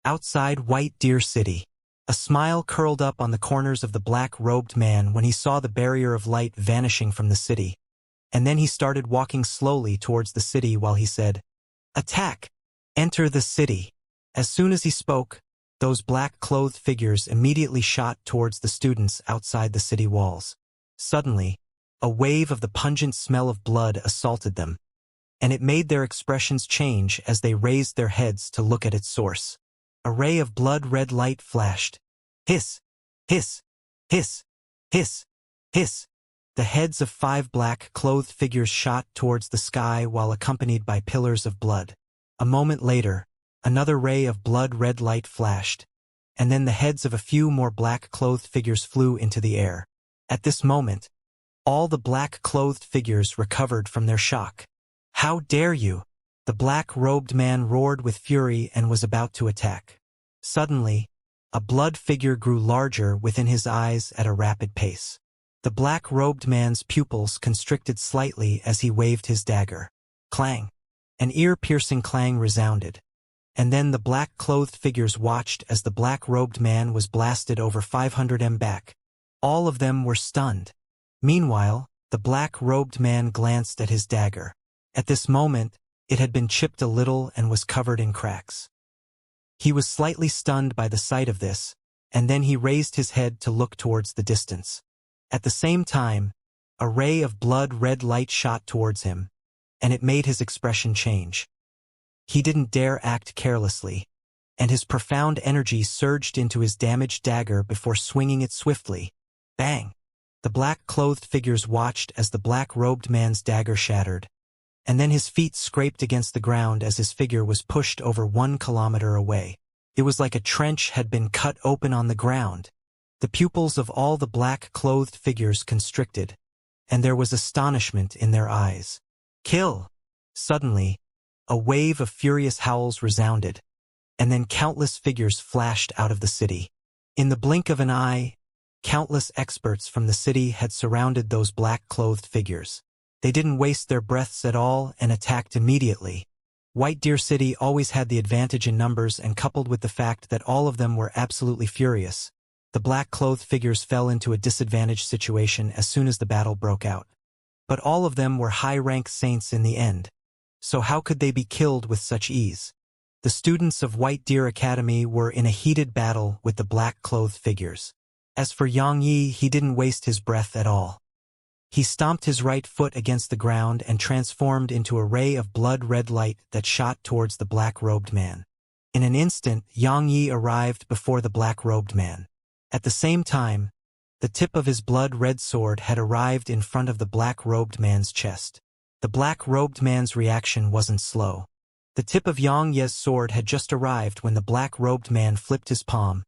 Outside White Deer City. A smile curled up on the corners of the black-robed man when he saw the barrier of light vanishing from the city. And then he started walking slowly towards the city while he said, "Attack! Enter the city." As soon as he spoke, those black-clothed figures immediately shot towards the students outside the city walls. Suddenly, a wave of the pungent smell of blood assaulted them, and it made their expressions change as they raised their heads to look at its source. A ray of blood-red light flashed. Hiss! Hiss! Hiss! Hiss! Hiss! The heads of 5 black-clothed figures shot towards the sky while accompanied by pillars of blood. A moment later, another ray of blood-red light flashed, and then the heads of a few more black-clothed figures flew into the air. At this moment, all the black-clothed figures recovered from their shock. "How dare you!" The black-robed man roared with fury and was about to attack. Suddenly, a blood figure grew larger within his eyes at a rapid pace. The black-robed man's pupils constricted slightly as he waved his dagger. Clang! An ear-piercing clang resounded, and then the black-clothed figures watched as the black-robed man was blasted over 500 m back. All of them were stunned. Meanwhile, the black-robed man glanced at his dagger. At this moment, it had been chipped a little and was covered in cracks. He was slightly stunned by the sight of this, and then he raised his head to look towards the distance. At the same time, a ray of blood-red light shot towards him, and it made his expression change. He didn't dare act carelessly, and his profound energy surged into his damaged dagger before swinging it swiftly. Bang! The black-clothed figures watched as the black-robed man's dagger shattered, and then his feet scraped against the ground as his figure was pushed over 1 kilometer away. It was like a trench had been cut open on the ground. The pupils of all the black-clothed figures constricted, and there was astonishment in their eyes. "Kill!" Suddenly, a wave of furious howls resounded, and then countless figures flashed out of the city. In the blink of an eye, countless experts from the city had surrounded those black-clothed figures. They didn't waste their breaths at all and attacked immediately. White Deer City always had the advantage in numbers, and coupled with the fact that all of them were absolutely furious, the black-clothed figures fell into a disadvantaged situation as soon as the battle broke out. But all of them were high-rank saints in the end, so how could they be killed with such ease? The students of White Deer Academy were in a heated battle with the black-clothed figures. As for Xianxia, he didn't waste his breath at all. He stomped his right foot against the ground and transformed into a ray of blood-red light that shot towards the black-robed man. In an instant, Xianxia arrived before the black-robed man. At the same time, the tip of his blood-red sword had arrived in front of the black-robed man's chest. The black-robed man's reaction wasn't slow. The tip of Xianxia's sword had just arrived when the black-robed man flipped his palm,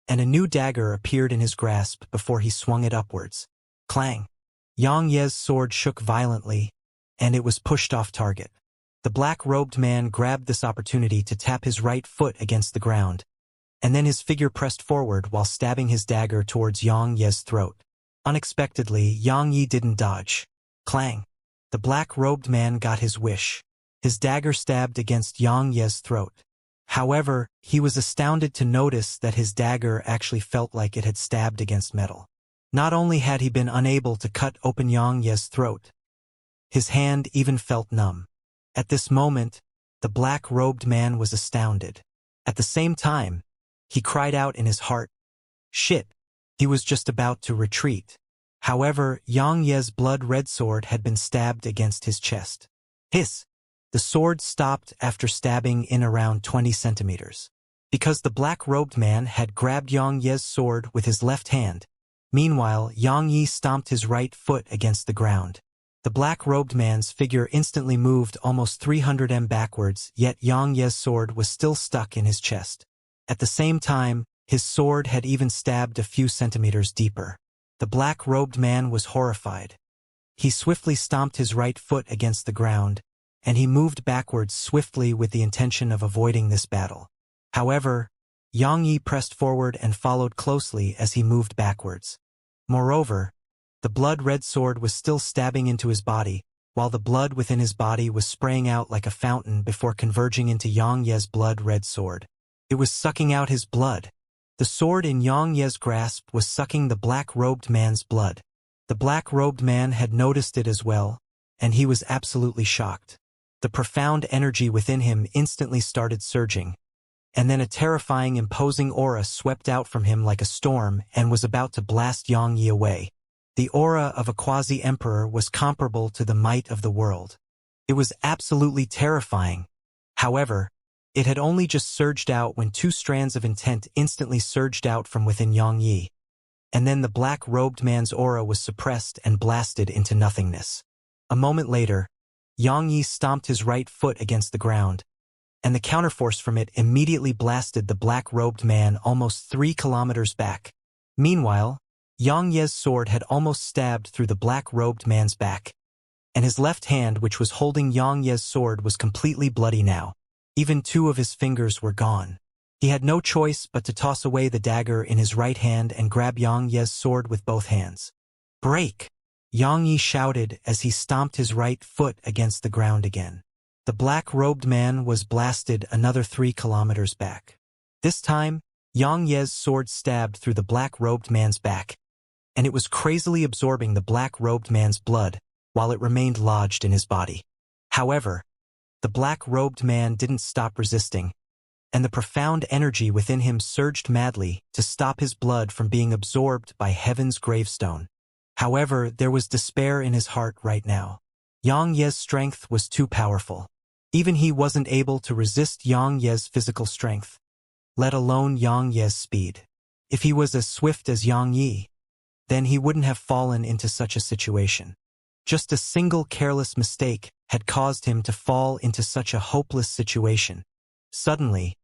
and a new dagger appeared in his grasp before he swung it upwards. Clang! Xianxia's sword shook violently, and it was pushed off target. The black-robed man grabbed this opportunity to tap his right foot against the ground, and then his figure pressed forward while stabbing his dagger towards Xianxia's throat. Unexpectedly, Xianxia didn't dodge. Clang! The black-robed man got his wish. His dagger stabbed against Xianxia's throat. However, he was astounded to notice that his dagger actually felt like it had stabbed against metal. Not only had he been unable to cut open Xianxia's throat, his hand even felt numb. At this moment, the black-robed man was astounded. At the same time, he cried out in his heart, "Shit!" He was just about to retreat. However, Xianxia's blood-red sword had been stabbed against his chest. Hiss! The sword stopped after stabbing in around 20 centimeters. Because the black-robed man had grabbed Xianxia's sword with his left hand. Meanwhile, Xianxia stomped his right foot against the ground. The black-robed man's figure instantly moved almost 300 m backwards, yet Xianxia's sword was still stuck in his chest. At the same time, his sword had even stabbed a few centimeters deeper. The black-robed man was horrified. He swiftly stomped his right foot against the ground, and he moved backwards swiftly with the intention of avoiding this battle. However, Xianxia pressed forward and followed closely as he moved backwards. Moreover, the blood-red sword was still stabbing into his body, while the blood within his body was spraying out like a fountain before converging into Xianxia's blood-red sword. It was sucking out his blood. The sword in Xianxia's grasp was sucking the black-robed man's blood. The black-robed man had noticed it as well, and he was absolutely shocked. The profound energy within him instantly started surging, and then a terrifying, imposing aura swept out from him like a storm and was about to blast Xianxia away. The aura of a quasi-emperor was comparable to the might of the world. It was absolutely terrifying. However, it had only just surged out when two strands of intent instantly surged out from within Xianxia, and then the black-robed man's aura was suppressed and blasted into nothingness. A moment later, Xianxia stomped his right foot against the ground, and the counterforce from it immediately blasted the black-robed man almost 3 kilometers back. Meanwhile, Xianxia's sword had almost stabbed through the black-robed man's back, and his left hand, which was holding Xianxia's sword, was completely bloody now. Even 2 of his fingers were gone. He had no choice but to toss away the dagger in his right hand and grab Xianxia's sword with both hands. "Break!" Xianxia shouted as he stomped his right foot against the ground again. The black-robed man was blasted another 3 kilometers back. This time, Xianxia's sword stabbed through the black-robed man's back, and it was crazily absorbing the black-robed man's blood while it remained lodged in his body. However, the black-robed man didn't stop resisting, and the profound energy within him surged madly to stop his blood from being absorbed by heaven's gravestone. However, there was despair in his heart right now. Xianxia's strength was too powerful. Even he wasn't able to resist Xianxia's physical strength, let alone Xianxia's speed. If he was as swift as Xianxia, then he wouldn't have fallen into such a situation. Just a single careless mistake had caused him to fall into such a hopeless situation. Suddenly,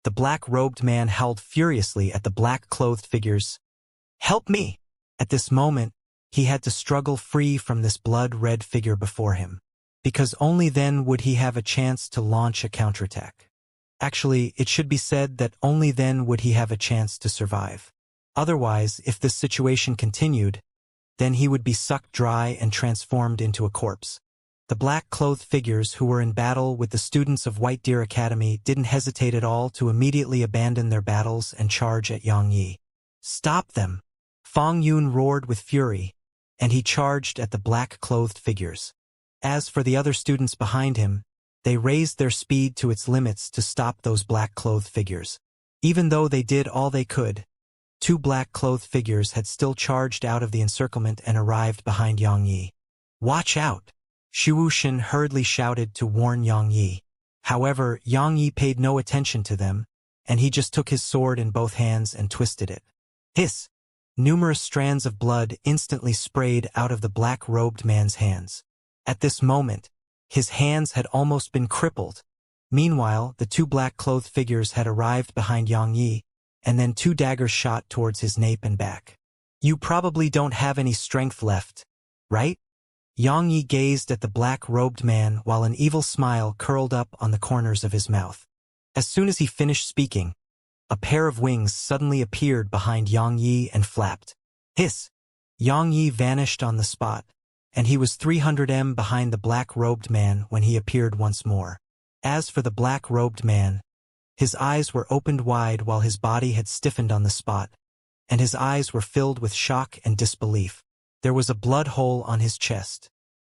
the black-robed man howled furiously at the black-clothed figures. "Help me!" At this moment, he had to struggle free from this blood-red figure before him, because only then would he have a chance to launch a counterattack. Actually, it should be said that only then would he have a chance to survive. Otherwise, if this situation continued, then he would be sucked dry and transformed into a corpse. The black-clothed figures who were in battle with the students of White Deer Academy didn't hesitate at all to immediately abandon their battles and charge at Xianxia. "Stop them!" Fang Yun roared with fury, and he charged at the black-clothed figures. As for the other students behind him, they raised their speed to its limits to stop those black-clothed figures. Even though they did all they could, 2 black-clothed figures had still charged out of the encirclement and arrived behind Xianxia. "Watch out!" Shuwushin hurriedly shouted to warn Xianxia. However, Xianxia paid no attention to them, and he just took his sword in both hands and twisted it. Hiss! Numerous strands of blood instantly sprayed out of the black-robed man's hands. At this moment, his hands had almost been crippled. Meanwhile, the 2 black-clothed figures had arrived behind Xianxia, and then 2 daggers shot towards his nape and back. "You probably don't have any strength left, right?" Xianxia gazed at the black-robed man while an evil smile curled up on the corners of his mouth. As soon as he finished speaking, a pair of wings suddenly appeared behind Xianxia and flapped. Hiss! Xianxia vanished on the spot, and he was 300 m behind the black-robed man when he appeared once more. As for the black-robed man, his eyes were opened wide while his body had stiffened on the spot, and his eyes were filled with shock and disbelief. There was a blood hole on his chest.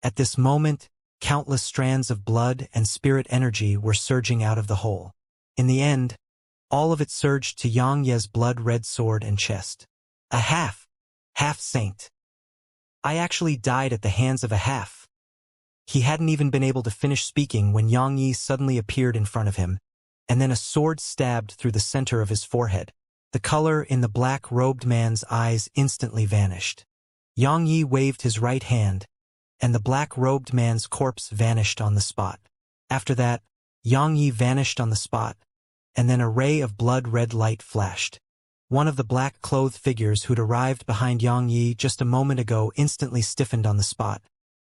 At this moment, countless strands of blood and spirit energy were surging out of the hole. In the end, all of it surged to Xianxia's blood-red sword and chest. A half saint. I actually died at the hands of a half. He hadn't even been able to finish speaking when Xianxia suddenly appeared in front of him, and then a sword stabbed through the center of his forehead. The color in the black-robed man's eyes instantly vanished. Xianxia waved his right hand, and the black-robed man's corpse vanished on the spot. After that, Xianxia vanished on the spot, and then a ray of blood-red light flashed. One of the black-clothed figures who'd arrived behind Xianxia just a moment ago instantly stiffened on the spot,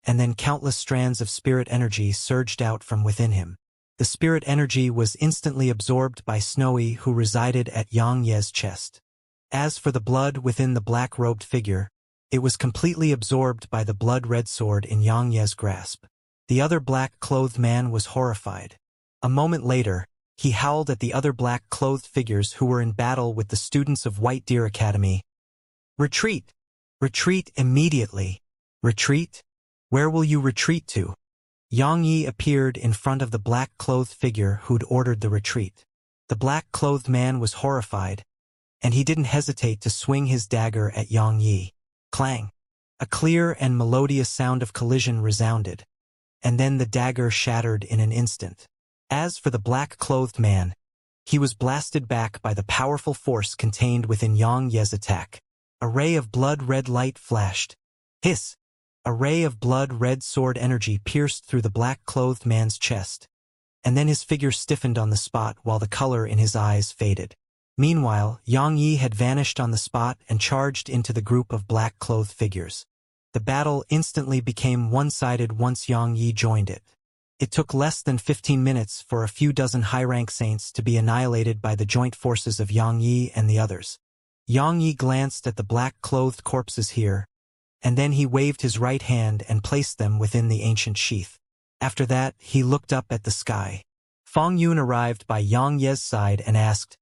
and then countless strands of spirit energy surged out from within him. The spirit energy was instantly absorbed by Snowy, who resided at Xianxia's chest. As for the blood within the black-robed figure, it was completely absorbed by the blood-red sword in Xianxia's grasp. The other black-clothed man was horrified. A moment later, He howled at the other black-clothed figures who were in battle with the students of White Deer Academy. Retreat! Retreat immediately! Retreat? Where will you retreat to? Xianxia appeared in front of the black-clothed figure who'd ordered the retreat. The black-clothed man was horrified, and he didn't hesitate to swing his dagger at Xianxia. Clang! A clear and melodious sound of collision resounded, and then the dagger shattered in an instant. As for the black-clothed man, he was blasted back by the powerful force contained within Xianxia's attack. A ray of blood-red light flashed. Hiss! A ray of blood-red sword energy pierced through the black-clothed man's chest, and then his figure stiffened on the spot while the color in his eyes faded. Meanwhile, Xianxia had vanished on the spot and charged into the group of black-clothed figures. The battle instantly became one-sided once Xianxia joined it. It took less than 15 minutes for a few dozen high-rank saints to be annihilated by the joint forces of Xianxia and the others. Xianxia glanced at the black-clothed corpses here, and then he waved his right hand and placed them within the ancient sheath. After that, he looked up at the sky. Feng Yun arrived by Xianxia's side and asked,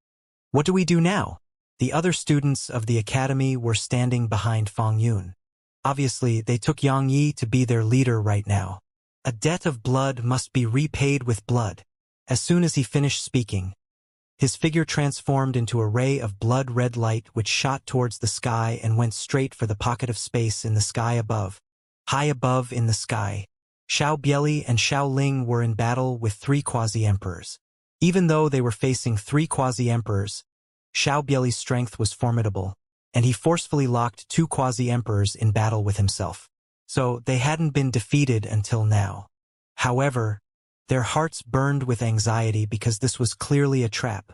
"What do we do now?" The other students of the academy were standing behind Feng Yun. Obviously, they took Xianxia to be their leader right now. A debt of blood must be repaid with blood. As soon as he finished speaking, his figure transformed into a ray of blood-red light which shot towards the sky and went straight for the pocket of space in the sky above. High above in the sky, Xiao Bieli and Xiao Ling were in battle with 3 quasi-emperors. Even though they were facing 3 quasi-emperors, Xiao Bieli's strength was formidable, and he forcefully locked 2 quasi-emperors in battle with himself. So they hadn't been defeated until now. However, their hearts burned with anxiety because this was clearly a trap.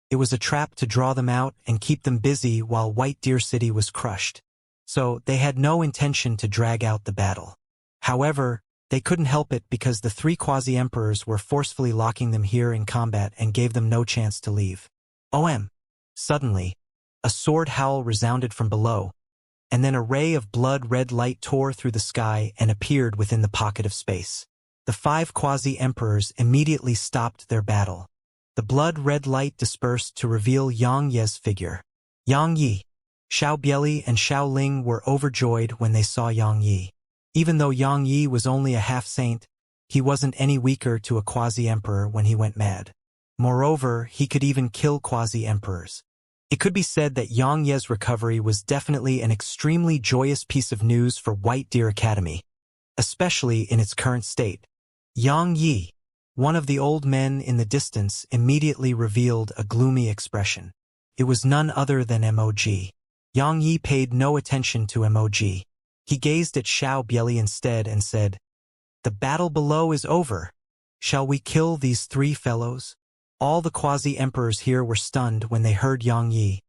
It was a trap to draw them out and keep them busy while White Deer City was crushed. So they had no intention to drag out the battle. However, they couldn't help it because the 3 quasi-emperors were forcefully locking them here in combat and gave them no chance to leave. Suddenly, a sword howl resounded from below, and then a ray of blood-red light tore through the sky and appeared within the pocket of space. The 5 quasi-emperors immediately stopped their battle. The blood-red light dispersed to reveal Xianxia's figure. Xianxia, Xiao Bieli and Xiao Ling were overjoyed when they saw Xianxia. Even though Xianxia was only a half-saint, he wasn't any weaker to a quasi-emperor when he went mad. Moreover, he could even kill quasi-emperors. It could be said that Xianxia's recovery was definitely an extremely joyous piece of news for White Deer Academy, especially in its current state. Xianxia, one of the old men in the distance, immediately revealed a gloomy expression. It was none other than Mog. Xianxia paid no attention to Mog. He gazed at Xiao Bieli instead and said, "The battle below is over. Shall we kill these 3 fellows?" All the quasi-emperors here were stunned when they heard Xianxia,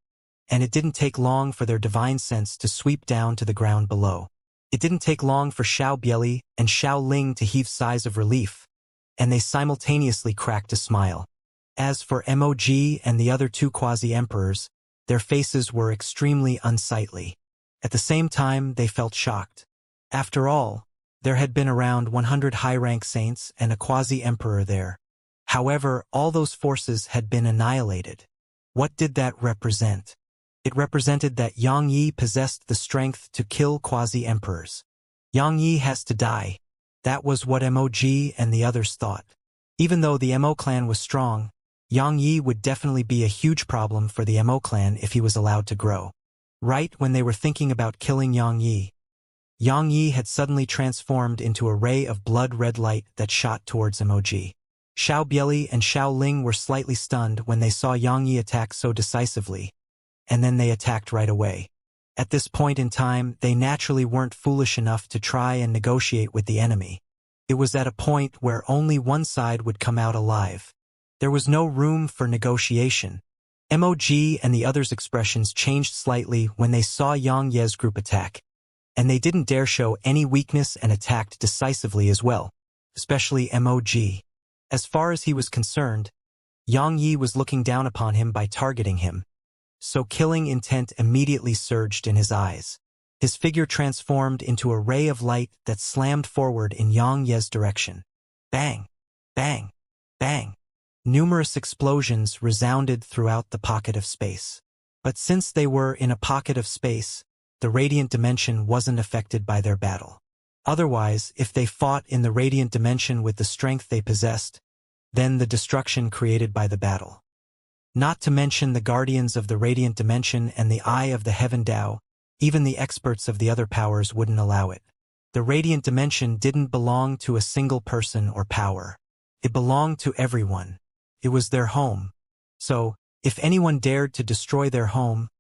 and it didn't take long for their divine sense to sweep down to the ground below. It didn't take long for Xiao Bieli and Xiao Ling to heave sighs of relief, and they simultaneously cracked a smile. As for Mog and the other 2 quasi-emperors, their faces were extremely unsightly. At the same time, they felt shocked. After all, there had been around 100 high-rank saints and a quasi-emperor there. However, all those forces had been annihilated. What did that represent? It represented that Xianxia possessed the strength to kill quasi-emperors. Xianxia has to die. That was what Mog and the others thought. Even though the Mo clan was strong, Xianxia would definitely be a huge problem for the Mo clan if he was allowed to grow. Right when they were thinking about killing Xianxia, Xianxia had suddenly transformed into a ray of blood-red light that shot towards Mog. Xiao Bieli and Xiao Ling were slightly stunned when they saw Xianxia attack so decisively, and then they attacked right away. At this point in time, they naturally weren't foolish enough to try and negotiate with the enemy. It was at a point where only one side would come out alive. There was no room for negotiation. Mog and the others' expressions changed slightly when they saw Xianxia's group attack, and they didn't dare show any weakness and attacked decisively as well, especially Mog. As far as he was concerned, Xianxia was looking down upon him by targeting him, so killing intent immediately surged in his eyes. His figure transformed into a ray of light that slammed forward in Xianxia's direction. Bang! Bang! Bang! Numerous explosions resounded throughout the pocket of space. But since they were in a pocket of space, the radiant dimension wasn't affected by their battle. Otherwise, if they fought in the radiant dimension with the strength they possessed, then the destruction created by the battle. Not to mention the guardians of the radiant dimension and the eye of the heaven Tao, even the experts of the other powers wouldn't allow it. The radiant dimension didn't belong to a single person or power. It belonged to everyone. It was their home. So, if anyone dared to destroy their home,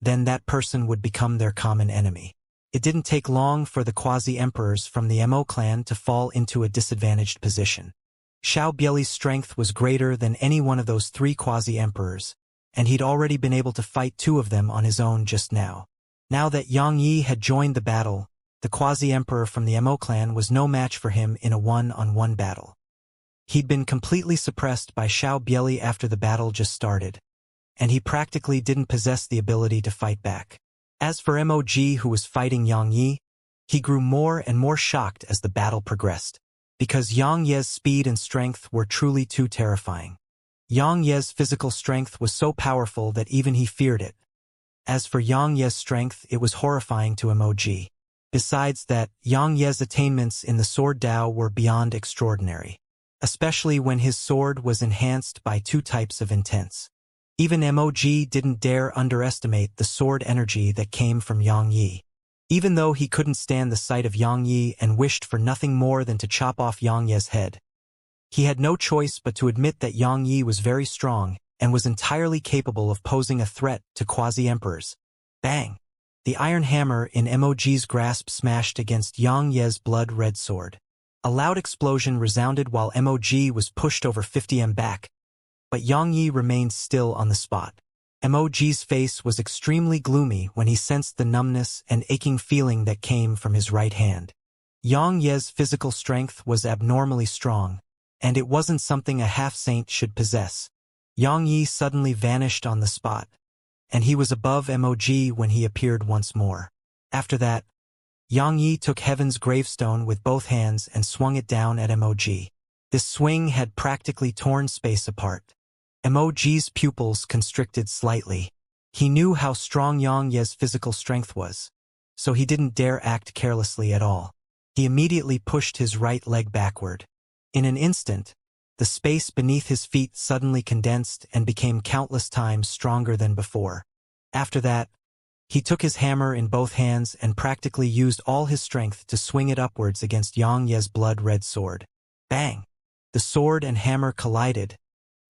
then that person would become their common enemy. It didn't take long for the quasi-emperors from the Mo clan to fall into a disadvantaged position. Xiao Bieli's strength was greater than any one of those 3 quasi-emperors, and he'd already been able to fight 2 of them on his own just now. Now that Yang Yi had joined the battle, the quasi-emperor from the Mo clan was no match for him in a one-on-one battle. He'd been completely suppressed by Xiao Bieli after the battle just started, and he practically didn't possess the ability to fight back. As for Mog, who was fighting Yang Yi, he grew more and more shocked as the battle progressed, because Yang Ye's speed and strength were truly too terrifying. Yang Ye's physical strength was so powerful that even he feared it. As for Yang Ye's strength, it was horrifying to Mog. Besides that, Yang Ye's attainments in the sword Dao were beyond extraordinary, especially when his sword was enhanced by 2 types of intents. Even Mog didn't dare underestimate the sword energy that came from Yang Yi. Even though he couldn't stand the sight of Yang Yi and wished for nothing more than to chop off Yang Ye's head, he had no choice but to admit that Yang Yi was very strong and was entirely capable of posing a threat to quasi-emperors. Bang! The iron hammer in Mog's grasp smashed against Yang Ye's blood-red sword. A loud explosion resounded while Mog was pushed over 50 m back, but Yang Yi remained still on the spot. Mog's face was extremely gloomy when he sensed the numbness and aching feeling that came from his right hand. Yang Ye's physical strength was abnormally strong, and it wasn't something a half-saint should possess. Yang Yi suddenly vanished on the spot, and he was above Mog when he appeared once more. After that, Yang Yi took Heaven's gravestone with both hands and swung it down at Mog. This swing had practically torn space apart. Mog's pupils constricted slightly. He knew how strong Yang Ye's physical strength was, so he didn't dare act carelessly at all. He immediately pushed his right leg backward. In an instant, the space beneath his feet suddenly condensed and became countless times stronger than before. After that, he took his hammer in both hands and practically used all his strength to swing it upwards against Yang Ye's blood-red sword. Bang! The sword and hammer collided,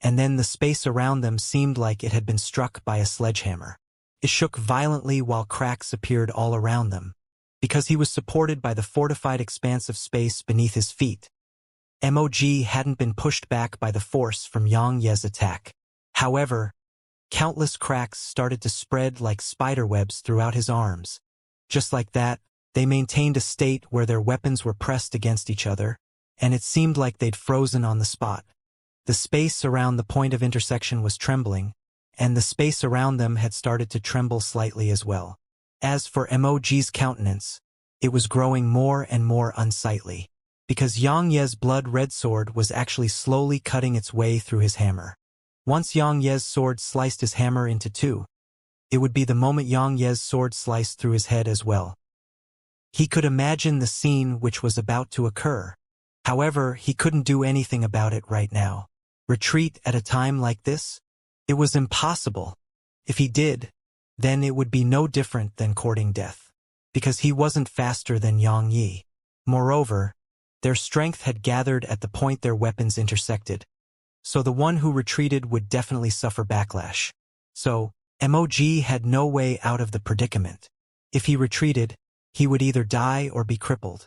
and then the space around them seemed like it had been struck by a sledgehammer. It shook violently while cracks appeared all around them, because he was supported by the fortified expanse of space beneath his feet. Mog hadn't been pushed back by the force from Yang Ye's attack. However, countless cracks started to spread like spiderwebs throughout his arms. Just like that, they maintained a state where their weapons were pressed against each other, and it seemed like they'd frozen on the spot. The space around the point of intersection was trembling, and the space around them had started to tremble slightly as well. As for Mog's countenance, it was growing more and more unsightly, because Yang Ye's blood-red sword was actually slowly cutting its way through his hammer. Once Yang Ye's sword sliced his hammer into 2, it would be the moment Yang Ye's sword sliced through his head as well. He could imagine the scene which was about to occur. However, he couldn't do anything about it right now. Retreat at a time like this? It was impossible. If he did, then it would be no different than courting death, because he wasn't faster than Yang Yi. Moreover, their strength had gathered at the point their weapons intersected, so the one who retreated would definitely suffer backlash. So, Mog had no way out of the predicament. If he retreated, he would either die or be crippled.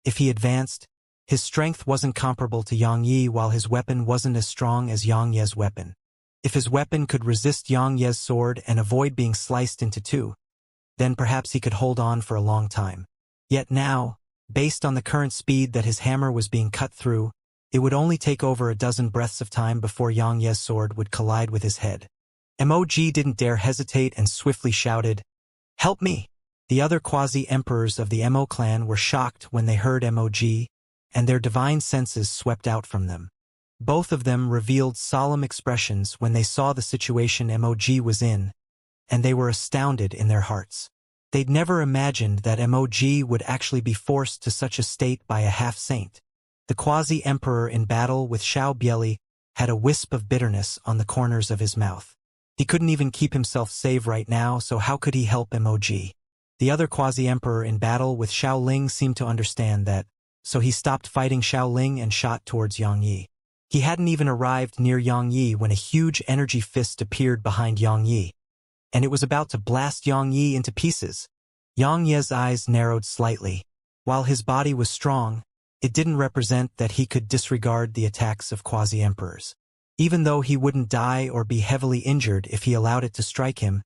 If he advanced, his strength wasn't comparable to Yang Yi while his weapon wasn't as strong as Yang Ye's weapon. If his weapon could resist Yang Ye's sword and avoid being sliced into 2, then perhaps he could hold on for a long time. Yet now, based on the current speed that his hammer was being cut through, it would only take over a dozen breaths of time before Yang Ye's sword would collide with his head. Mog didn't dare hesitate and swiftly shouted, "Help me!" The other quasi-emperors of the Mo clan were shocked when they heard Mog, and their divine senses swept out from them. Both of them revealed solemn expressions when they saw the situation MOG was in, and they were astounded in their hearts. They'd never imagined that MOG would actually be forced to such a state by a half-saint. The quasi-emperor in battle with Xiao Bieli had a wisp of bitterness on the corners of his mouth. He couldn't even keep himself safe right now, so how could he help MOG? The other quasi-emperor in battle with Xiao Ling seemed to understand that, so he stopped fighting Xiao Ling and shot towards Yang Yi. He hadn't even arrived near Yang Yi when a huge energy fist appeared behind Yang Yi, and it was about to blast Yang Yi into pieces. Yang Yi's eyes narrowed slightly. While his body was strong, it didn't represent that he could disregard the attacks of quasi-emperors. Even though he wouldn't die or be heavily injured if he allowed it to strike him,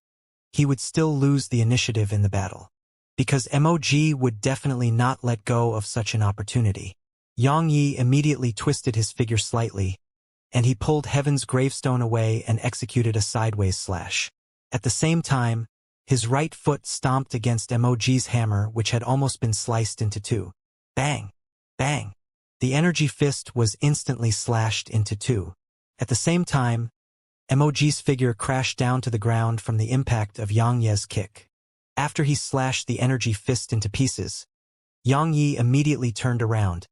he would still lose the initiative in the battle. Because MOG would definitely not let go of such an opportunity. Yang Yi immediately twisted his figure slightly, and he pulled Heaven's gravestone away and executed a sideways slash. At the same time, his right foot stomped against MOG's hammer, which had almost been sliced into two. Bang! Bang! The energy fist was instantly slashed into two. At the same time, MOG's figure crashed down to the ground from the impact of Yang Yi's kick. After he slashed the energy fist into pieces, Yang Yi immediately turned around,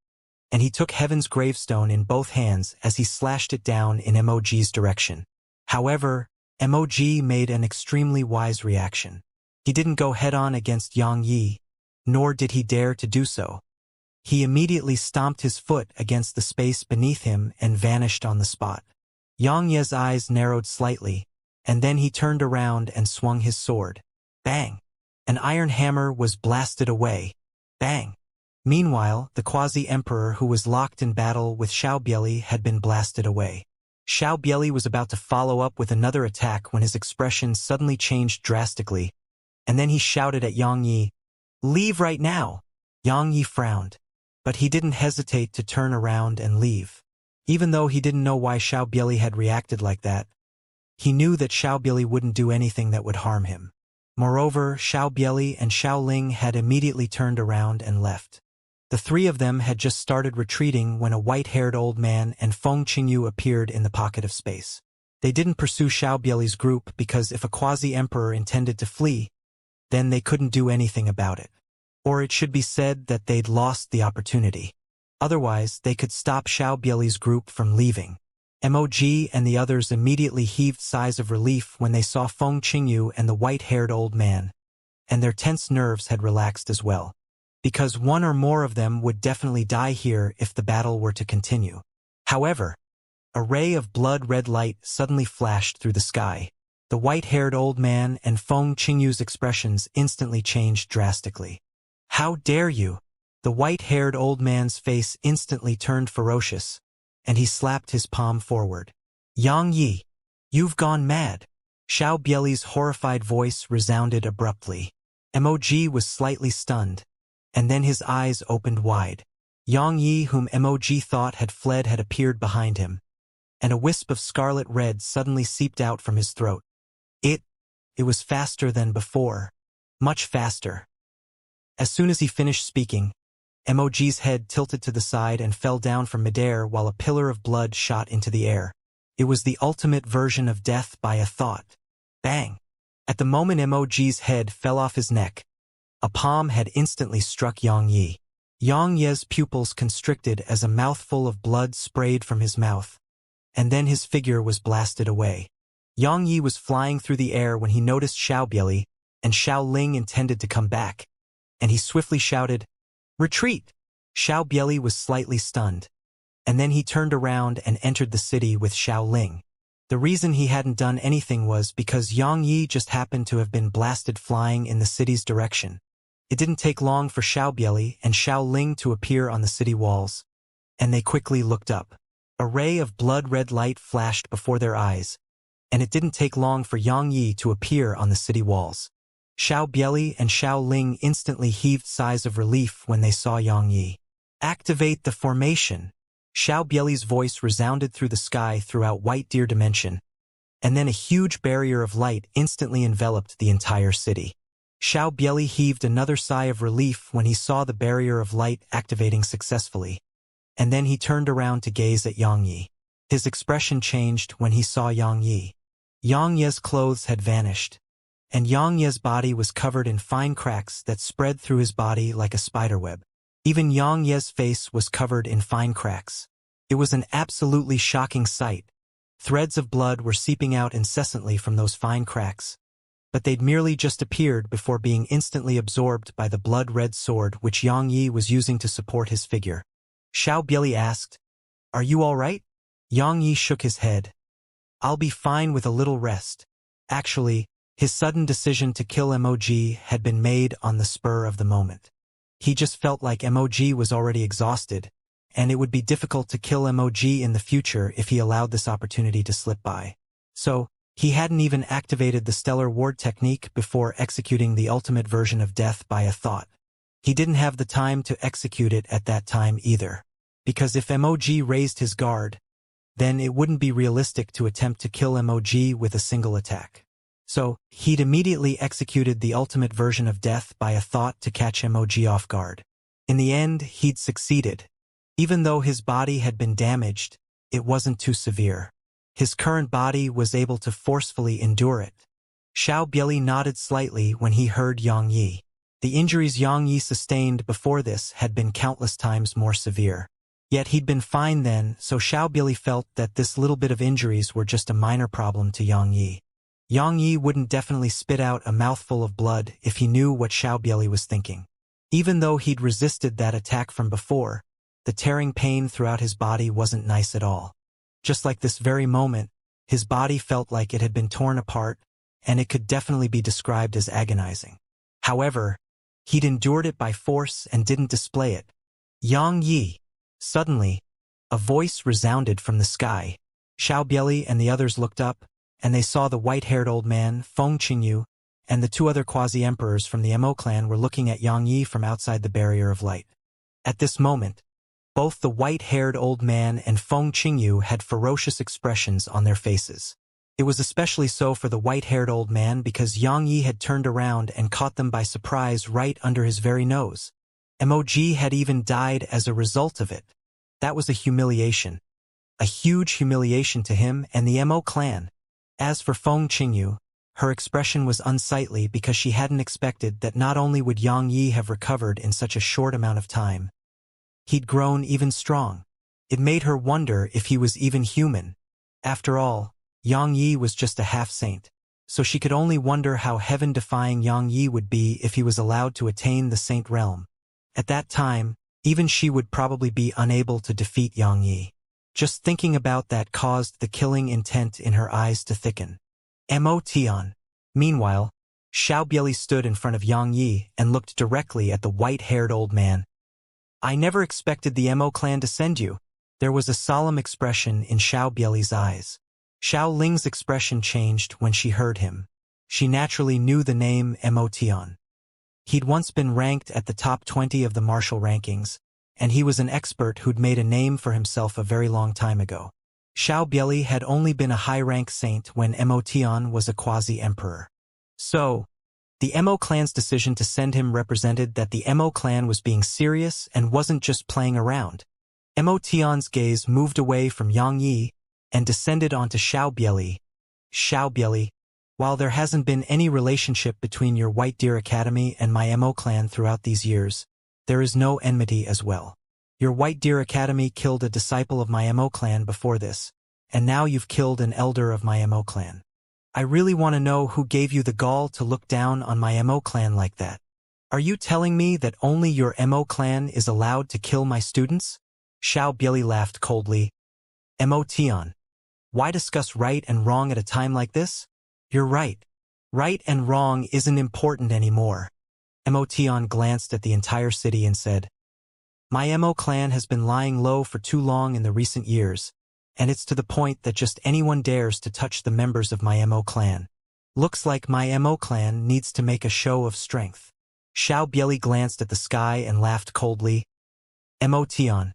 and he took Heaven's gravestone in both hands as he slashed it down in MOG's direction. However, MOG made an extremely wise reaction. He didn't go head-on against Yang Yi, nor did he dare to do so. He immediately stomped his foot against the space beneath him and vanished on the spot. Yang Yi's eyes narrowed slightly, and then he turned around and swung his sword. Bang! An iron hammer was blasted away. Bang! Meanwhile, the quasi-emperor who was locked in battle with Xiao Bieli had been blasted away. Xiao Bieli was about to follow up with another attack when his expression suddenly changed drastically, and then he shouted at Yang Yi, "Leave right now!" Yang Yi frowned, but he didn't hesitate to turn around and leave. Even though he didn't know why Xiao Bieli had reacted like that, he knew that Xiao Bieli wouldn't do anything that would harm him. Moreover, Xiao Bieli and Xiao Ling had immediately turned around and left. The three of them had just started retreating when a white-haired old man and Feng Qingyu appeared in the pocket of space. They didn't pursue Xiao Bieli's group because if a quasi-emperor intended to flee, then they couldn't do anything about it. Or it should be said that they'd lost the opportunity. Otherwise, they could stop Xiao Bieli's group from leaving. MOG and the others immediately heaved sighs of relief when they saw Feng Qingyu and the white-haired old man, and their tense nerves had relaxed as well. Because one or more of them would definitely die here if the battle were to continue. However, a ray of blood-red light suddenly flashed through the sky. The white-haired old man and Feng Qingyu's expressions instantly changed drastically. "How dare you!" The white-haired old man's face instantly turned ferocious, and he slapped his palm forward. "Yang Yi, you've gone mad!" Xiao Bieli's horrified voice resounded abruptly. MOG was slightly stunned, and then his eyes opened wide. Yang Yi, whom MOG thought had fled, had appeared behind him, and a wisp of scarlet red suddenly seeped out from his throat. It was faster than before. Much faster. As soon as he finished speaking, MOG's head tilted to the side and fell down from midair while a pillar of blood shot into the air. It was the ultimate version of death by a thought. Bang! At the moment MOG's head fell off his neck, a palm had instantly struck Yang Yi. Yang Yi's pupils constricted as a mouthful of blood sprayed from his mouth, and then his figure was blasted away. Yang Yi was flying through the air when he noticed Xiao Bieli, and Xiao Ling intended to come back, and he swiftly shouted, "Retreat!" Xiao Bieli was slightly stunned, and then he turned around and entered the city with Xiao Ling. The reason he hadn't done anything was because Yang Yi just happened to have been blasted flying in the city's direction. It didn't take long for Xiao Bieli and Xiao Ling to appear on the city walls, and they quickly looked up. A ray of blood-red light flashed before their eyes, and it didn't take long for Yang Yi to appear on the city walls. Xiao Bieli and Xiao Ling instantly heaved sighs of relief when they saw Yang Yi. "Activate the formation!" Xiao Bieli's voice resounded through the sky throughout White Deer Dimension, and then a huge barrier of light instantly enveloped the entire city. Xiao Bieli heaved another sigh of relief when he saw the barrier of light activating successfully, and then he turned around to gaze at Yang Yi. His expression changed when he saw Yang Yi. Yang Ye's clothes had vanished, and Yang Ye's body was covered in fine cracks that spread through his body like a spiderweb. Even Yang Ye's face was covered in fine cracks. It was an absolutely shocking sight. Threads of blood were seeping out incessantly from those fine cracks, but they'd merely just appeared before being instantly absorbed by the blood-red sword which Yang Yi was using to support his figure. Xiao Bieli asked, "Are you all right?" Yang Yi shook his head. "I'll be fine with a little rest." Actually, his sudden decision to kill MOG had been made on the spur of the moment. He just felt like MOG was already exhausted, and it would be difficult to kill MOG in the future if he allowed this opportunity to slip by. So, he hadn't even activated the Stellar Ward technique before executing the ultimate version of death by a thought. He didn't have the time to execute it at that time either, because if MOG raised his guard, then it wouldn't be realistic to attempt to kill MOG with a single attack. So, he'd immediately executed the ultimate version of death by a thought to catch MOG off guard. In the end, he'd succeeded. Even though his body had been damaged, it wasn't too severe. His current body was able to forcefully endure it. Xiao Bieli nodded slightly when he heard Yang Yi. The injuries Yang Yi sustained before this had been countless times more severe. Yet he'd been fine then, so Xiao Bieli felt that this little bit of injuries were just a minor problem to Yang Yi. Yang Yi wouldn't definitely spit out a mouthful of blood if he knew what Xiao Bieli was thinking. Even though he'd resisted that attack from before, the tearing pain throughout his body wasn't nice at all. Just like this very moment, his body felt like it had been torn apart, and it could definitely be described as agonizing. However, he'd endured it by force and didn't display it. Yang Yi. Suddenly, a voice resounded from the sky. Xiao Bieli and the others looked up, and they saw the white-haired old man, Feng Qingyu, and the two other quasi-emperors from the Mo clan were looking at Yang Yi from outside the barrier of light. At this moment, both the white-haired old man and Feng Qingyu had ferocious expressions on their faces. It was especially so for the white-haired old man because Yang Yi had turned around and caught them by surprise right under his very nose. MOG had even died as a result of it. That was a humiliation. A huge humiliation to him and the Mo clan. As for Feng Qingyu, her expression was unsightly because she hadn't expected that not only would Yang Yi have recovered in such a short amount of time, he'd grown even strong. It made her wonder if he was even human. After all, Yang Yi was just a half-saint, so she could only wonder how heaven-defying Yang Yi would be if he was allowed to attain the saint realm. At that time, even she would probably be unable to defeat Yang Yi. Just thinking about that caused the killing intent in her eyes to thicken. Emotion. Meanwhile, Xiao Bieli stood in front of Yang Yi and looked directly at the white-haired old man. "I never expected the Mo clan to send you." There was a solemn expression in Xiao Bieli's eyes. Xiao Ling's expression changed when she heard him. She naturally knew the name Emotion. He'd once been ranked at the top 20 of the martial rankings, and he was an expert who'd made a name for himself a very long time ago. Xiao Bieli had only been a high-rank saint when Emotion was a quasi-emperor. So, the Mo clan's decision to send him represented that the Mo clan was being serious and wasn't just playing around. Emotion's gaze moved away from Yang Yi and descended onto Xiao Bieli. "Xiao Bieli, while there hasn't been any relationship between your White Deer Academy and my Mo clan throughout these years, there is no enmity as well. Your White Deer Academy killed a disciple of my Mo clan before this, and now you've killed an elder of my Mo clan. I really want to know who gave you the gall to look down on my Mo clan like that. Are you telling me that only your Mo clan is allowed to kill my students?" Xiao Bieli laughed coldly. "Emotion. Why discuss right and wrong at a time like this? You're right. Right and wrong isn't important anymore." Emotion glanced at the entire city and said, "My Mo clan has been lying low for too long in the recent years, and it's to the point that just anyone dares to touch the members of my Mo clan. Looks like my Mo clan needs to make a show of strength." Xiao Bieli glanced at the sky and laughed coldly. "Emotion.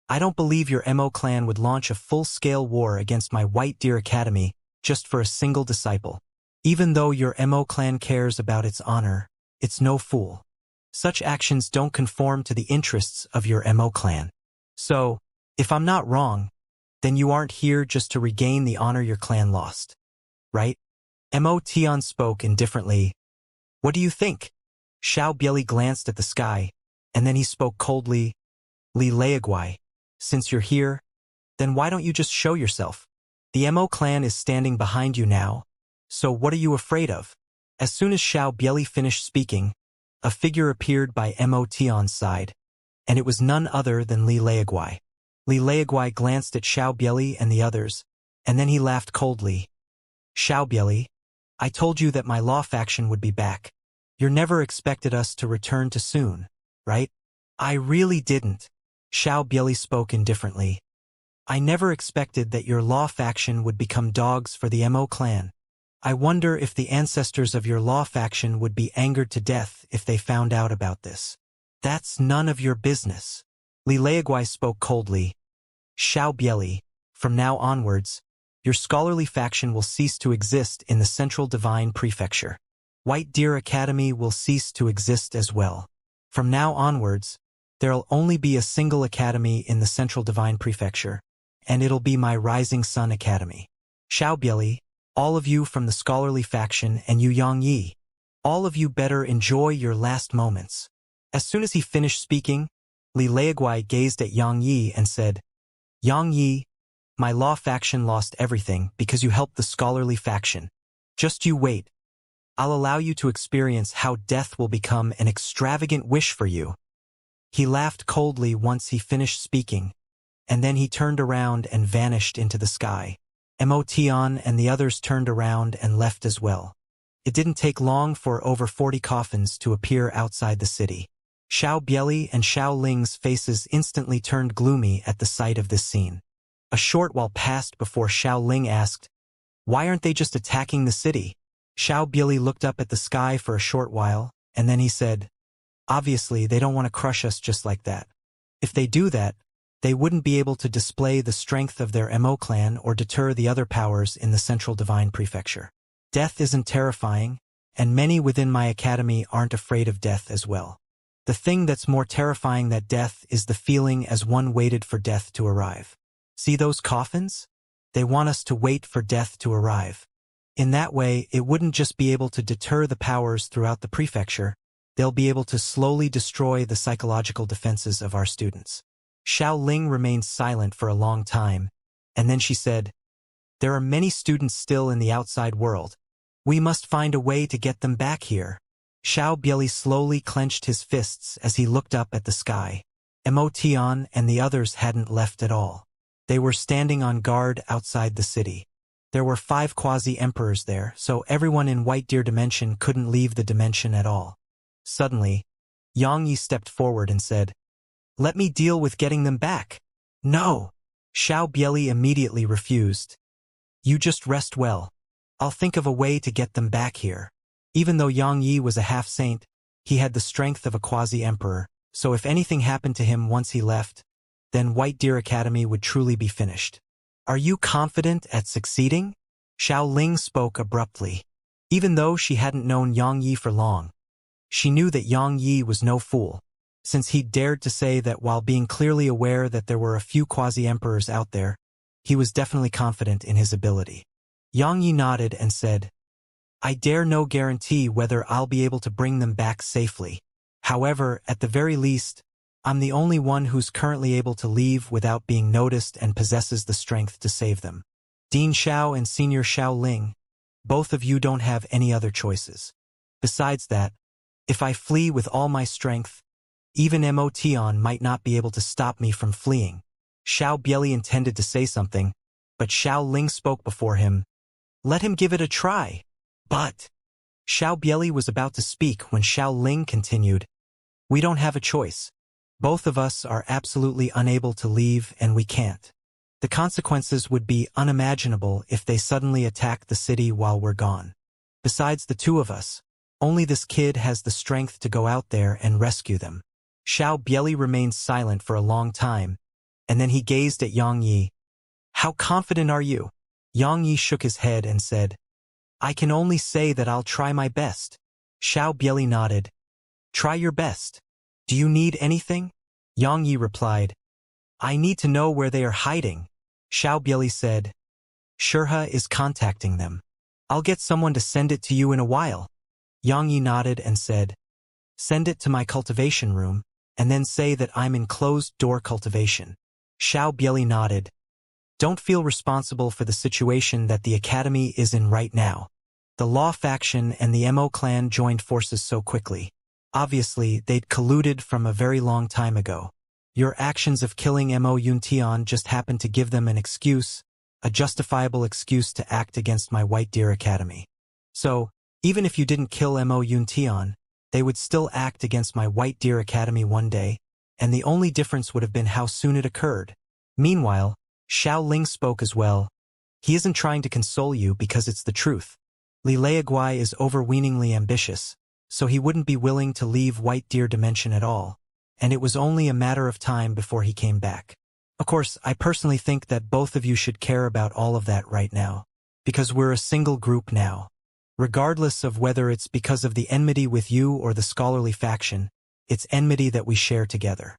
I don't believe your Mo clan would launch a full-scale war against my White Deer Academy just for a single disciple. Even though your Mo clan cares about its honor, it's no fool. Such actions don't conform to the interests of your Mo clan. So, if I'm not wrong, then you aren't here just to regain the honor your clan lost, right? Mo Tian spoke indifferently. What do you think? Xiao Bieli glanced at the sky, and then he spoke coldly. Li Leaguai, since you're here, then why don't you just show yourself? The Mo clan is standing behind you now, so what are you afraid of? As soon as Xiao Bieli finished speaking, a figure appeared by Mo Tian's side, and it was none other than Li Leaguai. Li Leaguai glanced at Xiao Bieli and the others, and then he laughed coldly. Xiao Bieli, I told you that my law faction would be back. You never expected us to return too soon, right? I really didn't. Xiao Bieli spoke indifferently. I never expected that your law faction would become dogs for the Mo clan. I wonder if the ancestors of your law faction would be angered to death if they found out about this. That's none of your business. Li Leaguai spoke coldly. Xiao Bieli, from now onwards, your scholarly faction will cease to exist in the Central Divine Prefecture. White Deer Academy will cease to exist as well. From now onwards, there'll only be a single academy in the Central Divine Prefecture, and it'll be my Rising Sun Academy. Xiao Bieli, all of you from the scholarly faction and you Yang Yi, all of you better enjoy your last moments. As soon as he finished speaking, Li Leaguai gazed at Yang Yi and said, Yang Yi, my law faction lost everything because you helped the scholarly faction. Just you wait. I'll allow you to experience how death will become an extravagant wish for you. He laughed coldly once he finished speaking, and then he turned around and vanished into the sky. Mo Tian and the others turned around and left as well. It didn't take long for over 40 coffins to appear outside the city. Xiao Bieli and Xiao Ling's faces instantly turned gloomy at the sight of this scene. A short while passed before Xiao Ling asked, why aren't they just attacking the city? Xiao Bieli looked up at the sky for a short while, and then he said, obviously they don't want to crush us just like that. If they do that, they wouldn't be able to display the strength of their Mo clan or deter the other powers in the Central Divine Prefecture. Death isn't terrifying, and many within my academy aren't afraid of death as well. The thing that's more terrifying than death is the feeling as one waited for death to arrive. See those coffins? They want us to wait for death to arrive. In that way, it wouldn't just be able to deter the powers throughout the prefecture, they'll be able to slowly destroy the psychological defenses of our students. Xiao Ling remained silent for a long time, and then she said, there are many students still in the outside world. We must find a way to get them back here. Xiao Bieli slowly clenched his fists as he looked up at the sky. Mo Tian and the others hadn't left at all. They were standing on guard outside the city. There were 5 quasi-emperors there, so everyone in White Deer Dimension couldn't leave the dimension at all. Suddenly, Yang Yi stepped forward and said, let me deal with getting them back. No. Xiao Bieli immediately refused. You just rest well. I'll think of a way to get them back here. Even though Yang Yi was a half-saint, he had the strength of a quasi-emperor, so if anything happened to him once he left, then White Deer Academy would truly be finished. Are you confident at succeeding? Xiao Ling spoke abruptly. Even though she hadn't known Yang Yi for long, she knew that Yang Yi was no fool, since he dared to say that while being clearly aware that there were a few quasi-emperors out there, he was definitely confident in his ability. Yang Yi nodded and said, I dare no guarantee whether I'll be able to bring them back safely. However, at the very least, I'm the only one who's currently able to leave without being noticed and possesses the strength to save them. Dean Xiao and Senior Xiao Ling, both of you don't have any other choices. Besides that, if I flee with all my strength, even Mo Tian might not be able to stop me from fleeing. Xiao Bieli intended to say something, but Xiao Ling spoke before him. Let him give it a try. But Xiao Bieli was about to speak when Xiao Ling continued, we don't have a choice. Both of us are absolutely unable to leave and we can't. The consequences would be unimaginable if they suddenly attack the city while we're gone. Besides the two of us, only this kid has the strength to go out there and rescue them. Xiao Bieli remained silent for a long time, and then he gazed at Yang Yi. How confident are you? Yang Yi shook his head and said, I can only say that I'll try my best. Xiao Bieli nodded. Try your best. Do you need anything? Yang Yi replied, I need to know where they are hiding. Xiao Bieli said, Shurha is contacting them. I'll get someone to send it to you in a while. Yang Yi nodded and said, send it to my cultivation room, and then say that I'm in closed-door cultivation. Xiao Bieli nodded. Don't feel responsible for the situation that the academy is in right now. The Law faction and the Mo clan joined forces so quickly. Obviously, they'd colluded from a very long time ago. Your actions of killing Mo Yuntian just happened to give them an excuse, a justifiable excuse to act against my White Deer Academy. So, even if you didn't kill Mo Yuntian, they would still act against my White Deer Academy one day, and the only difference would have been how soon it occurred. Meanwhile, Xiao Ling spoke as well. He isn't trying to console you because it's the truth. Li Leaguai is overweeningly ambitious, so he wouldn't be willing to leave White Deer Dimension at all, and it was only a matter of time before he came back. Of course, I personally think that both of you should care about all of that right now, because we're a single group now. Regardless of whether it's because of the enmity with you or the scholarly faction, it's enmity that we share together.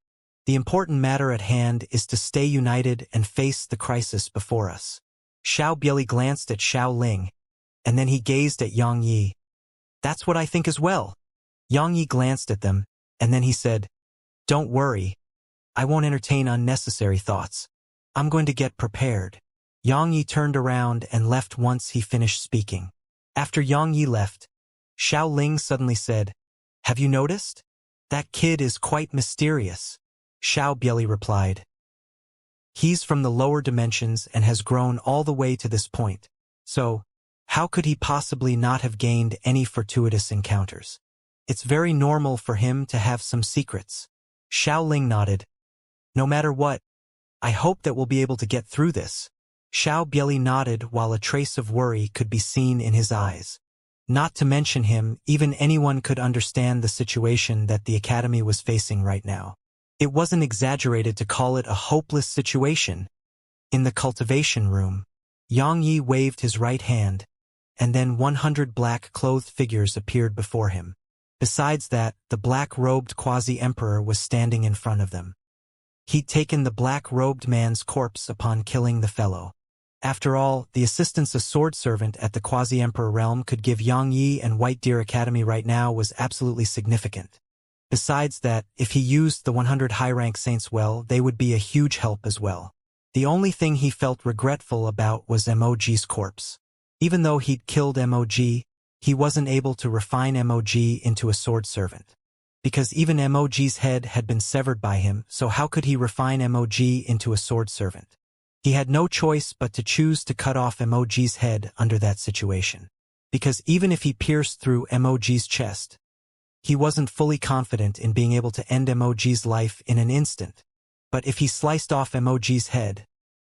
The important matter at hand is to stay united and face the crisis before us. Xiao Bieli glanced at Xiao Ling, and then he gazed at Yang Yi. That's what I think as well. Yang Yi glanced at them, and then he said, don't worry. I won't entertain unnecessary thoughts. I'm going to get prepared. Yang Yi turned around and left once he finished speaking. After Yang Yi left, Xiao Ling suddenly said, have you noticed? That kid is quite mysterious. Xiao Bieli replied. He's from the lower dimensions and has grown all the way to this point, so how could he possibly not have gained any fortuitous encounters? It's very normal for him to have some secrets. Xiao Ling nodded. No matter what, I hope that we'll be able to get through this. Xiao Bieli nodded while a trace of worry could be seen in his eyes. Not to mention him, even anyone could understand the situation that the academy was facing right now. It wasn't exaggerated to call it a hopeless situation. In the cultivation room, Yang Yi waved his right hand, and then 100 black-clothed figures appeared before him. Besides that, the black-robed quasi-emperor was standing in front of them. He'd taken the black-robed man's corpse upon killing the fellow. After all, the assistance a sword servant at the quasi-emperor realm could give Yang Yi and White Deer Academy right now was absolutely significant. Besides that, if he used the 100 high-rank saints well, they would be a huge help as well. The only thing he felt regretful about was MOG's corpse. Even though he'd killed MOG, he wasn't able to refine MOG into a sword servant. Because even MOG's head had been severed by him, so how could he refine MOG into a sword servant? He had no choice but to choose to cut off MOG's head under that situation. Because even if he pierced through MOG's chest, he wasn't fully confident in being able to end MOG's life in an instant. But if he sliced off MOG's head,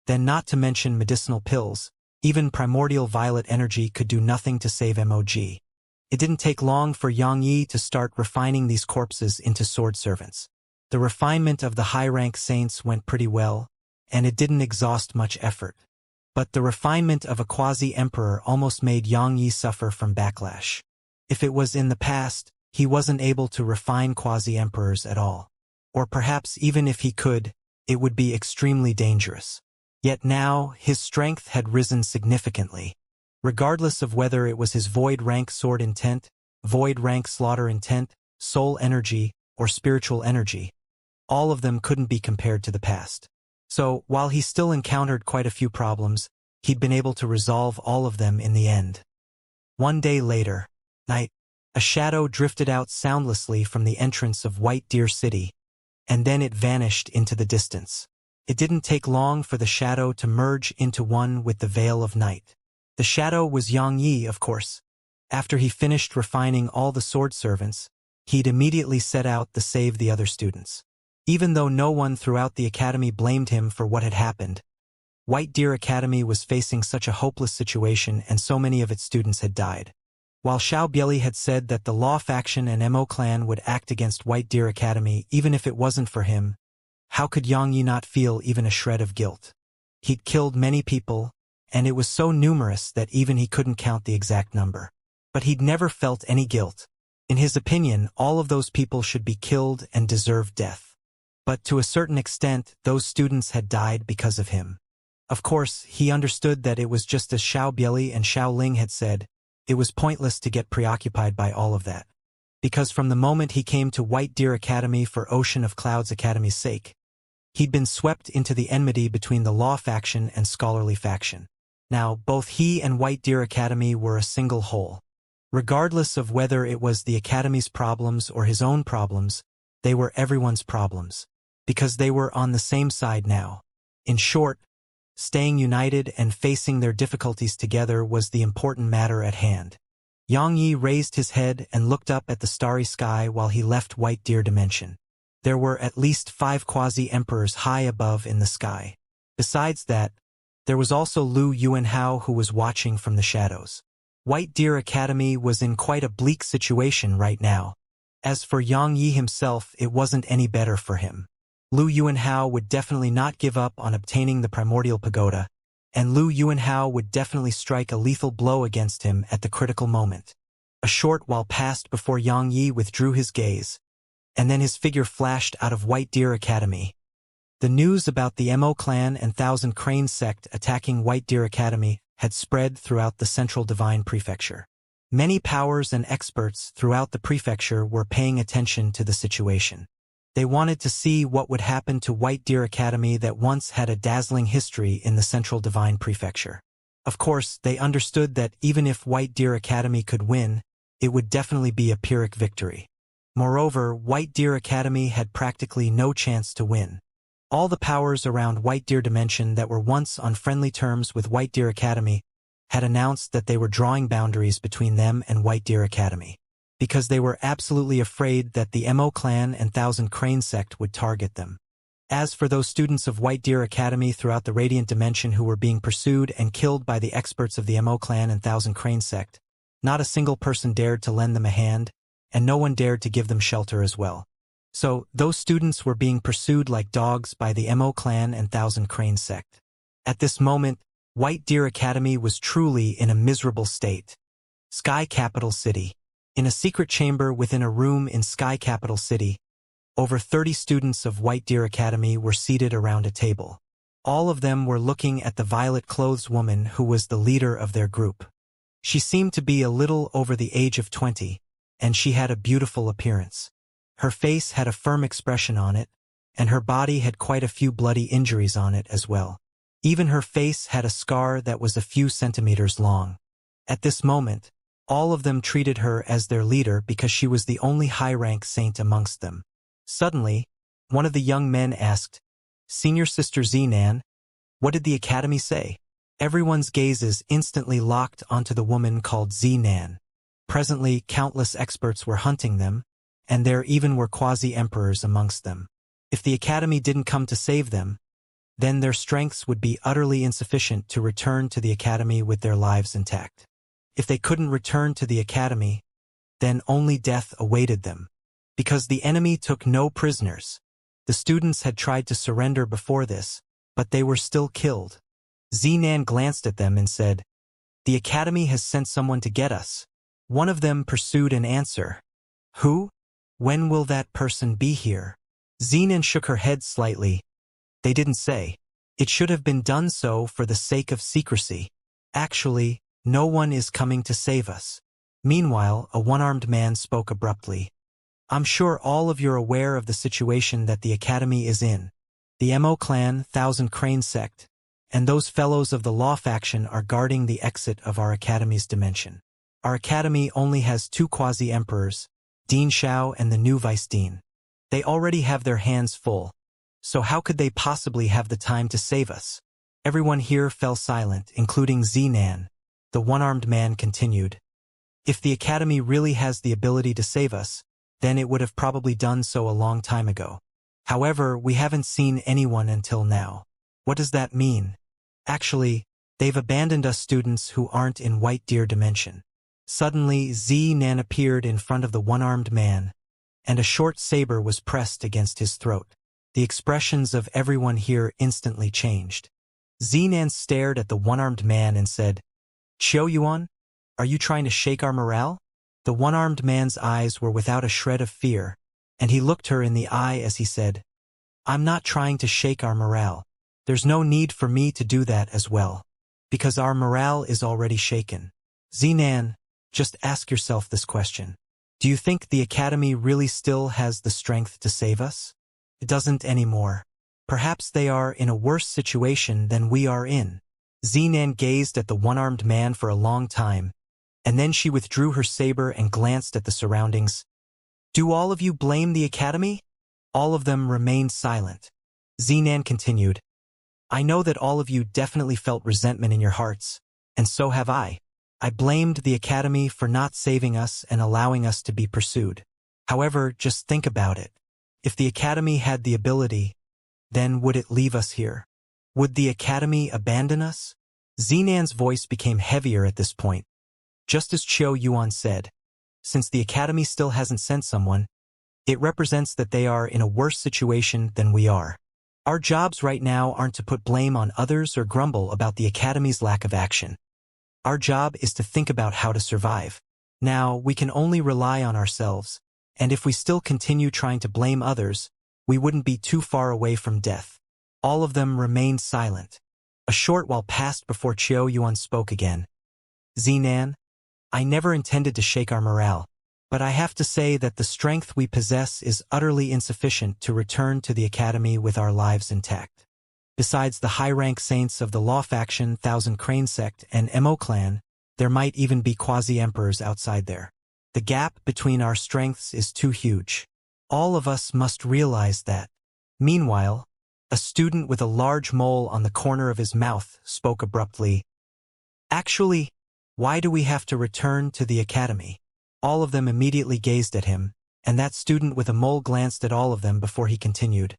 then not to mention medicinal pills, even primordial violet energy could do nothing to save MOG. It didn't take long for Yang Yi to start refining these corpses into sword servants. The refinement of the high-rank saints went pretty well, and it didn't exhaust much effort. But the refinement of a quasi-emperor almost made Yang Yi suffer from backlash. If it was in the past, he wasn't able to refine quasi-emperors at all. Or perhaps even if he could, it would be extremely dangerous. Yet now, his strength had risen significantly. Regardless of whether it was his void-rank sword intent, void-rank slaughter intent, soul energy, or spiritual energy, all of them couldn't be compared to the past. So, while he still encountered quite a few problems, he'd been able to resolve all of them in the end. One day later, night, a shadow drifted out soundlessly from the entrance of White Deer City, and then it vanished into the distance. It didn't take long for the shadow to merge into one with the veil of night. The shadow was Yang Yi, of course. After he finished refining all the sword servants, he'd immediately set out to save the other students. Even though no one throughout the academy blamed him for what had happened, White Deer Academy was facing such a hopeless situation and so many of its students had died. While Xiao Bieli had said that the Law faction and Mo clan would act against White Deer Academy even if it wasn't for him, how could Yang Yi not feel even a shred of guilt? He'd killed many people, and it was so numerous that even he couldn't count the exact number. But he'd never felt any guilt. In his opinion, all of those people should be killed and deserved death. But to a certain extent, those students had died because of him. Of course, he understood that it was just as Xiao Bieli and Xiao Ling had said, it was pointless to get preoccupied by all of that. Because from the moment he came to White Deer Academy for Ocean of Clouds Academy's sake, he'd been swept into the enmity between the law faction and scholarly faction. Now, both he and White Deer Academy were a single whole. Regardless of whether it was the Academy's problems or his own problems, they were everyone's problems. Because they were on the same side now. In short, staying united and facing their difficulties together was the important matter at hand. Yang Yi raised his head and looked up at the starry sky while he left White Deer Dimension. There were at least 5 quasi-emperors high above in the sky. Besides that, there was also Lu Yuanhao who was watching from the shadows. White Deer Academy was in quite a bleak situation right now. As for Yang Yi himself, it wasn't any better for him. Lu Yuanhao would definitely not give up on obtaining the Primordial Pagoda, and Lu Yuanhao would definitely strike a lethal blow against him at the critical moment. A short while passed before Yang Yi withdrew his gaze, and then his figure flashed out of White Deer Academy. The news about the Mo clan and Thousand Crane sect attacking White Deer Academy had spread throughout the Central Divine Prefecture. Many powers and experts throughout the prefecture were paying attention to the situation. They wanted to see what would happen to White Deer Academy that once had a dazzling history in the Central Divine Prefecture. Of course, they understood that even if White Deer Academy could win, it would definitely be a Pyrrhic victory. Moreover, White Deer Academy had practically no chance to win. All the powers around White Deer Dimension that were once on friendly terms with White Deer Academy had announced that they were drawing boundaries between them and White Deer Academy, because they were absolutely afraid that the Mo clan and Thousand Crane sect would target them. As for those students of White Deer Academy throughout the Radiant Dimension who were being pursued and killed by the experts of the Mo clan and Thousand Crane sect, not a single person dared to lend them a hand, and no one dared to give them shelter as well. So, those students were being pursued like dogs by the Mo clan and Thousand Crane sect. At this moment, White Deer Academy was truly in a miserable state. Sky Capital City. In a secret chamber within a room in Sky Capital City, over 30 students of White Deer Academy were seated around a table. All of them were looking at the violet-clothed woman who was the leader of their group. She seemed to be a little over the age of 20, and she had a beautiful appearance. Her face had a firm expression on it, and her body had quite a few bloody injuries on it as well. Even her face had a scar that was a few centimeters long. At this moment, all of them treated her as their leader because she was the only high-rank saint amongst them. Suddenly, one of the young men asked, "Senior Sister Zinan, what did the academy say?" Everyone's gazes instantly locked onto the woman called Zinan. Presently, countless experts were hunting them, and there even were quasi-emperors amongst them. If the academy didn't come to save them, then their strengths would be utterly insufficient to return to the academy with their lives intact. If they couldn't return to the academy, then only death awaited them. Because the enemy took no prisoners. The students had tried to surrender before this, but they were still killed. Zinan glanced at them and said, "The academy has sent someone to get us." One of them pursued an answer. "Who? When will that person be here?" Zinan shook her head slightly. "They didn't say. It should have been done so for the sake of secrecy. Actually, no one is coming to save us." Meanwhile, a one-armed man spoke abruptly. "I'm sure all of you are aware of the situation that the academy is in. The Mo clan, Thousand Crane sect, and those fellows of the law faction are guarding the exit of our academy's dimension. Our academy only has 2 quasi-emperors, Dean Xiao and the new Vice Dean. They already have their hands full, so how could they possibly have the time to save us?" Everyone here fell silent, including Zinan. The one-armed man continued, "If the academy really has the ability to save us, then it would have probably done so a long time ago. However, we haven't seen anyone until now. What does that mean? Actually, they've abandoned us students who aren't in White Deer Dimension." Suddenly, Zinan appeared in front of the one-armed man, and a short saber was pressed against his throat. The expressions of everyone here instantly changed. Zinan stared at the one-armed man and said, "Qiu Yuan, are you trying to shake our morale?" The one-armed man's eyes were without a shred of fear, and he looked her in the eye as he said, "I'm not trying to shake our morale. There's no need for me to do that as well. Because our morale is already shaken. Zinan, just ask yourself this question. Do you think the Academy really still has the strength to save us? It doesn't anymore. Perhaps they are in a worse situation than we are in. Zinan gazed at the one-armed man for a long time, and then she withdrew her saber and glanced at the surroundings. Do all of you blame the Academy? All of them remained silent. Zinan continued. I know that all of you definitely felt resentment in your hearts, and so have I. I blamed the Academy for not saving us and allowing us to be pursued. However, just think about it. If the Academy had the ability, then would it leave us here? Would the Academy abandon us? Zinan's voice became heavier at this point. Just as Qiu Yuan said, since the Academy still hasn't sent someone, it represents that they are in a worse situation than we are. Our jobs right now aren't to put blame on others or grumble about the Academy's lack of action. Our job is to think about how to survive. Now, we can only rely on ourselves, and if we still continue trying to blame others, we wouldn't be too far away from death. All of them remained silent. A short while passed before Qiu Yuan spoke again. Zinan, I never intended to shake our morale, but I have to say that the strength we possess is utterly insufficient to return to the Academy with our lives intact. Besides the high-rank saints of the Law Faction, Thousand Crane Sect, and Mo Clan, there might even be quasi-emperors outside there. The gap between our strengths is too huge. All of us must realize that. Meanwhile, a student with a large mole on the corner of his mouth spoke abruptly. Actually, why do we have to return to the Academy? All of them immediately gazed at him, and that student with a mole glanced at all of them before he continued.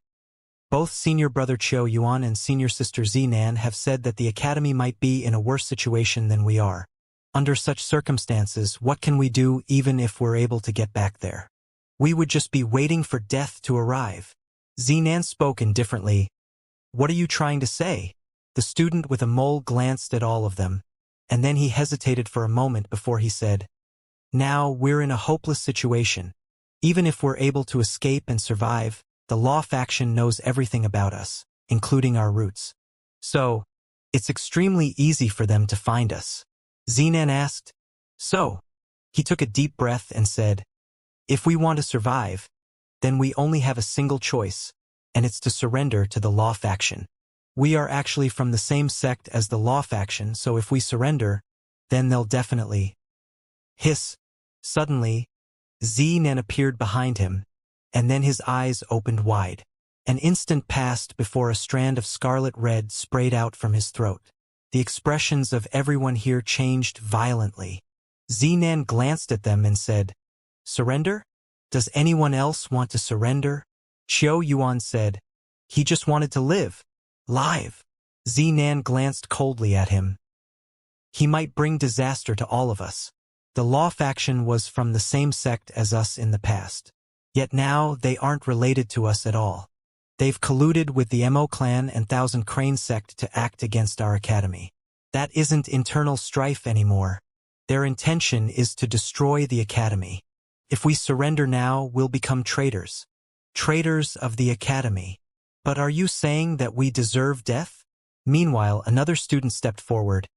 Both senior brother Qiu Yuan and senior sister Zinan have said that the Academy might be in a worse situation than we are. Under such circumstances, what can we do even if we're able to get back there? We would just be waiting for death to arrive. Zinan spoke indifferently. What are you trying to say? The student with a mole glanced at all of them, and then he hesitated for a moment before he said, Now we're in a hopeless situation. Even if we're able to escape and survive, the Law Faction knows everything about us, including our roots. So, it's extremely easy for them to find us. Zinan asked. So, he took a deep breath and said, If we want to survive, then we only have a single choice, and it's to surrender to the Law Faction. We are actually from the same sect as the Law Faction, so if we surrender, then they'll definitely... Hiss. Suddenly, Zinan appeared behind him, and then his eyes opened wide. An instant passed before a strand of scarlet red sprayed out from his throat. The expressions of everyone here changed violently. Zinan glanced at them and said, Surrender? Does anyone else want to surrender? Qiu Yuan said, He just wanted to live. Live. Zinan glanced coldly at him. He might bring disaster to all of us. The Law Faction was from the same sect as us in the past. Yet now they aren't related to us at all. They've colluded with the Mo Clan and Thousand Crane Sect to act against our Academy. That isn't internal strife anymore. Their intention is to destroy the Academy. If we surrender now, we'll become traitors. Traitors of the Academy. But are you saying that we deserve death? Meanwhile, another student stepped forward.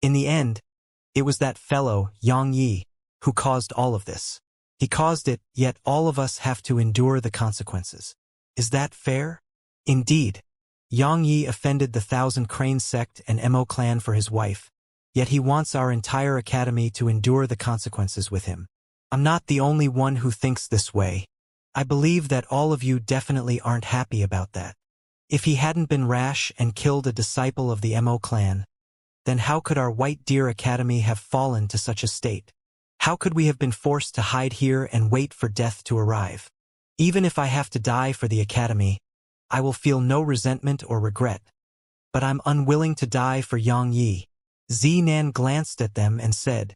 In the end, it was that fellow, Yang Yi, who caused all of this. He caused it, yet all of us have to endure the consequences. Is that fair? Indeed. Yang Yi offended the Thousand Crane Sect and Mo Clan for his wife, yet he wants our entire Academy to endure the consequences with him. I'm not the only one who thinks this way. I believe that all of you definitely aren't happy about that. If he hadn't been rash and killed a disciple of the Mo Clan, then how could our White Deer Academy have fallen to such a state? How could we have been forced to hide here and wait for death to arrive? Even if I have to die for the Academy, I will feel no resentment or regret. But I'm unwilling to die for Yang Yi. Zinan glanced at them and said,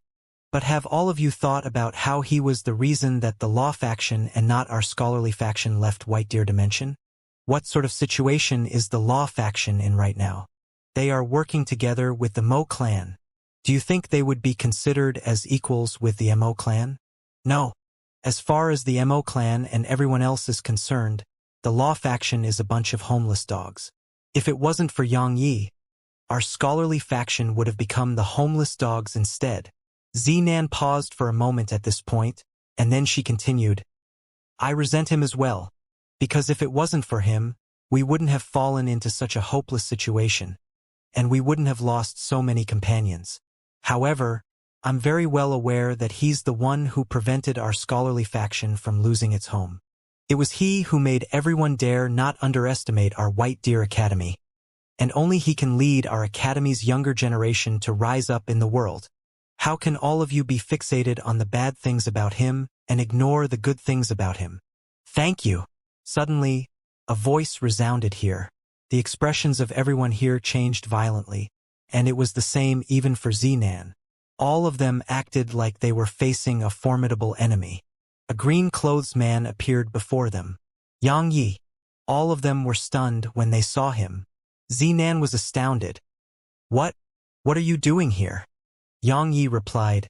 But have all of you thought about how he was the reason that the Law Faction and not our scholarly faction left White Deer Dimension? What sort of situation is the Law Faction in right now? They are working together with the Mo Clan. Do you think they would be considered as equals with the Mo Clan? No. As far as the Mo Clan and everyone else is concerned, the Law Faction is a bunch of homeless dogs. If it wasn't for Yang Yi, our scholarly faction would have become the homeless dogs instead. Zinan paused for a moment at this point, and then she continued, I resent him as well, because if it wasn't for him, we wouldn't have fallen into such a hopeless situation, and we wouldn't have lost so many companions. However, I'm very well aware that he's the one who prevented our scholarly faction from losing its home. It was he who made everyone dare not underestimate our White Deer Academy, and only he can lead our Academy's younger generation to rise up in the world. How can all of you be fixated on the bad things about him and ignore the good things about him? Thank you. Suddenly, a voice resounded here. The expressions of everyone here changed violently, and it was the same even for Zinan. All of them acted like they were facing a formidable enemy. A green-clothes man appeared before them. Yang Yi. All of them were stunned when they saw him. Zinan was astounded. What are you doing here? Yang Yi replied,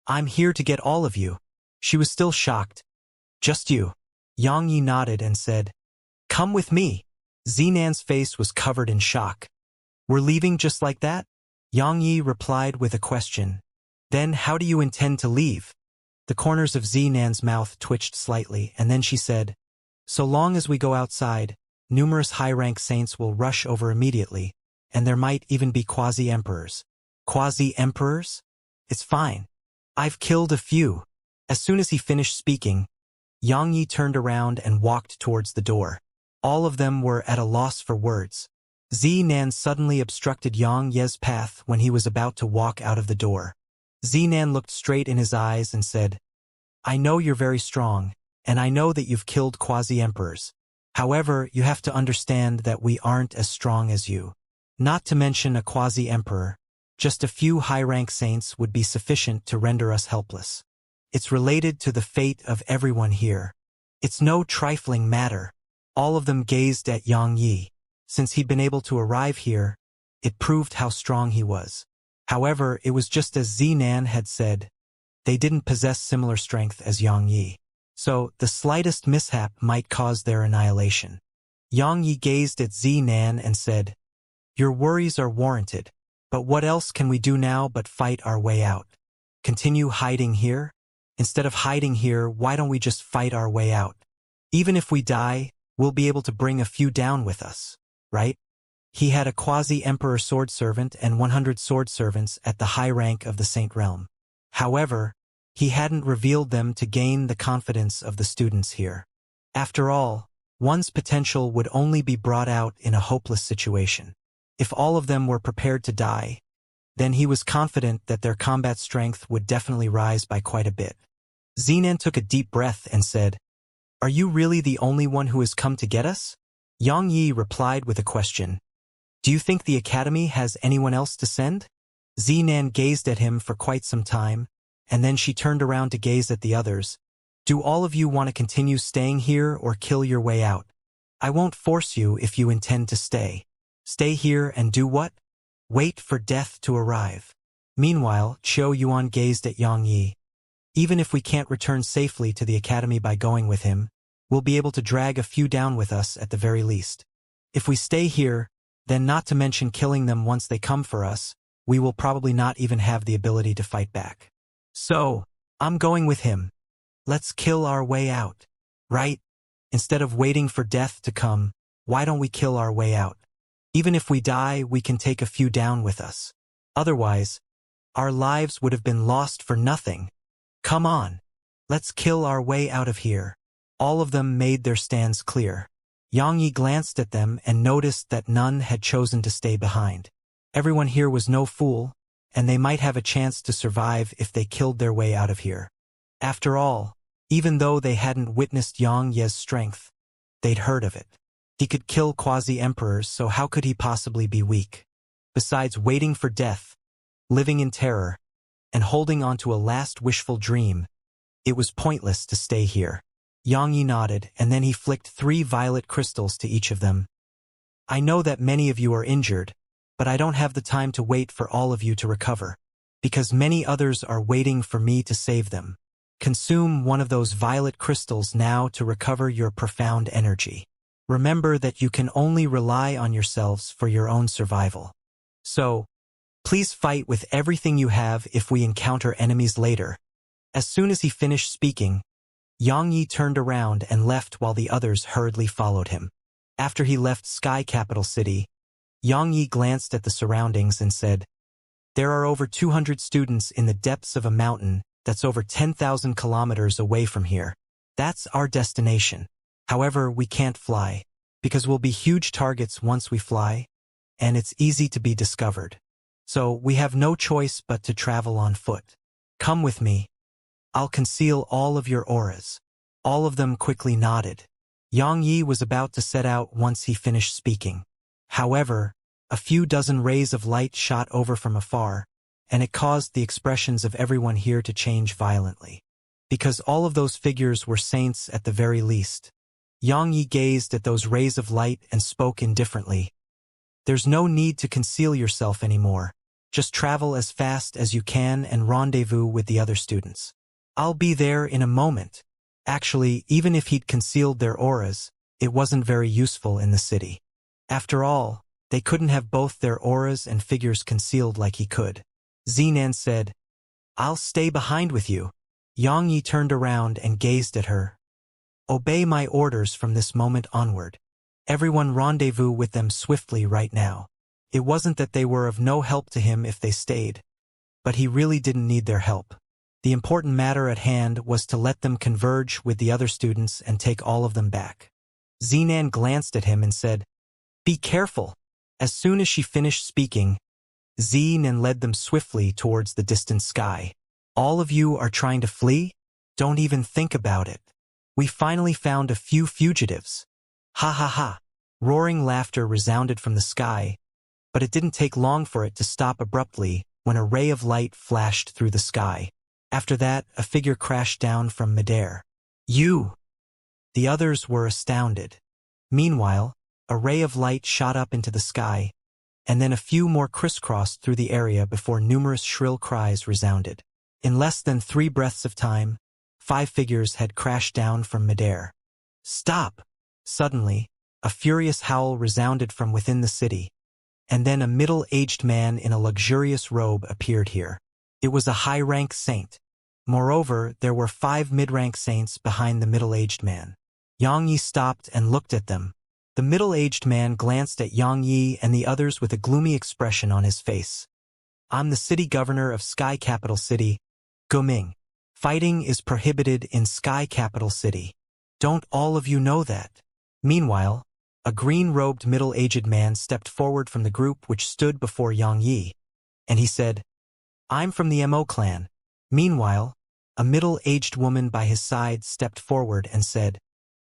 I'm here to get all of you. She was still shocked. Just you. Yang Yi nodded and said, Come with me. Zinan's face was covered in shock. We're leaving just like that? Yang Yi replied with a question. Then how do you intend to leave? The corners of Zinan's mouth twitched slightly, and then she said, So long as we go outside, numerous high-rank saints will rush over immediately, and there might even be quasi-emperors. Quasi-emperors? It's fine. I've killed a few. As soon as he finished speaking, Yang Yi turned around and walked towards the door. All of them were at a loss for words. Zinan suddenly obstructed Yang Ye's path when he was about to walk out of the door. Zinan looked straight in his eyes and said, I know you're very strong, and I know that you've killed quasi-emperors. However, you have to understand that we aren't as strong as you. Not to mention a quasi-emperor, just a few high-rank saints would be sufficient to render us helpless. It's related to the fate of everyone here. It's no trifling matter. All of them gazed at Yang Yi. Since he'd been able to arrive here, it proved how strong he was. However, it was just as Zinan had said. They didn't possess similar strength as Yang Yi. So, the slightest mishap might cause their annihilation. Yang Yi gazed at Zinan and said, Your worries are warranted, but what else can we do now but fight our way out? Continue hiding here? Instead of hiding here, why don't we just fight our way out? Even if we die, we'll be able to bring a few down with us, right? He had a quasi-emperor sword servant and 100 sword servants at the high rank of the Saint Realm. However, he hadn't revealed them to gain the confidence of the students here. After all, one's potential would only be brought out in a hopeless situation. If all of them were prepared to die, then he was confident that their combat strength would definitely rise by quite a bit. Zinan took a deep breath and said, Are you really the only one who has come to get us? Yang Yi replied with a question. Do you think the Academy has anyone else to send? Zinan gazed at him for quite some time, and then she turned around to gaze at the others. Do all of you want to continue staying here or kill your way out? I won't force you if you intend to stay. Stay here and do what? Wait for death to arrive. Meanwhile, Qiu Yuan gazed at Yang Yi. Even if we can't return safely to the Academy by going with him, we'll be able to drag a few down with us at the very least. If we stay here, then not to mention killing them once they come for us, we will probably not even have the ability to fight back. So, I'm going with him. Let's kill our way out. Right? Instead of waiting for death to come, why don't we kill our way out? Even if we die, we can take a few down with us. Otherwise, our lives would have been lost for nothing. Come on. Let's kill our way out of here. All of them made their stands clear. Yang Yi glanced at them and noticed that none had chosen to stay behind. Everyone here was no fool, and they might have a chance to survive if they killed their way out of here. After all, even though they hadn't witnessed Yang Ye's strength, they'd heard of it. He could kill quasi-emperors, so how could he possibly be weak? Besides waiting for death, living in terror, and holding on to a last wishful dream, it was pointless to stay here. Yang Yi nodded, and then he flicked 3 violet crystals to each of them. I know that many of you are injured, but I don't have the time to wait for all of you to recover, because many others are waiting for me to save them. Consume one of those violet crystals now to recover your profound energy. Remember that you can only rely on yourselves for your own survival. So, please fight with everything you have if we encounter enemies later." As soon as he finished speaking, Xianxia turned around and left while the others hurriedly followed him. After he left Sky Capital City, Xianxia glanced at the surroundings and said, "There are over 200 students in the depths of a mountain that's over 10,000 kilometers away from here. That's our destination. However, we can't fly, because we'll be huge targets once we fly, and it's easy to be discovered. So we have no choice but to travel on foot. Come with me. I'll conceal all of your auras." All of them quickly nodded. Xianxia was about to set out once he finished speaking. However, a few dozen rays of light shot over from afar, and it caused the expressions of everyone here to change violently. Because all of those figures were saints at the very least. Xianxia gazed at those rays of light and spoke indifferently. "There's no need to conceal yourself anymore. Just travel as fast as you can and rendezvous with the other students. I'll be there in a moment." Actually, even if he'd concealed their auras, it wasn't very useful in the city. After all, they couldn't have both their auras and figures concealed like he could. Xinan said, "I'll stay behind with you." Xianxia turned around and gazed at her. "Obey my orders from this moment onward. Everyone rendezvous with them swiftly right now." It wasn't that they were of no help to him if they stayed, but he really didn't need their help. The important matter at hand was to let them converge with the other students and take all of them back. Xinan glanced at him and said, "Be careful." As soon as she finished speaking, Xinan led them swiftly towards the distant sky. "All of you are trying to flee? Don't even think about it. We finally found a few fugitives." "Ha ha ha." Roaring laughter resounded from the sky, but it didn't take long for it to stop abruptly when a ray of light flashed through the sky. After that, a figure crashed down from midair. "You!" The others were astounded. Meanwhile, a ray of light shot up into the sky, and then a few more crisscrossed through the area before numerous shrill cries resounded. In less than 3 breaths of time, 5 figures had crashed down from midair. "Stop!" Suddenly, a furious howl resounded from within the city, and then a middle-aged man in a luxurious robe appeared here. It was a high-rank saint. Moreover, there were 5 mid-rank saints behind the middle-aged man. Xianxia stopped and looked at them. The middle-aged man glanced at Xianxia and the others with a gloomy expression on his face. "I'm the city governor of Sky Capital City, Guming. Fighting is prohibited in Sky Capital City. Don't all of you know that?" Meanwhile, a green-robed middle-aged man stepped forward from the group which stood before Xianxia, and he said, "I'm from the Mo clan." Meanwhile, a middle-aged woman by his side stepped forward and said,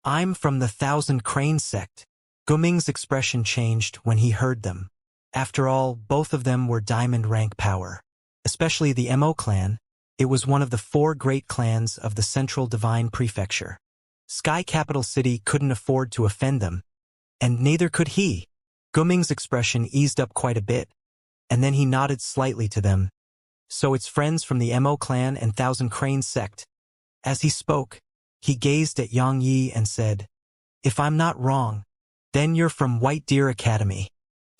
"I'm from the Thousand Crane Sect." Guming's expression changed when he heard them. After all, both of them were diamond rank power. Especially the Mo clan, it was one of the 4 great clans of the Central Divine Prefecture. Sky Capital City couldn't afford to offend them, and neither could he. Guming's expression eased up quite a bit, and then he nodded slightly to them. "So it's friends from the Mo clan and Thousand Crane Sect." As he spoke, he gazed at Xianxia and said, "If I'm not wrong, then you're from White Deer Academy."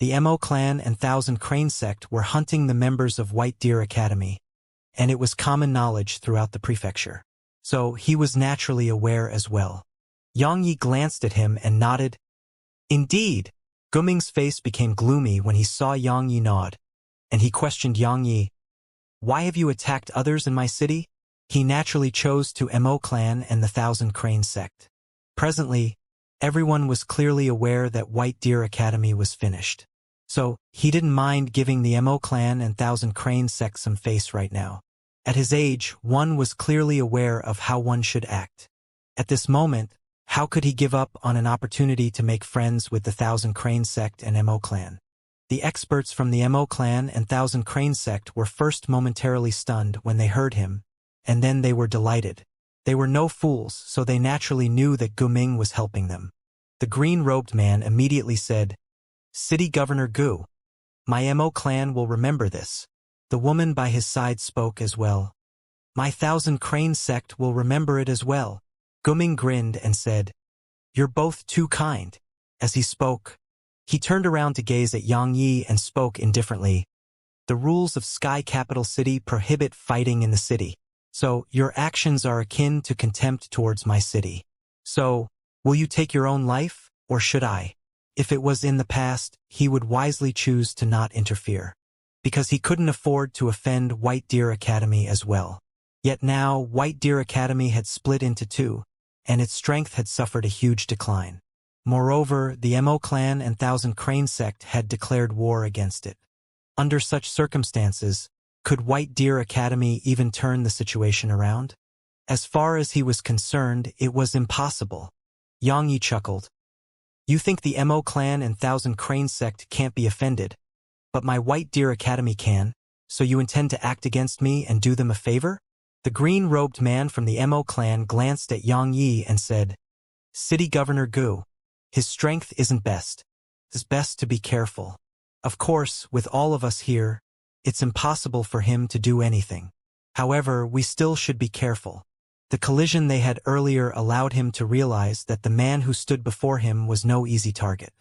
The Mo clan and Thousand Crane Sect were hunting the members of White Deer Academy, and it was common knowledge throughout the prefecture. So he was naturally aware as well. Xianxia glanced at him and nodded. "Indeed." Guming's face became gloomy when he saw Xianxia nod, and he questioned Xianxia, "Why have you attacked others in my city?" He naturally chose to Mo clan and the Thousand Crane Sect. Presently, everyone was clearly aware that White Deer Academy was finished. So, he didn't mind giving the Mo clan and Thousand Crane Sect some face right now. At his age, one was clearly aware of how one should act. At this moment, how could he give up on an opportunity to make friends with the Thousand Crane Sect and Mo clan? The experts from the Mo clan and Thousand Crane Sect were first momentarily stunned when they heard him, and then they were delighted. They were no fools, so they naturally knew that Guming was helping them. The green-robed man immediately said, "City Governor Gu, my Mo clan will remember this." The woman by his side spoke as well. "My Thousand Crane Sect will remember it as well." Guming grinned and said, "You're both too kind. As he spoke, he turned around to gaze at Yang Yi and spoke indifferently. The rules of Sky Capital City prohibit fighting in the city. So, your actions are akin to contempt towards my city. So, will you take your own life, or should I? If it was in the past, he would wisely choose to not interfere. Because he couldn't afford to offend White Deer Academy as well. Yet now, White Deer Academy had split into two, and its strength had suffered a huge decline. Moreover, the Mo clan and Thousand Crane sect had declared war against it. Under such circumstances, could White Deer Academy even turn the situation around? As far as he was concerned, it was impossible. Yang Yi chuckled. You think the Mo clan and Thousand Crane sect can't be offended, but my White Deer Academy can, so you intend to act against me and do them a favor? The green-robed man from the Mo clan glanced at Yang Yi and said, City Governor Gu, his strength isn't best. It's best to be careful. Of course, with all of us here, it's impossible for him to do anything. However, we still should be careful. The collision they had earlier allowed him to realize that the man who stood before him was no easy target.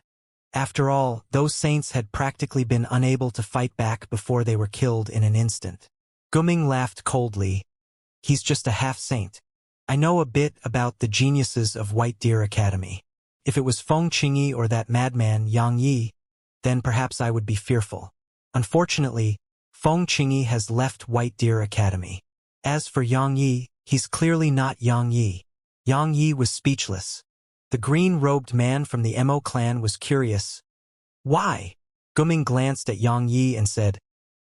After all, those saints had practically been unable to fight back before they were killed in an instant. Guming laughed coldly. He's just a half-saint. I know a bit about the geniuses of White Deer Academy. If it was Feng Qingyi or that madman Yang Yi, then perhaps I would be fearful. Unfortunately, Feng Qingyi has left White Deer Academy. As for Yang Yi, he's clearly not Yang Yi. Yang Yi was speechless. The green-robed man from the Mo clan was curious. Why? Guming glanced at Yang Yi and said,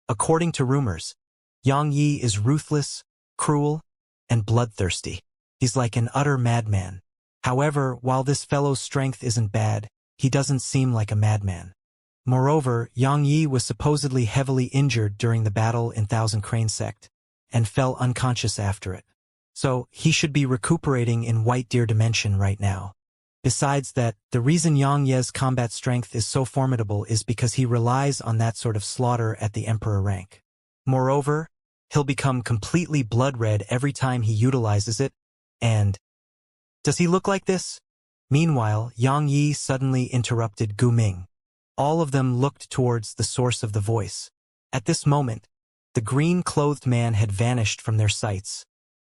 According to rumors, Yang Yi is ruthless, cruel, and bloodthirsty. He's like an utter madman. However, while this fellow's strength isn't bad, he doesn't seem like a madman. Moreover, Yang Yi was supposedly heavily injured during the battle in Thousand Crane Sect, and fell unconscious after it. So, he should be recuperating in White Deer Dimension right now. Besides that, the reason Yang Ye's combat strength is so formidable is because he relies on that sort of slaughter at the Emperor rank. Moreover, he'll become completely blood-red every time he utilizes it, and... Does he look like this? Meanwhile, Yang Yi suddenly interrupted Gu Ming. All of them looked towards the source of the voice. At this moment, the green-clothed man had vanished from their sights,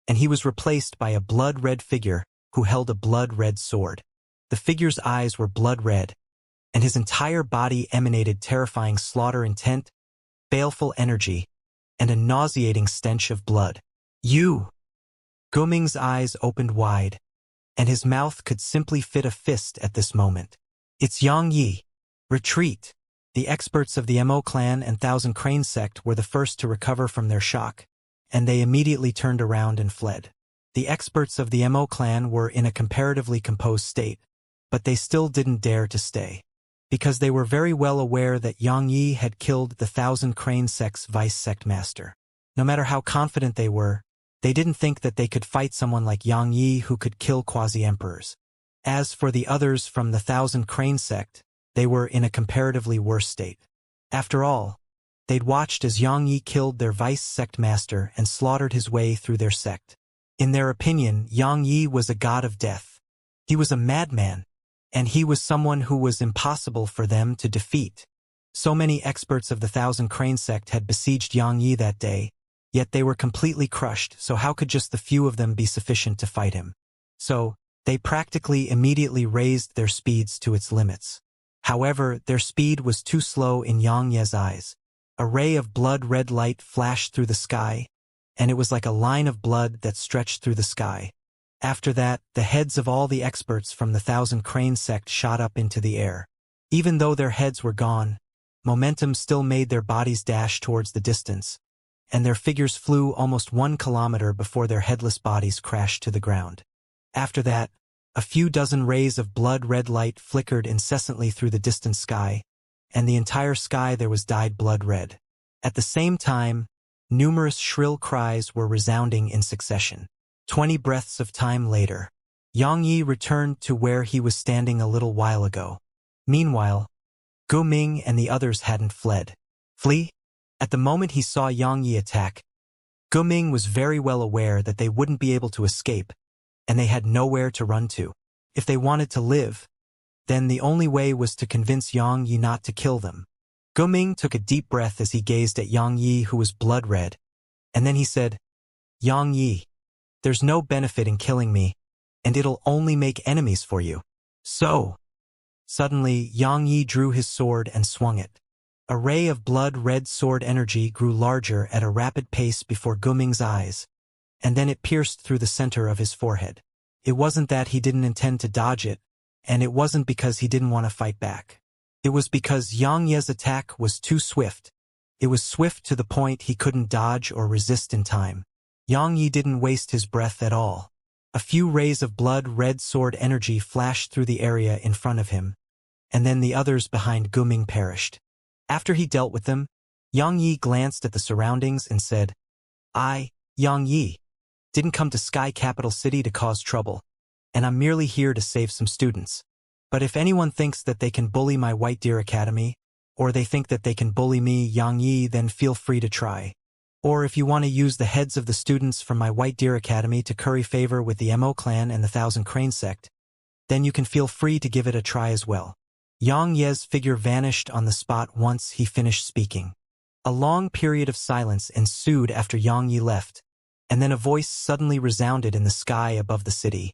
and he was replaced by a blood-red figure who held a blood-red sword. The figure's eyes were blood-red, and his entire body emanated terrifying slaughter intent, baleful energy, and a nauseating stench of blood. You! Guming's eyes opened wide, and his mouth could simply fit a fist at this moment. It's Yang Yi. Retreat! The experts of the Mo clan and Thousand Crane sect were the first to recover from their shock, and they immediately turned around and fled. The experts of the Mo clan were in a comparatively composed state, but they still didn't dare to stay, because they were very well aware that Yang Yi had killed the Thousand Crane sect's vice sect master. No matter how confident they were, they didn't think that they could fight someone like Yang Yi who could kill quasi-emperors. As for the others from the Thousand Crane sect, they were in a comparatively worse state. After all, they'd watched as Yang Yi killed their vice sect master and slaughtered his way through their sect. In their opinion, Yang Yi was a god of death. He was a madman, and he was someone who was impossible for them to defeat. So many experts of the Thousand Crane sect had besieged Yang Yi that day, yet they were completely crushed, so how could just the few of them be sufficient to fight him? So, they practically immediately raised their speeds to its limits. However, their speed was too slow in Yang Ye's eyes. A ray of blood-red light flashed through the sky, and it was like a line of blood that stretched through the sky. After that, the heads of all the experts from the Thousand Crane sect shot up into the air. Even though their heads were gone, momentum still made their bodies dash towards the distance, and their figures flew almost 1 kilometer before their headless bodies crashed to the ground. After that, a few dozen rays of blood-red light flickered incessantly through the distant sky, and the entire sky there was dyed blood-red. At the same time, numerous shrill cries were resounding in succession. 20 breaths of time later, Yang Yi returned to where he was standing a little while ago. Meanwhile, Gu Ming and the others hadn't fled. Flee? At the moment he saw Yang Yi attack, Gu Ming was very well aware that they wouldn't be able to escape, and they had nowhere to run to. If they wanted to live, then the only way was to convince Yang Yi not to kill them. Guming took a deep breath as he gazed at Yang Yi, who was blood red, and then he said, Yang Yi, there's no benefit in killing me, and it'll only make enemies for you. So, suddenly Yang Yi drew his sword and swung it. A ray of blood-red sword energy grew larger at a rapid pace before Guming's eyes, and then it pierced through the center of his forehead. It wasn't that he didn't intend to dodge it, and it wasn't because he didn't want to fight back. It was because Xianxia's attack was too swift. It was swift to the point he couldn't dodge or resist in time. Yang Yi didn't waste his breath at all. A few rays of blood-red sword energy flashed through the area in front of him, and then the others behind Guming perished. After he dealt with them, Yang Yi glanced at the surroundings and said, I, Yang Yi, didn't come to Sky Capital City to cause trouble, and I'm merely here to save some students. But if anyone thinks that they can bully my White Deer Academy, or they think that they can bully me, Yang Yi, then feel free to try. Or if you want to use the heads of the students from my White Deer Academy to curry favor with the Mo clan and the Thousand Crane Sect, then you can feel free to give it a try as well. Yang Ye's figure vanished on the spot once he finished speaking. A long period of silence ensued after Yang Yi left, and then a voice suddenly resounded in the sky above the city.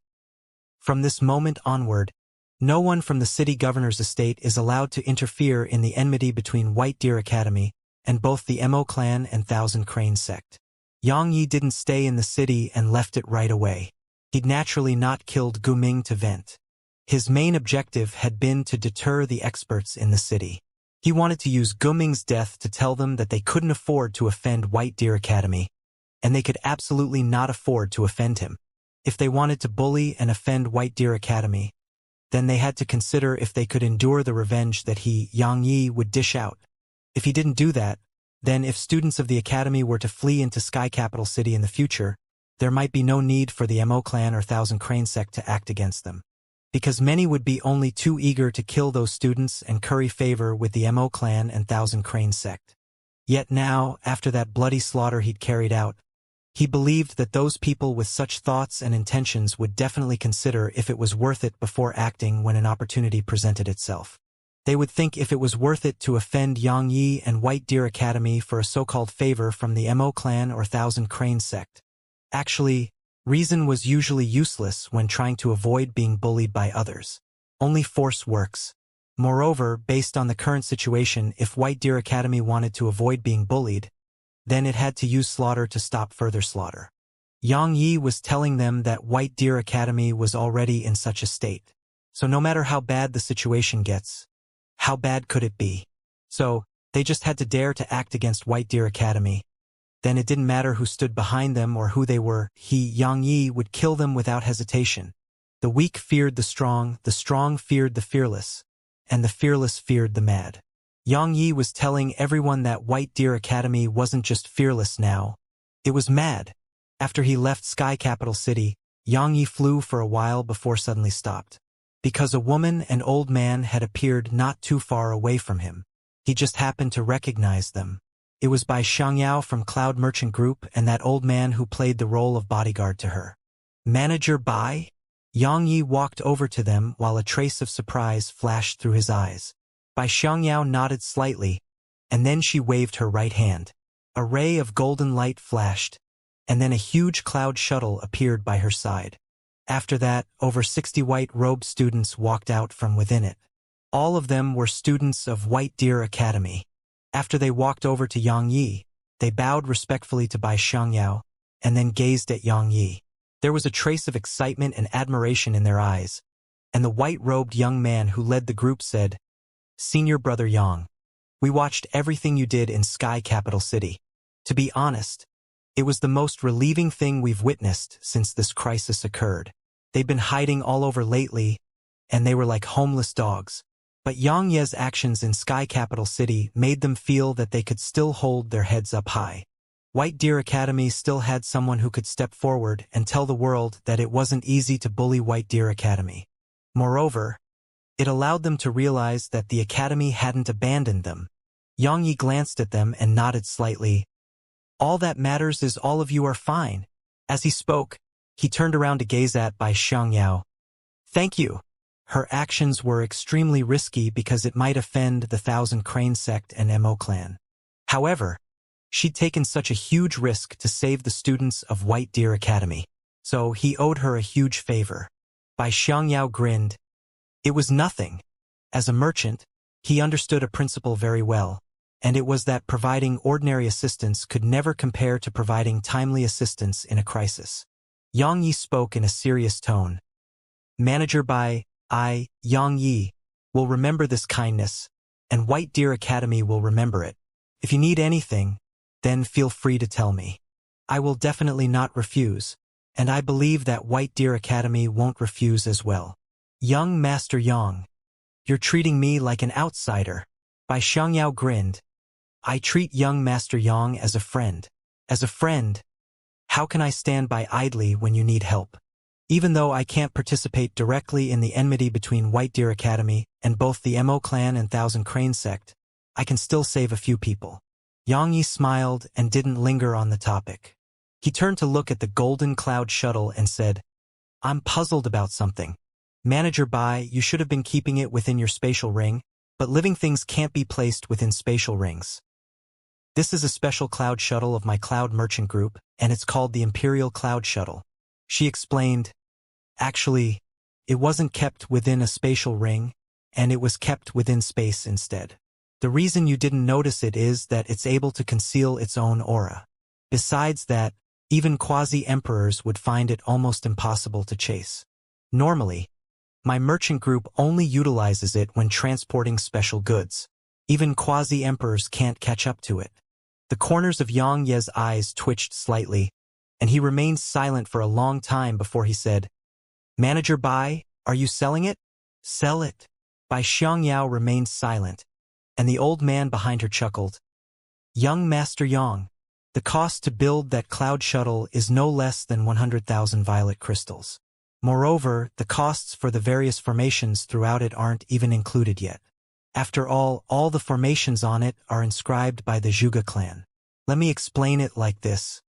From this moment onward, no one from the city governor's estate is allowed to interfere in the enmity between White Deer Academy and both the Mo clan and Thousand Crane Sect. Yang Yi didn't stay in the city and left it right away. He'd naturally not killed Guming to vent. His main objective had been to deter the experts in the city. He wanted to use Guming's death to tell them that they couldn't afford to offend White Deer Academy, and they could absolutely not afford to offend him. If they wanted to bully and offend White Deer Academy, then they had to consider if they could endure the revenge that he, Yang Yi, would dish out. If he didn't do that, then if students of the academy were to flee into Sky Capital City in the future, there might be no need for the Mo clan or Thousand Crane Sect to act against them, because many would be only too eager to kill those students and curry favor with the Mo clan and Thousand Crane Sect. Yet now, after that bloody slaughter he'd carried out, he believed that those people with such thoughts and intentions would definitely consider if it was worth it before acting when an opportunity presented itself. They would think if it was worth it to offend Yang Yi and White Deer Academy for a so-called favor from the Mo clan or Thousand Crane Sect. Actually, reason was usually useless when trying to avoid being bullied by others. Only force works. Moreover, based on the current situation, if White Deer Academy wanted to avoid being bullied, then it had to use slaughter to stop further slaughter. Yang Yi was telling them that White Deer Academy was already in such a state. So no matter how bad the situation gets, how bad could it be? So, they just had to dare to act against White Deer Academy. Then it didn't matter who stood behind them or who they were, he, Yang Yi, would kill them without hesitation. The weak feared the strong feared the fearless, and the fearless feared the mad. Yang Yi was telling everyone that White Deer Academy wasn't just fearless now, it was mad. After he left Sky Capital City, Yang Yi flew for a while before suddenly stopped. Because a woman and old man had appeared not too far away from him. He just happened to recognize them. It was Bai Xianxia from Cloud Merchant Group and that old man who played the role of bodyguard to her. Manager Bai? Yang Yi walked over to them while a trace of surprise flashed through his eyes. Bai Xianxia nodded slightly, and then she waved her right hand. A ray of golden light flashed, and then a huge cloud shuttle appeared by her side. After that, over 60 white-robed students walked out from within it. All of them were students of White Deer Academy. After they walked over to Yang Yi, they bowed respectfully to Bai Xianxia, and then gazed at Yang Yi. There was a trace of excitement and admiration in their eyes, and the white-robed young man who led the group said, "Senior Brother Yang, we watched everything you did in Sky Capital City. To be honest, it was the most relieving thing we've witnessed since this crisis occurred. They'd been hiding all over lately, and they were like homeless dogs. But Yang Ye's actions in Sky Capital City made them feel that they could still hold their heads up high. White Deer Academy still had someone who could step forward and tell the world that it wasn't easy to bully White Deer Academy. Moreover, it allowed them to realize that the Academy hadn't abandoned them. Yang Yi glanced at them and nodded slightly. All that matters is all of you are fine. As he spoke, he turned around to gaze at Bai Xianxia. Thank you. Her actions were extremely risky because it might offend the Thousand Crane Sect and Mo clan. However, she'd taken such a huge risk to save the students of White Deer Academy, so he owed her a huge favor. Bai Xiangyao grinned. It was nothing. As a merchant, he understood a principle very well, and it was that providing ordinary assistance could never compare to providing timely assistance in a crisis. Yang Yi spoke in a serious tone. Manager Bai, Yang Yi, will remember this kindness, and White Deer Academy will remember it. If you need anything, then feel free to tell me. I will definitely not refuse, and I believe that White Deer Academy won't refuse as well. Young Master Yang, you're treating me like an outsider. Bai Xiangyao grinned. I treat young Master Yang as a friend. As a friend, how can I stand by idly when you need help? Even though I can't participate directly in the enmity between White Deer Academy and both the Mo clan and Thousand Crane Sect, I can still save a few people. Yang Yi smiled and didn't linger on the topic. He turned to look at the Golden Cloud shuttle and said, I'm puzzled about something. Manager Bai, you should have been keeping it within your spatial ring, but living things can't be placed within spatial rings. This is a special cloud shuttle of my cloud merchant group, and it's called the Imperial Cloud Shuttle. She explained, actually, it wasn't kept within a spatial ring, and it was kept within space instead. The reason you didn't notice it is that it's able to conceal its own aura. Besides that, even quasi-emperors would find it almost impossible to chase. Normally, my merchant group only utilizes it when transporting special goods. Even quasi-emperors can't catch up to it. The corners of Yang Ye's eyes twitched slightly, and he remained silent for a long time before he said, Manager Bai, are you selling it? Sell it. Bai Xiangyao remained silent, and the old man behind her chuckled. Young Master Yang, the cost to build that cloud shuttle is no less than 100,000 violet crystals. Moreover, the costs for the various formations throughout it aren't even included yet. After all the formations on it are inscribed by the Zhuge clan. Let me explain it like this.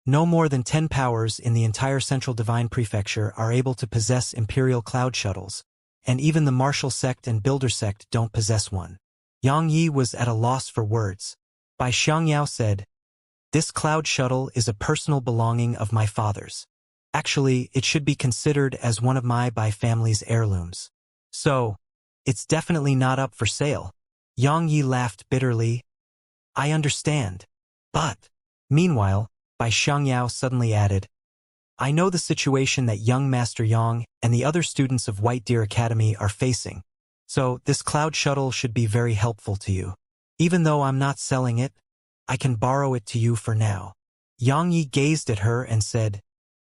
No more than 10 powers in the entire Central Divine Prefecture are able to possess Imperial Cloud Shuttles, and even the Martial Sect and Builder Sect don't possess one. Yang Yi was at a loss for words. Bai Xiangyao said, This cloud shuttle is a personal belonging of my father's. Actually, it should be considered as one of my Bai family's heirlooms. So, it's definitely not up for sale. Yang Yi laughed bitterly. I understand. But, meanwhile, Bai Xiangyao suddenly added, I know the situation that young Master Yang and the other students of White Deer Academy are facing, so this cloud shuttle should be very helpful to you. Even though I'm not selling it, I can borrow it to you for now. Yang Yi gazed at her and said,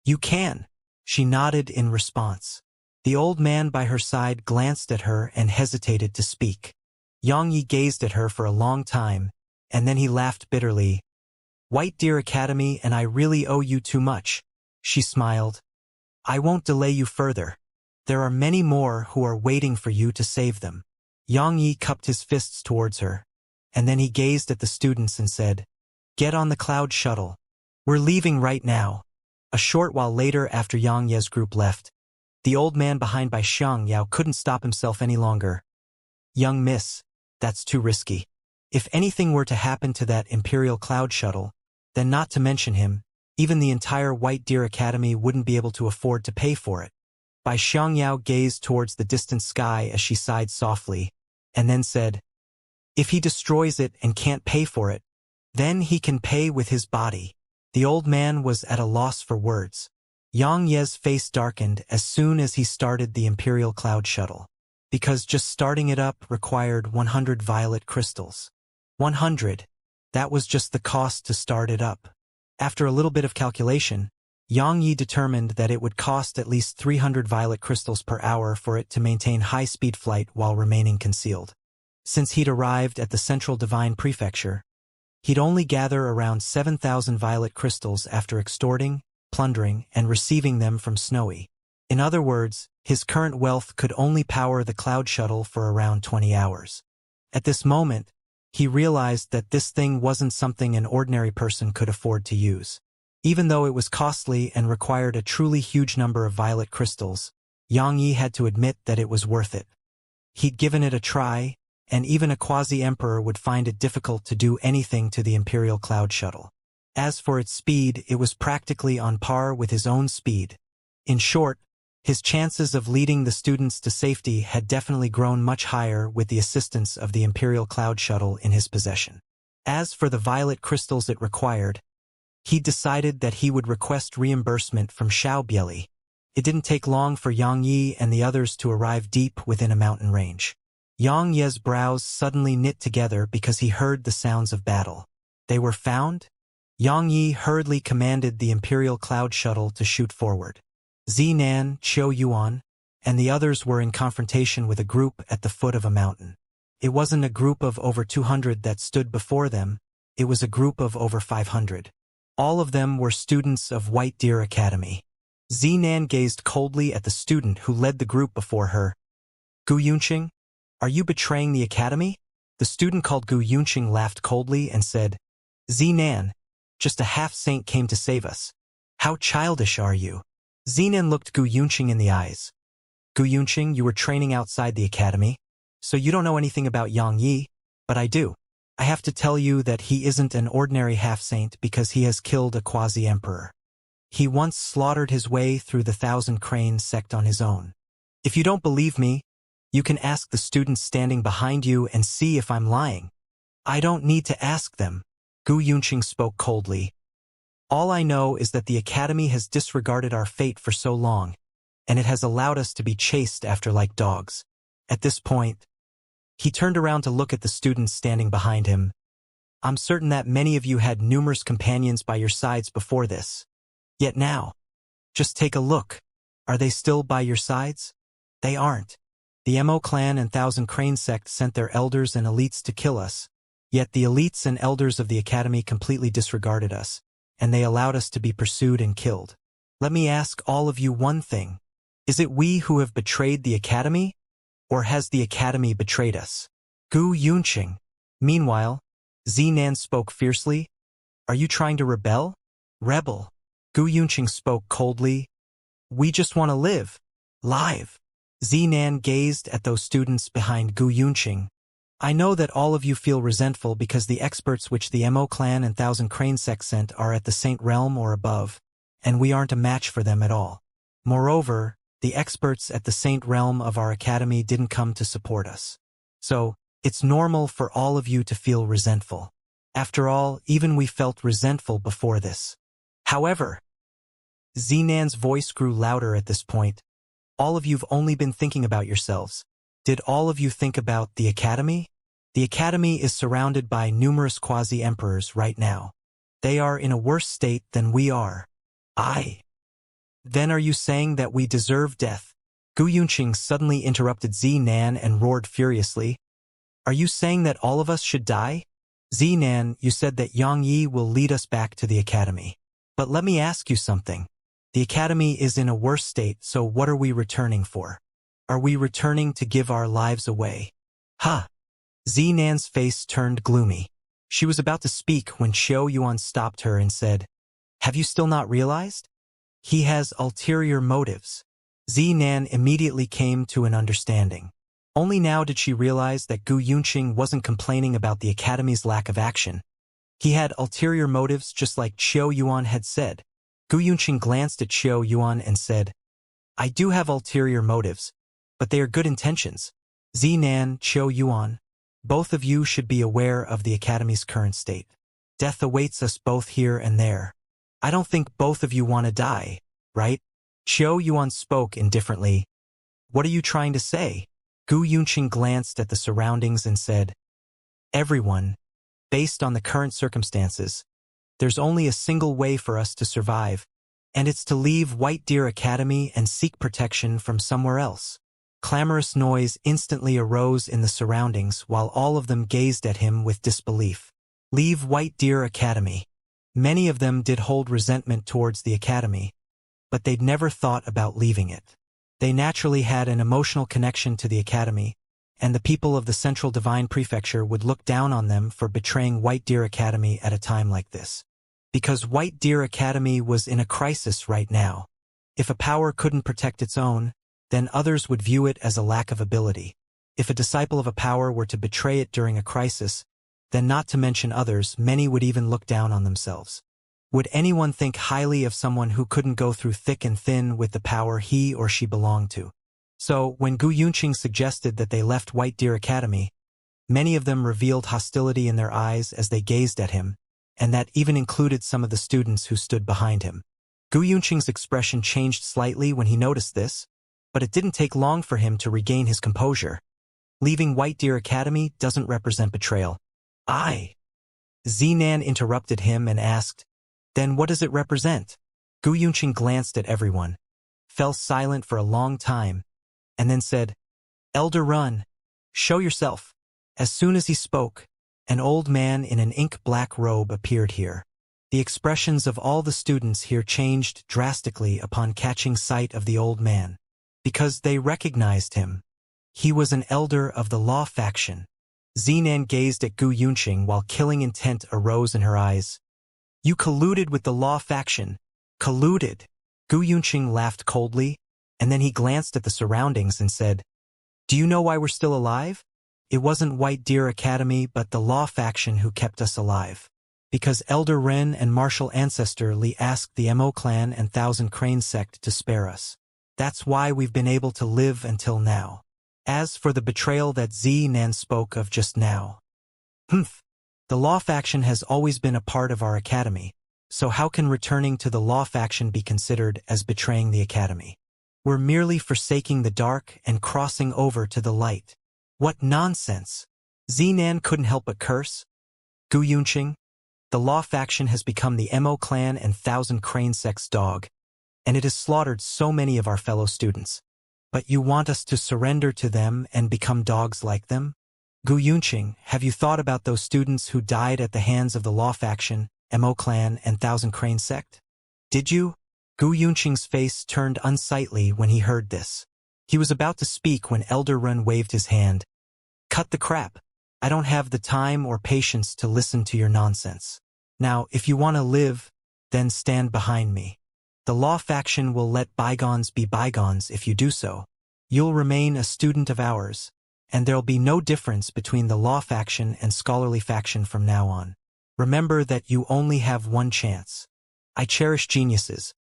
You can. She nodded in response. The old man by her side glanced at her and hesitated to speak. Yang Yi gazed at her for a long time, and then he laughed bitterly. White Deer Academy and I really owe you too much. She smiled. I won't delay you further. There are many more who are waiting for you to save them. Yang Yi cupped his fists towards her, and then he gazed at the students and said, Get on the cloud shuttle. We're leaving right now. A short while later after Yang Ye's group left, the old man behind Bai Xiangyao couldn't stop himself any longer. Young miss, that's too risky. If anything were to happen to that Imperial Cloud Shuttle, then not to mention him, even the entire White Deer Academy wouldn't be able to afford to pay for it. Bai Xiangyao gazed towards the distant sky as she sighed softly, and then said, If he destroys it and can't pay for it, then he can pay with his body. The old man was at a loss for words. Yang Ye's face darkened as soon as he started the Imperial Cloud Shuttle, because just starting it up required 100 violet crystals. 100. That was just the cost to start it up. After a little bit of calculation, Yang Yi determined that it would cost at least 300 violet crystals per hour for it to maintain high-speed flight while remaining concealed. Since he'd arrived at the Central Divine Prefecture, he'd only gather around 7,000 violet crystals after extorting, plundering, and receiving them from Snowy. In other words, his current wealth could only power the cloud shuttle for around 20 hours. At this moment, he realized that this thing wasn't something an ordinary person could afford to use. Even though it was costly and required a truly huge number of violet crystals, Xianxia had to admit that it was worth it. He'd given it a try, and even a quasi-emperor would find it difficult to do anything to the Imperial Cloud Shuttle. As for its speed, it was practically on par with his own speed. In short, his chances of leading the students to safety had definitely grown much higher with the assistance of the Imperial Cloud Shuttle in his possession. As for the violet crystals it required, he decided that he would request reimbursement from Xiaobieli. It didn't take long for Xianxia and the others to arrive deep within a mountain range. Xianxia's brows suddenly knit together because he heard the sounds of battle. They were found? Xianxia hurriedly commanded the Imperial Cloud Shuttle to shoot forward. Zinan, Qiu Yuan, and the others were in confrontation with a group at the foot of a mountain. It wasn't a group of over 200 that stood before them, it was a group of over 500. All of them were students of White Deer Academy. Zinan gazed coldly at the student who led the group before her. Gu Yunqing, are you betraying the academy? The student called Gu Yunqing laughed coldly and said, Zinan, just a half-saint came to save us. How childish are you? Zinan looked Gu Yunqing in the eyes. Gu Yunqing, you were training outside the academy, so you don't know anything about Xianxia, but I do. I have to tell you that he isn't an ordinary half-saint because he has killed a quasi-emperor. He once slaughtered his way through the Thousand Cranes sect on his own. If you don't believe me, you can ask the students standing behind you and see if I'm lying. I don't need to ask them. Gu Yunqing spoke coldly. All I know is that the academy has disregarded our fate for so long, and it has allowed us to be chased after like dogs. At this point, he turned around to look at the students standing behind him. I'm certain that many of you had numerous companions by your sides before this. Yet now, just take a look. Are they still by your sides? They aren't. The Mo clan and Thousand Crane sect sent their elders and elites to kill us. Yet the elites and elders of the academy completely disregarded us, and they allowed us to be pursued and killed. Let me ask all of you one thing. Is it we who have betrayed the academy? Or has the academy betrayed us? Gu Yunqing. Meanwhile, Zinan spoke fiercely. Are you trying to rebel? Rebel. Gu Yunqing spoke coldly. We just want to live. Live. Zinan gazed at those students behind Gu Yunqing. I know that all of you feel resentful because the experts which the Mo clan and Thousand Crane sect sent are at the Saint Realm or above, and we aren't a match for them at all. Moreover, the experts at the Saint Realm of our academy didn't come to support us. So, it's normal for all of you to feel resentful. After all, even we felt resentful before this. However, Zinan's voice grew louder at this point. All of you've only been thinking about yourselves. Did all of you think about the academy? The academy is surrounded by numerous quasi-emperors right now. They are in a worse state than we are. Then are you saying that we deserve death? Gu Yunqing suddenly interrupted Zinan and roared furiously. Are you saying that all of us should die? Zinan, you said that Xianxia will lead us back to the academy. But let me ask you something. The academy is in a worse state, so what are we returning for? Are we returning to give our lives away? Ha! Zinan's face turned gloomy. She was about to speak when Qiu Yuan stopped her and said, Have you still not realized? He has ulterior motives. Zinan immediately came to an understanding. Only now did she realize that Gu Yunqing wasn't complaining about the academy's lack of action. He had ulterior motives just like Qiu Yuan had said. Gu Yunqing glanced at Qiu Yuan and said, I do have ulterior motives, but they are good intentions. Zinan, Qiu Yuan, both of you should be aware of the academy's current state. Death awaits us both here and there. I don't think both of you want to die, right? Qiu Yuan spoke indifferently. What are you trying to say? Gu Yunqing glanced at the surroundings and said, Everyone, based on the current circumstances, there's only a single way for us to survive, and it's to leave White Deer Academy and seek protection from somewhere else. Clamorous noise instantly arose in the surroundings while all of them gazed at him with disbelief. Leave White Deer Academy. Many of them did hold resentment towards the academy, but they'd never thought about leaving it. They naturally had an emotional connection to the academy, and the people of the Central Divine Prefecture would look down on them for betraying White Deer Academy at a time like this. Because White Deer Academy was in a crisis right now. If a power couldn't protect its own, then others would view it as a lack of ability. If a disciple of a power were to betray it during a crisis, then not to mention others, many would even look down on themselves. Would anyone think highly of someone who couldn't go through thick and thin with the power he or she belonged to? So, when Gu Yunqing suggested that they left White Deer Academy, many of them revealed hostility in their eyes as they gazed at him, and that even included some of the students who stood behind him. Gu Yunqing's expression changed slightly when he noticed this, but it didn't take long for him to regain his composure. Leaving White Deer Academy doesn't represent betrayal. Zinan interrupted him and asked, "Then what does it represent?" Gu Yunqing glanced at everyone, fell silent for a long time, and then said, "Elder Run, show yourself." As soon as he spoke, an old man in an ink-black robe appeared here. The expressions of all the students here changed drastically upon catching sight of the old man, because they recognized him. He was an elder of the Law faction. Zinan gazed at Gu Yunqing while killing intent arose in her eyes. "You colluded with the Law faction." "Colluded?" Gu Yunqing laughed coldly, and then he glanced at the surroundings and said, "Do you know why we're still alive? It wasn't White Deer Academy but the Law faction who kept us alive. Because Elder Ren and Martial Ancestor Li asked the Mo clan and Thousand Crane Sect to spare us. That's why we've been able to live until now. As for the betrayal that Zinan spoke of just now, the Law faction has always been a part of our academy, so how can returning to the Law faction be considered as betraying the academy? We're merely forsaking the dark and crossing over to the light." "What nonsense!" Zinan couldn't help but curse. "Gu Yunqing, the Law faction has become the Mo clan and Thousand Crane Sect's dog, and it has slaughtered so many of our fellow students. But you want us to surrender to them and become dogs like them? Gu Yunqing, have you thought about those students who died at the hands of the Law faction, Mo clan, and Thousand Crane Sect? Did you?" Gu Yunqing's face turned unsightly when he heard this. He was about to speak when Elder Run waved his hand. "Cut the crap. I don't have the time or patience to listen to your nonsense. Now, if you want to live, then stand behind me. The Law faction will let bygones be bygones if you do so. You'll remain a student of ours, and there'll be no difference between the Law faction and Scholarly faction from now on. Remember that you only have one chance. I cherish geniuses,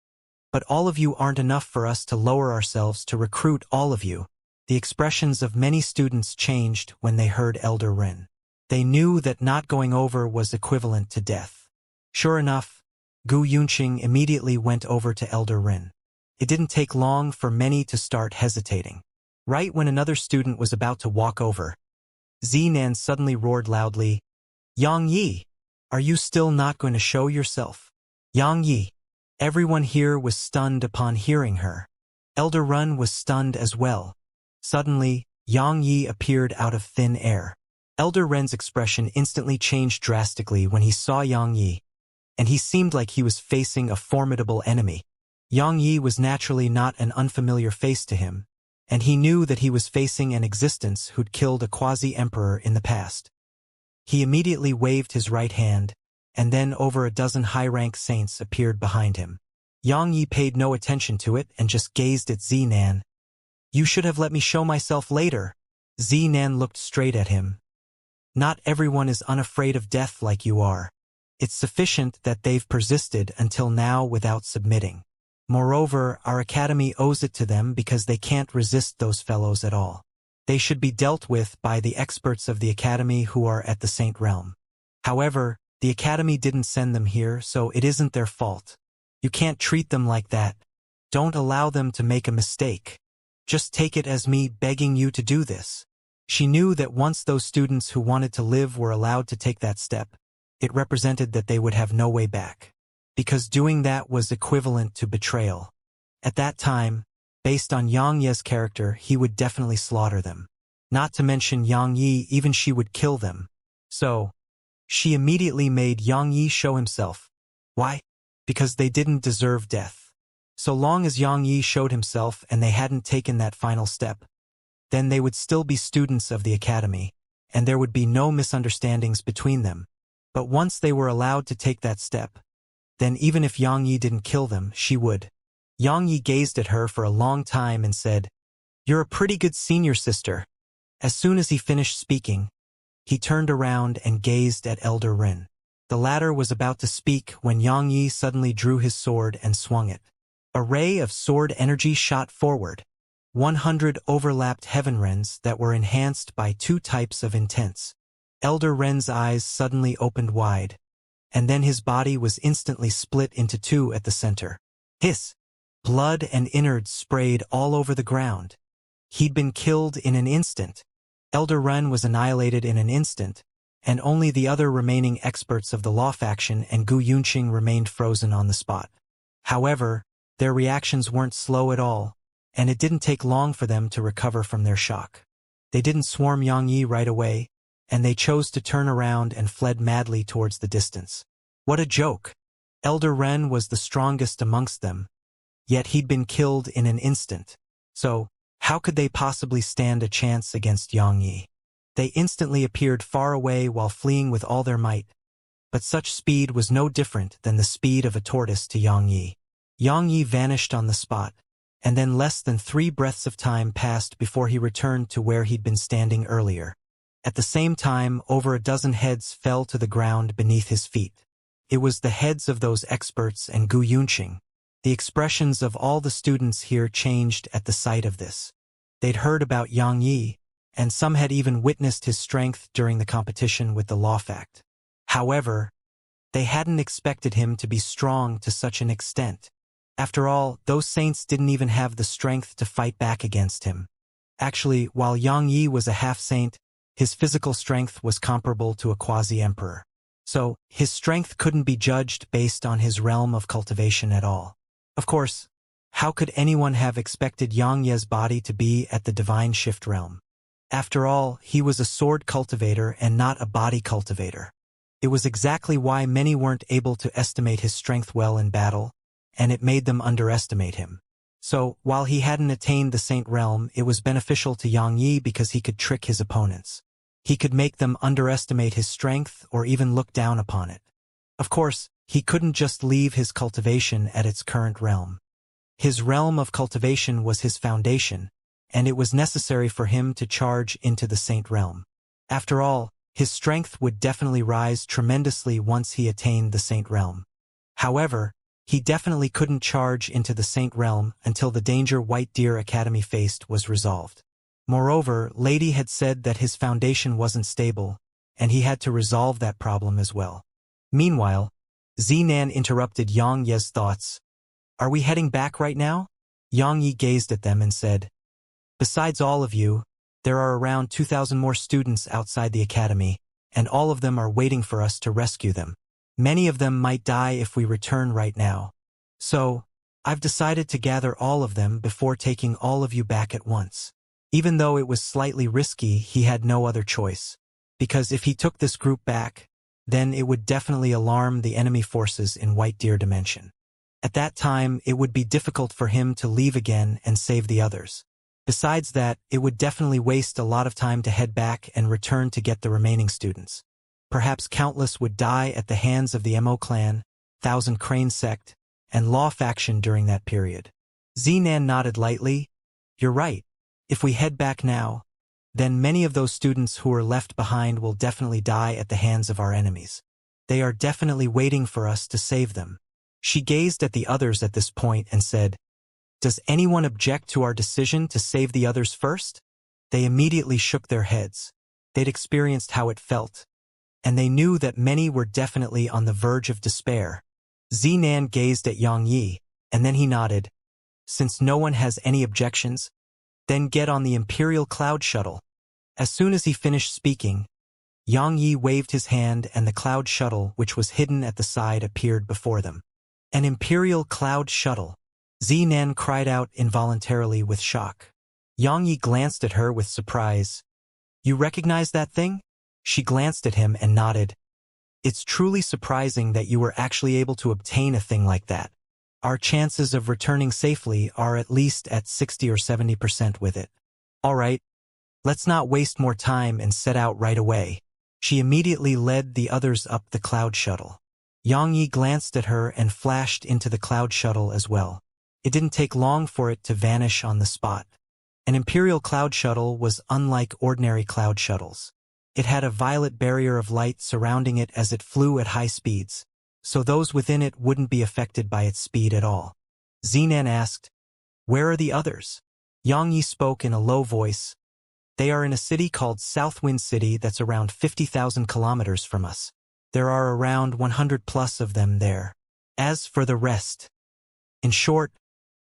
but all of you aren't enough for us to lower ourselves to recruit all of you." The expressions of many students changed when they heard Elder Ren. They knew that not going over was equivalent to death. Sure enough, Gu Yunqing immediately went over to Elder Ren. It didn't take long for many to start hesitating. Right when another student was about to walk over, Zinan suddenly roared loudly, "Yang Yi, are you still not going to show yourself?" "Yang Yi." Everyone here was stunned upon hearing her. Elder Run was stunned as well. Suddenly, Yang Yi appeared out of thin air. Elder Ren's expression instantly changed drastically when he saw Yang Yi, and he seemed like he was facing a formidable enemy. Yang Yi was naturally not an unfamiliar face to him, and he knew that he was facing an existence who'd killed a quasi-emperor in the past. He immediately waved his right hand, and then over a dozen high-rank saints appeared behind him. Yang Yi paid no attention to it and just gazed at Zinan. "You should have let me show myself later." Zinan looked straight at him. "Not everyone is unafraid of death like you are. It's sufficient that they've persisted until now without submitting. Moreover, our academy owes it to them because they can't resist those fellows at all. They should be dealt with by the experts of the academy who are at the Saint Realm. However, the academy didn't send them here, so it isn't their fault. You can't treat them like that. Don't allow them to make a mistake. Just take it as me begging you to do this." She knew that once those students who wanted to live were allowed to take that step, it represented that they would have no way back, because doing that was equivalent to betrayal. At that time, based on Yang Ye's character, he would definitely slaughter them. Not to mention Yang Yi, even she would kill them. So, she immediately made Yang Yi show himself. Why? Because they didn't deserve death. So long as Yang Yi showed himself and they hadn't taken that final step, then they would still be students of the academy, and there would be no misunderstandings between them. But once they were allowed to take that step, then even if Yang Yi didn't kill them, she would. Yang Yi gazed at her for a long time and said, You're a pretty good senior, sister. As soon as he finished speaking, he turned around and gazed at Elder Ren. The latter was about to speak when Xianxia suddenly drew his sword and swung it. A ray of sword energy shot forward. 100 overlapped heaven rens that were enhanced by 2 types of intense. Elder Ren's eyes suddenly opened wide, and then his body was instantly split into 2 at the center. Hiss! Blood and innards sprayed all over the ground. He'd been killed in an instant. Elder Ren was annihilated in an instant, and only the other remaining experts of the Law faction and Gu Yunqing remained frozen on the spot. However, their reactions weren't slow at all, and it didn't take long for them to recover from their shock. They didn't swarm Xianxia right away, and they chose to turn around and fled madly towards the distance. What a joke! Elder Ren was the strongest amongst them, yet he'd been killed in an instant. So, how could they possibly stand a chance against Xianxia? They instantly appeared far away while fleeing with all their might, but such speed was no different than the speed of a tortoise to Xianxia. Xianxia vanished on the spot, and then less than 3 breaths of time passed before he returned to where he'd been standing earlier. At the same time, over a dozen heads fell to the ground beneath his feet. It was the heads of those experts and Gu Yunqing. The expressions of all the students here changed at the sight of this. They'd heard about Xianxia, and some had even witnessed his strength during the competition with the Law fact. However, they hadn't expected him to be strong to such an extent. After all, those saints didn't even have the strength to fight back against him. Actually, while Xianxia was a half-saint, his physical strength was comparable to a quasi-emperor. So, his strength couldn't be judged based on his realm of cultivation at all. Of course, how could anyone have expected Xianxia's body to be at the divine shift realm? After all, he was a sword cultivator and not a body cultivator. It was exactly why many weren't able to estimate his strength well in battle, and it made them underestimate him. So, while he hadn't attained the saint realm, it was beneficial to Xianxia because he could trick his opponents. He could make them underestimate his strength or even look down upon it. Of course, he couldn't just leave his cultivation at its current realm. His realm of cultivation was his foundation, and it was necessary for him to charge into the saint realm. After all, his strength would definitely rise tremendously once he attained the saint realm. However, he definitely couldn't charge into the saint realm until the danger White Deer Academy faced was resolved. Moreover, Lady had said that his foundation wasn't stable, and he had to resolve that problem as well. Meanwhile, Zinan interrupted Xianxia's thoughts. Are we heading back right now? Xianxia gazed at them and said, besides all of you, there are around 2,000 more students outside the academy, and all of them are waiting for us to rescue them. Many of them might die if we return right now. So, I've decided to gather all of them before taking all of you back at once. Even though it was slightly risky, he had no other choice. Because if he took this group back, then it would definitely alarm the enemy forces in White Deer Dimension. At that time, it would be difficult for him to leave again and save the others. Besides that, it would definitely waste a lot of time to head back and return to get the remaining students. Perhaps countless would die at the hands of the Mo clan, Thousand Crane Sect, and Law faction during that period. Zinan nodded lightly. You're right. If we head back now, then many of those students who are left behind will definitely die at the hands of our enemies. They are definitely waiting for us to save them. She gazed at the others at this point and said, does anyone object to our decision to save the others first? They immediately shook their heads. They'd experienced how it felt, and they knew that many were definitely on the verge of despair. Zinan gazed at Xianxia, and then he nodded. Since no one has any objections, then get on the Imperial Cloud Shuttle. As soon as he finished speaking, Xianxia waved his hand and the Cloud Shuttle, which was hidden at the side, appeared before them. An Imperial Cloud Shuttle. Zinan cried out involuntarily with shock. Xianxia glanced at her with surprise. You recognize that thing? She glanced at him and nodded. It's truly surprising that you were actually able to obtain a thing like that. Our chances of returning safely are at least at 60 or 70% with it. All right, let's not waste more time and set out right away. She immediately led the others up the Cloud Shuttle. Xianxia glanced at her and flashed into the Cloud Shuttle as well. It didn't take long for it to vanish on the spot. An Imperial cloud shuttle was unlike ordinary cloud shuttles. It had a violet barrier of light surrounding it as it flew at high speeds, so those within it wouldn't be affected by its speed at all. Xinan asked, "Where are the others?" Xianxia spoke in a low voice. "They are in a city called Southwind City that's around 50,000 kilometers from us. There are around 100 plus of them there. As for the rest, in short,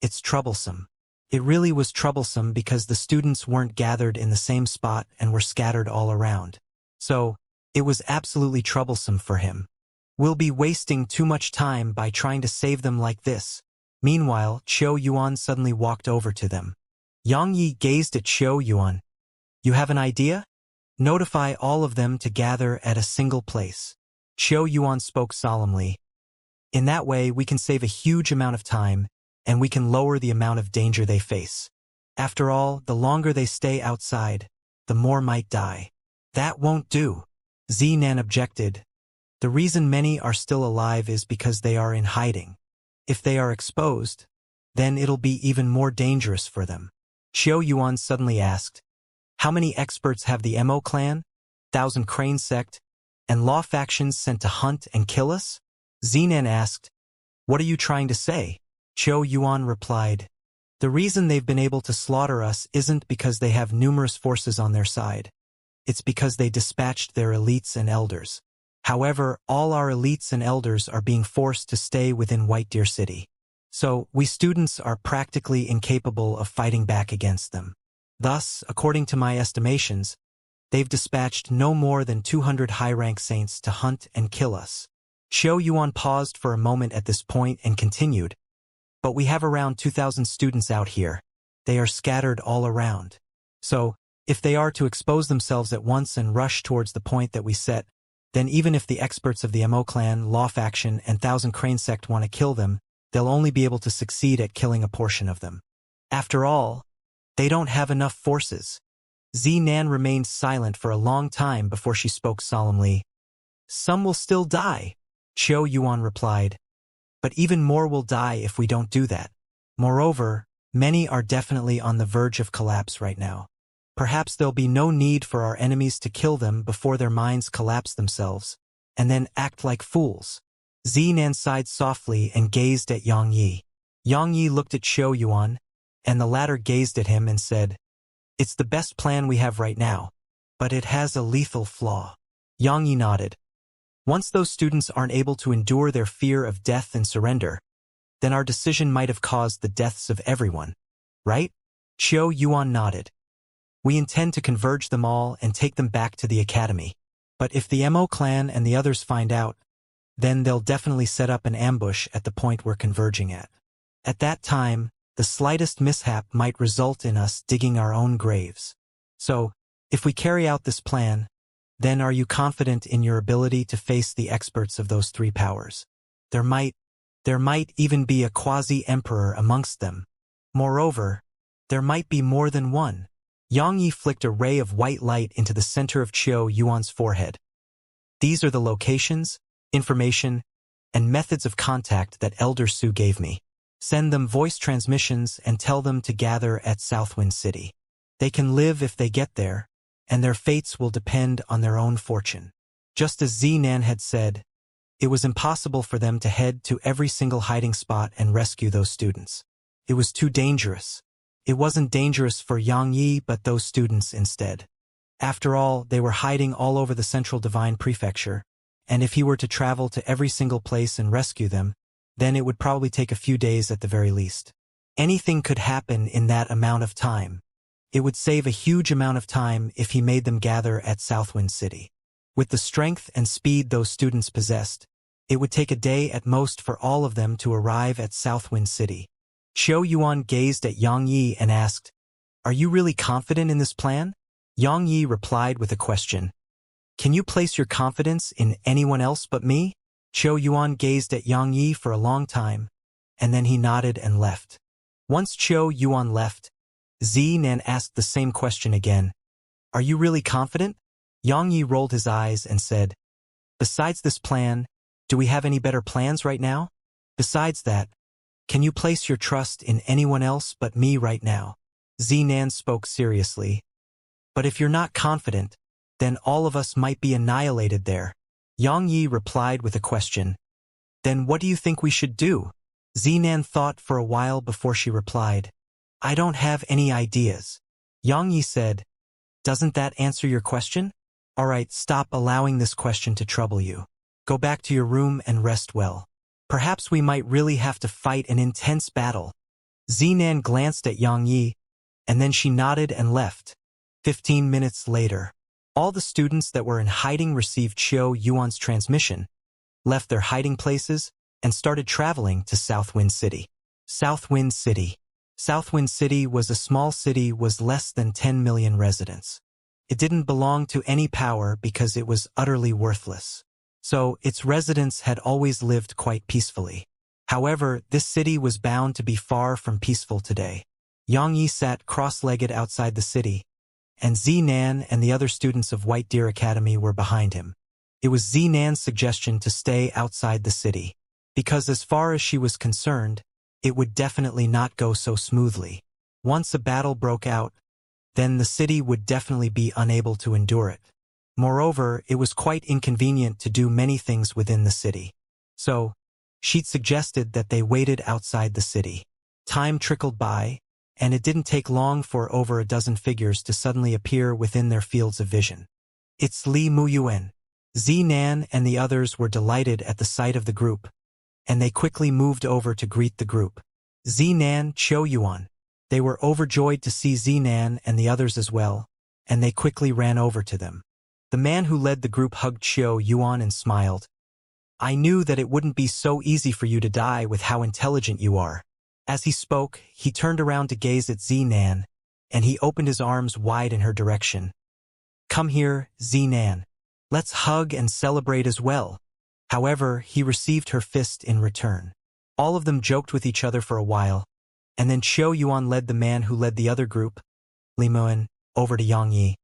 it's troublesome." It really was troublesome because the students weren't gathered in the same spot and were scattered all around. So, it was absolutely troublesome for him. "We'll be wasting too much time by trying to save them like this." Meanwhile, Qiu Yuan suddenly walked over to them. Xianxia gazed at Qiu Yuan. "You have an idea? Notify all of them to gather at a single place." Qiu Yuan spoke solemnly. "In that way, we can save a huge amount of time, and we can lower the amount of danger they face. After all, the longer they stay outside, the more might die." "That won't do," Xinan objected. "The reason many are still alive is because they are in hiding. If they are exposed, then it'll be even more dangerous for them." Qiu Yuan suddenly asked, "How many experts have the Mo clan, Thousand Crane Sect, and law factions sent to hunt and kill us?" Xinan asked, "What are you trying to say?" Qiu Yuan replied, "The reason they've been able to slaughter us isn't because they have numerous forces on their side. It's because they dispatched their elites and elders. However, all our elites and elders are being forced to stay within White Deer City. So, we students are practically incapable of fighting back against them. Thus, according to my estimations, they've dispatched no more than 200 high-rank saints to hunt and kill us." Qiu Yuan paused for a moment at this point and continued, "But we have around 2,000 students out here. They are scattered all around. So, if they are to expose themselves at once and rush towards the point that we set, then even if the experts of the Mo clan, Law faction, and Thousand Crane Sect want to kill them, they'll only be able to succeed at killing a portion of them. After all, they don't have enough forces." Xinan remained silent for a long time before she spoke solemnly. "Some will still die," Qiu Yuan replied. "But even more will die if we don't do that. Moreover, many are definitely on the verge of collapse right now. Perhaps there'll be no need for our enemies to kill them before their minds collapse themselves, and then act like fools." Xinan sighed softly and gazed at Xianxia. Xianxia looked at Qiu Yuan, and the latter gazed at him and said, "It's the best plan we have right now, but it has a lethal flaw." Xianxia nodded. "Once those students aren't able to endure their fear of death and surrender, then our decision might have caused the deaths of everyone, right?" Qiu Yuan nodded. "We intend to converge them all and take them back to the academy. But if the Mo clan and the others find out, then they'll definitely set up an ambush at the point we're converging at. At that time, the slightest mishap might result in us digging our own graves. So, if we carry out this plan, then are you confident in your ability to face the experts of those three powers? There might even be a quasi-emperor amongst them. Moreover, there might be more than one." Xianxia flicked a ray of white light into the center of Qiu Yuan's forehead. "These are the locations, information, and methods of contact that Elder Su gave me. Send them voice transmissions and tell them to gather at Southwind City. They can live if they get there, and their fates will depend on their own fortune." Just as Xinan had said, it was impossible for them to head to every single hiding spot and rescue those students. It was too dangerous. It wasn't dangerous for Xianxia but those students instead. After all, they were hiding all over the Central Divine Prefecture, and if he were to travel to every single place and rescue them, then it would probably take a few days at the very least. Anything could happen in that amount of time. It would save a huge amount of time if he made them gather at Southwind City. With the strength and speed those students possessed, it would take a day at most for all of them to arrive at Southwind City. Qiu Yuan gazed at Xianxia and asked, "Are you really confident in this plan?" Xianxia replied with a question. "Can you place your confidence in anyone else but me?" Qiu Yuan gazed at Xianxia for a long time, and then he nodded and left. Once Qiu Yuan left, Xinan asked the same question again. "Are you really confident?" Xianxia rolled his eyes and said, "Besides this plan, do we have any better plans right now? Besides that, can you place your trust in anyone else but me right now?" Zinan spoke seriously. But if you're not confident, then all of us might be annihilated there. Yang Yi replied with a question. Then what do you think we should do? Zinan thought for a while before she replied. I don't have any ideas. Yang Yi said, doesn't that answer your question? Alright, stop allowing this question to trouble you. Go back to your room and rest well. Perhaps we might really have to fight an intense battle. Zinan glanced at Yang Yi, and then she nodded and left. 15 minutes later, all the students that were in hiding received Qiu Yuan's transmission, left their hiding places, and started traveling to Southwind City. Southwind City. Southwind City was a small city with less than 10 million residents. It didn't belong to any power because it was utterly worthless. So, its residents had always lived quite peacefully. However, this city was bound to be far from peaceful today. Yang Yi sat cross-legged outside the city, and Zinan and the other students of White Deer Academy were behind him. It was Zinan's suggestion to stay outside the city, because as far as she was concerned, it would definitely not go so smoothly. Once a battle broke out, then the city would definitely be unable to endure it. Moreover, it was quite inconvenient to do many things within the city. So, she'd suggested that they waited outside the city. Time trickled by, and it didn't take long for over a dozen figures to suddenly appear within their fields of vision. It's Li Muyuan. Zinan and the others were delighted at the sight of the group, and they quickly moved over to greet the group. Zinan, Qiu Yuan. They were overjoyed to see Zinan and the others as well, and they quickly ran over to them. The man who led the group hugged Qiu Yuan and smiled. I knew that it wouldn't be so easy for you to die with how intelligent you are. As he spoke, he turned around to gaze at Zinan, and he opened his arms wide in her direction. Come here, Zinan. Let's hug and celebrate as well. However, he received her fist in return. All of them joked with each other for a while, and then Qiu Yuan led the man who led the other group, Li Muan, over to Yang Yi.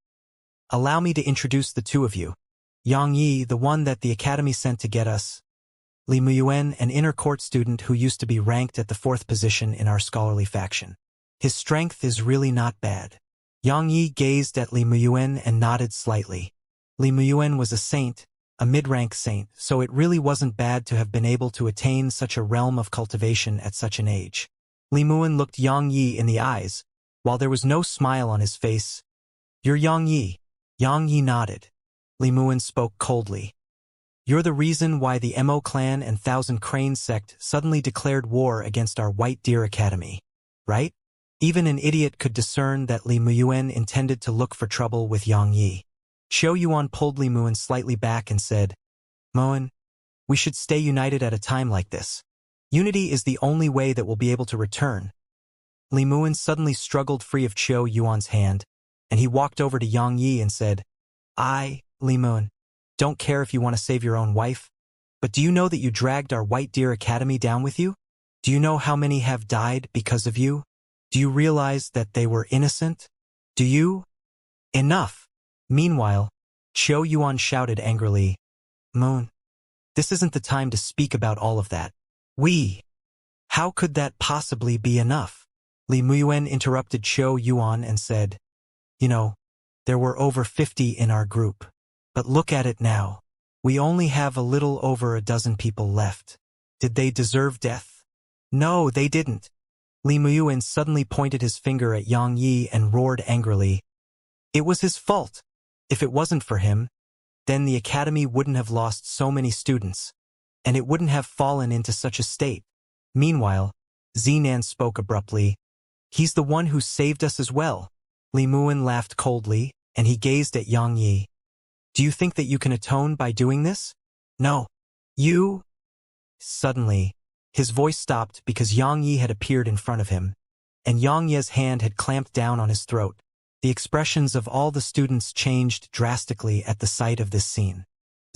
Allow me to introduce the two of you. Yang Yi, the one that the academy sent to get us. Li Muyuan, an inner court student who used to be ranked at the 4th position in our scholarly faction. His strength is really not bad. Yang Yi gazed at Li Muyuan and nodded slightly. Li Muyuan was a saint, a mid-rank saint, so it really wasn't bad to have been able to attain such a realm of cultivation at such an age. Li Muyuan looked Yang Yi in the eyes, while there was no smile on his face. You're Yang Yi. Yang Yi nodded. Li Muyuan spoke coldly. You're the reason why the Mo clan and Thousand Crane sect suddenly declared war against our White Deer Academy, right? Even an idiot could discern that Li Muyuan intended to look for trouble with Yang Yi. Qiu Yuan pulled Li Muyuan slightly back and said, Muan, we should stay united at a time like this. Unity is the only way that we'll be able to return. Li Muyuan suddenly struggled free of Qiu Yuan's hand, and he walked over to Yang Yi and said, I, Li Muyuan, don't care if you want to save your own wife, but do you know that you dragged our White Deer Academy down with you? Do you know how many have died because of you? Do you realize that they were innocent? Do you? Enough! Meanwhile, Qiu Yuan shouted angrily, Moon, this isn't the time to speak about all of that. How could that possibly be enough? Li Muyuan interrupted Qiu Yuan and said, You know, there were over 50 in our group. But look at it now. We only have a little over a dozen people left. Did they deserve death? No, they didn't. Li Muyuan suddenly pointed his finger at Yang Yi and roared angrily. It was his fault. If it wasn't for him, then the academy wouldn't have lost so many students, and it wouldn't have fallen into such a state. Meanwhile, Zinan spoke abruptly. He's the one who saved us as well. Li Muyuan laughed coldly, and he gazed at Yang Yi. Do you think that you can atone by doing this? No. You? Suddenly, his voice stopped because Yang Yi had appeared in front of him, and Yang Yi's hand had clamped down on his throat. The expressions of all the students changed drastically at the sight of this scene.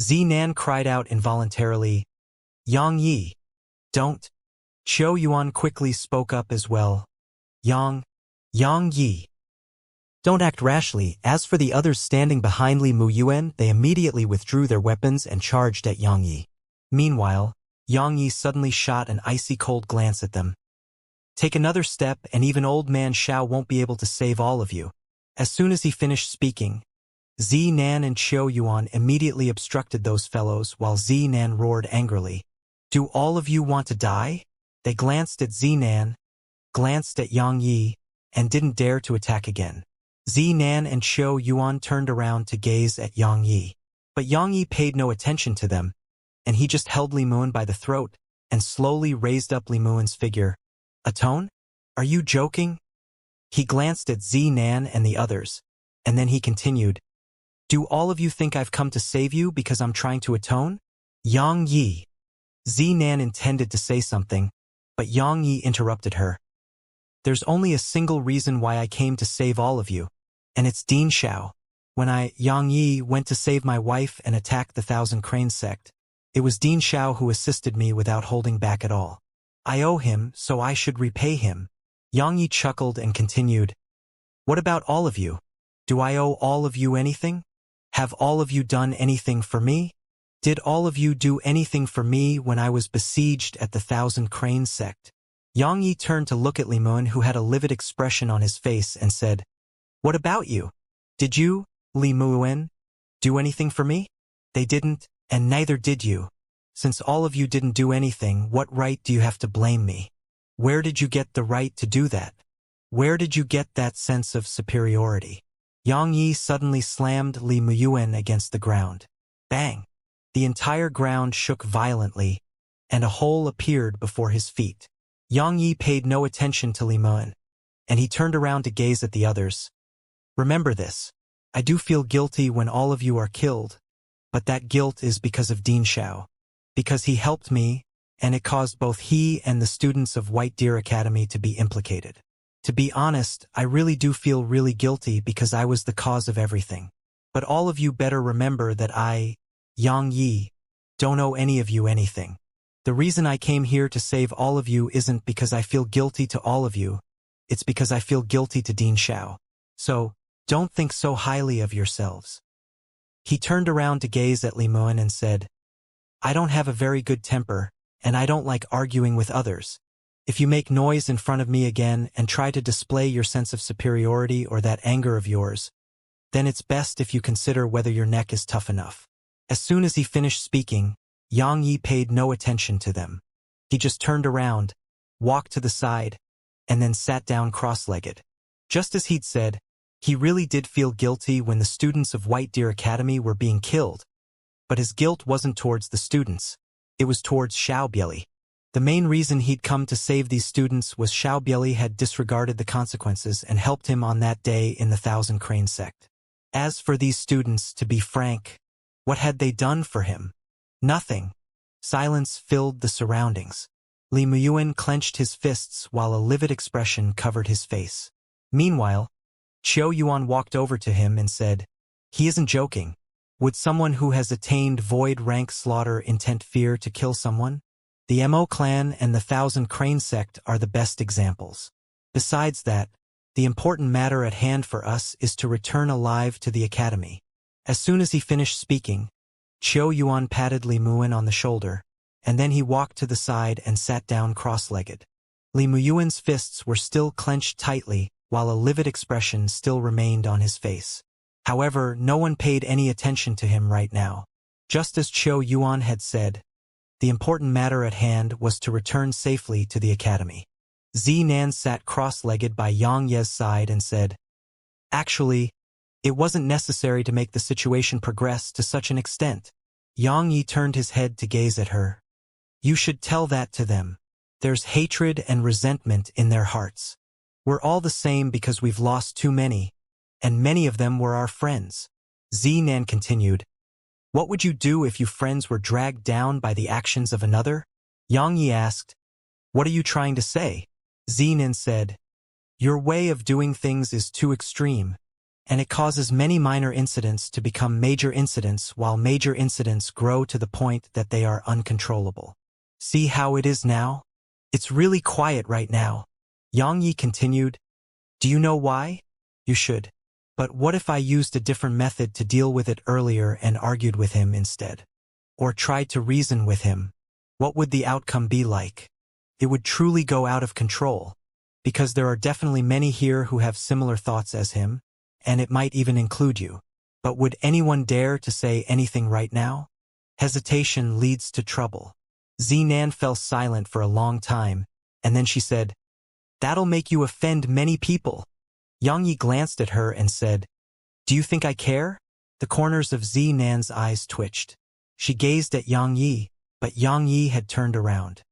Zinan cried out involuntarily, Yang Yi, don't. Qiu Yuan quickly spoke up as well. Yang Yi. Don't act rashly. As for the others standing behind Li Muyuan, they immediately withdrew their weapons and charged at Yang Yi. Meanwhile, Yang Yi suddenly shot an icy cold glance at them. Take another step and even old man Xiao won't be able to save all of you. As soon as he finished speaking, Nan and Qiu Yuan immediately obstructed those fellows while Nan roared angrily. Do all of you want to die? They glanced at Nan, glanced at Yang Yi, and didn't dare to attack again. Nan and Qiu Yuan turned around to gaze at Yang Yi. But Yang Yi paid no attention to them, and he just held Li Muan by the throat and slowly raised up Li Muan's figure. Atone? Are you joking? He glanced at Nan and the others, and then he continued. Do all of you think I've come to save you because I'm trying to atone? Yang Yi. Nan intended to say something, but Yang Yi interrupted her. There's only a single reason why I came to save all of you, and it's Din Xiao. When Yang Yi, went to save my wife and attack the Thousand Crane Sect, it was Din Xiao who assisted me without holding back at all. I owe him, so I should repay him. Yang Yi chuckled and continued. What about all of you? Do I owe all of you anything? Have all of you done anything for me? Did all of you do anything for me when I was besieged at the Thousand Crane Sect? Yang Yi turned to look at Li Muan, who had a livid expression on his face, and said, What about you? Did you, Li Muan, do anything for me? They didn't, and neither did you. Since all of you didn't do anything, what right do you have to blame me? Where did you get the right to do that? Where did you get that sense of superiority? Yang Yi suddenly slammed Li Muan against the ground. Bang! The entire ground shook violently, and a hole appeared before his feet. Yang Yi paid no attention to Li Muan, and he turned around to gaze at the others. Remember this. I do feel guilty when all of you are killed, but that guilt is because of Din Xiao. Because he helped me, and it caused both he and the students of White Deer Academy to be implicated. To be honest, I really do feel really guilty because I was the cause of everything. But all of you better remember that I, Yang Yi, don't owe any of you anything. The reason I came here to save all of you isn't because I feel guilty to all of you, it's because I feel guilty to Din Xiao. So, don't think so highly of yourselves. He turned around to gaze at Li Muan and said, I don't have a very good temper, and I don't like arguing with others. If you make noise in front of me again and try to display your sense of superiority or that anger of yours, then it's best if you consider whether your neck is tough enough. As soon as he finished speaking, Yang Yi paid no attention to them. He just turned around, walked to the side, and then sat down cross-legged. Just as he'd said, he really did feel guilty when the students of White Deer Academy were being killed, but his guilt wasn't towards the students. It was towards Xiao Bieli. The main reason he'd come to save these students was Xiao Bieli had disregarded the consequences and helped him on that day in the Thousand Crane Sect. As for these students, to be frank, what had they done for him? Nothing. Silence filled the surroundings. Li Muan clenched his fists while a livid expression covered his face. Meanwhile, Qiu Yuan walked over to him and said, He isn't joking. Would someone who has attained void rank slaughter intent fear to kill someone? The Mo clan and the Thousand Crane Sect are the best examples. Besides that, the important matter at hand for us is to return alive to the academy. As soon as he finished speaking, Qiu Yuan patted Li Muan on the shoulder, and then he walked to the side and sat down cross-legged. Li Muan's fists were still clenched tightly, while a livid expression still remained on his face. However, no one paid any attention to him right now. Just as Qiu Yuan had said, the important matter at hand was to return safely to the academy. Nan sat cross-legged by Yang Ye's side and said, Actually, it wasn't necessary to make the situation progress to such an extent. Yang Yi turned his head to gaze at her. You should tell that to them. There's hatred and resentment in their hearts. We're all the same because we've lost too many, and many of them were our friends. Nan continued, What would you do if your friends were dragged down by the actions of another? Yang Yi asked, What are you trying to say? Nan said, Your way of doing things is too extreme, and it causes many minor incidents to become major incidents while major incidents grow to the point that they are uncontrollable. See how it is now? It's really quiet right now. Yang Yi continued, Do you know why? You should. But what if I used a different method to deal with it earlier and argued with him instead? Or tried to reason with him? What would the outcome be like? It would truly go out of control. because there are definitely many here who have similar thoughts as him, and it might even include you. But would anyone dare to say anything right now? Hesitation leads to trouble. Zinan fell silent for a long time, and then she said, "That'll make you offend many people." Yang Yi glanced at her and said, "Do you think I care?" The corners of Zinan's eyes twitched. She gazed at Yang Yi, but Yang Yi had turned around.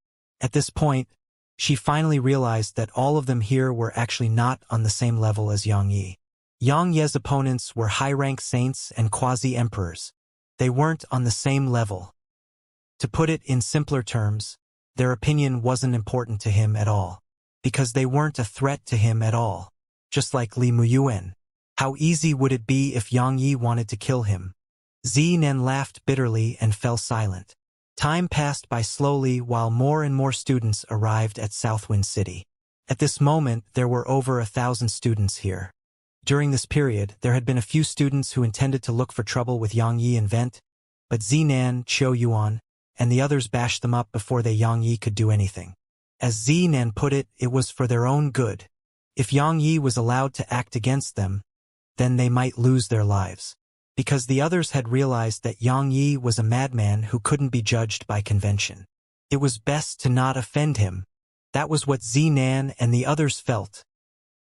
At this point, she finally realized that all of them here were actually not on the same level as Yang Yi. Yang Ye's opponents were high-rank saints and quasi-emperors. They weren't on the same level. To put it in simpler terms, their opinion wasn't important to him at all, because they weren't a threat to him at all. Just like Li Muyuan. How easy would it be if Yang Yi wanted to kill him? Zinan laughed bitterly and fell silent. Time passed by slowly while more and more students arrived at Southwind City. At this moment, there were over 1,000 students here. During this period, there had been a few students who intended to look for trouble with Yang Yi and Vent, but Zinan, Qiu Yuan, and the others bashed them up before Yang Yi could do anything. As Zinan put it, it was for their own good. If Yang Yi was allowed to act against them, then they might lose their lives. Because the others had realized that Yang Yi was a madman who couldn't be judged by convention. It was best to not offend him. That was what Zinan and the others felt.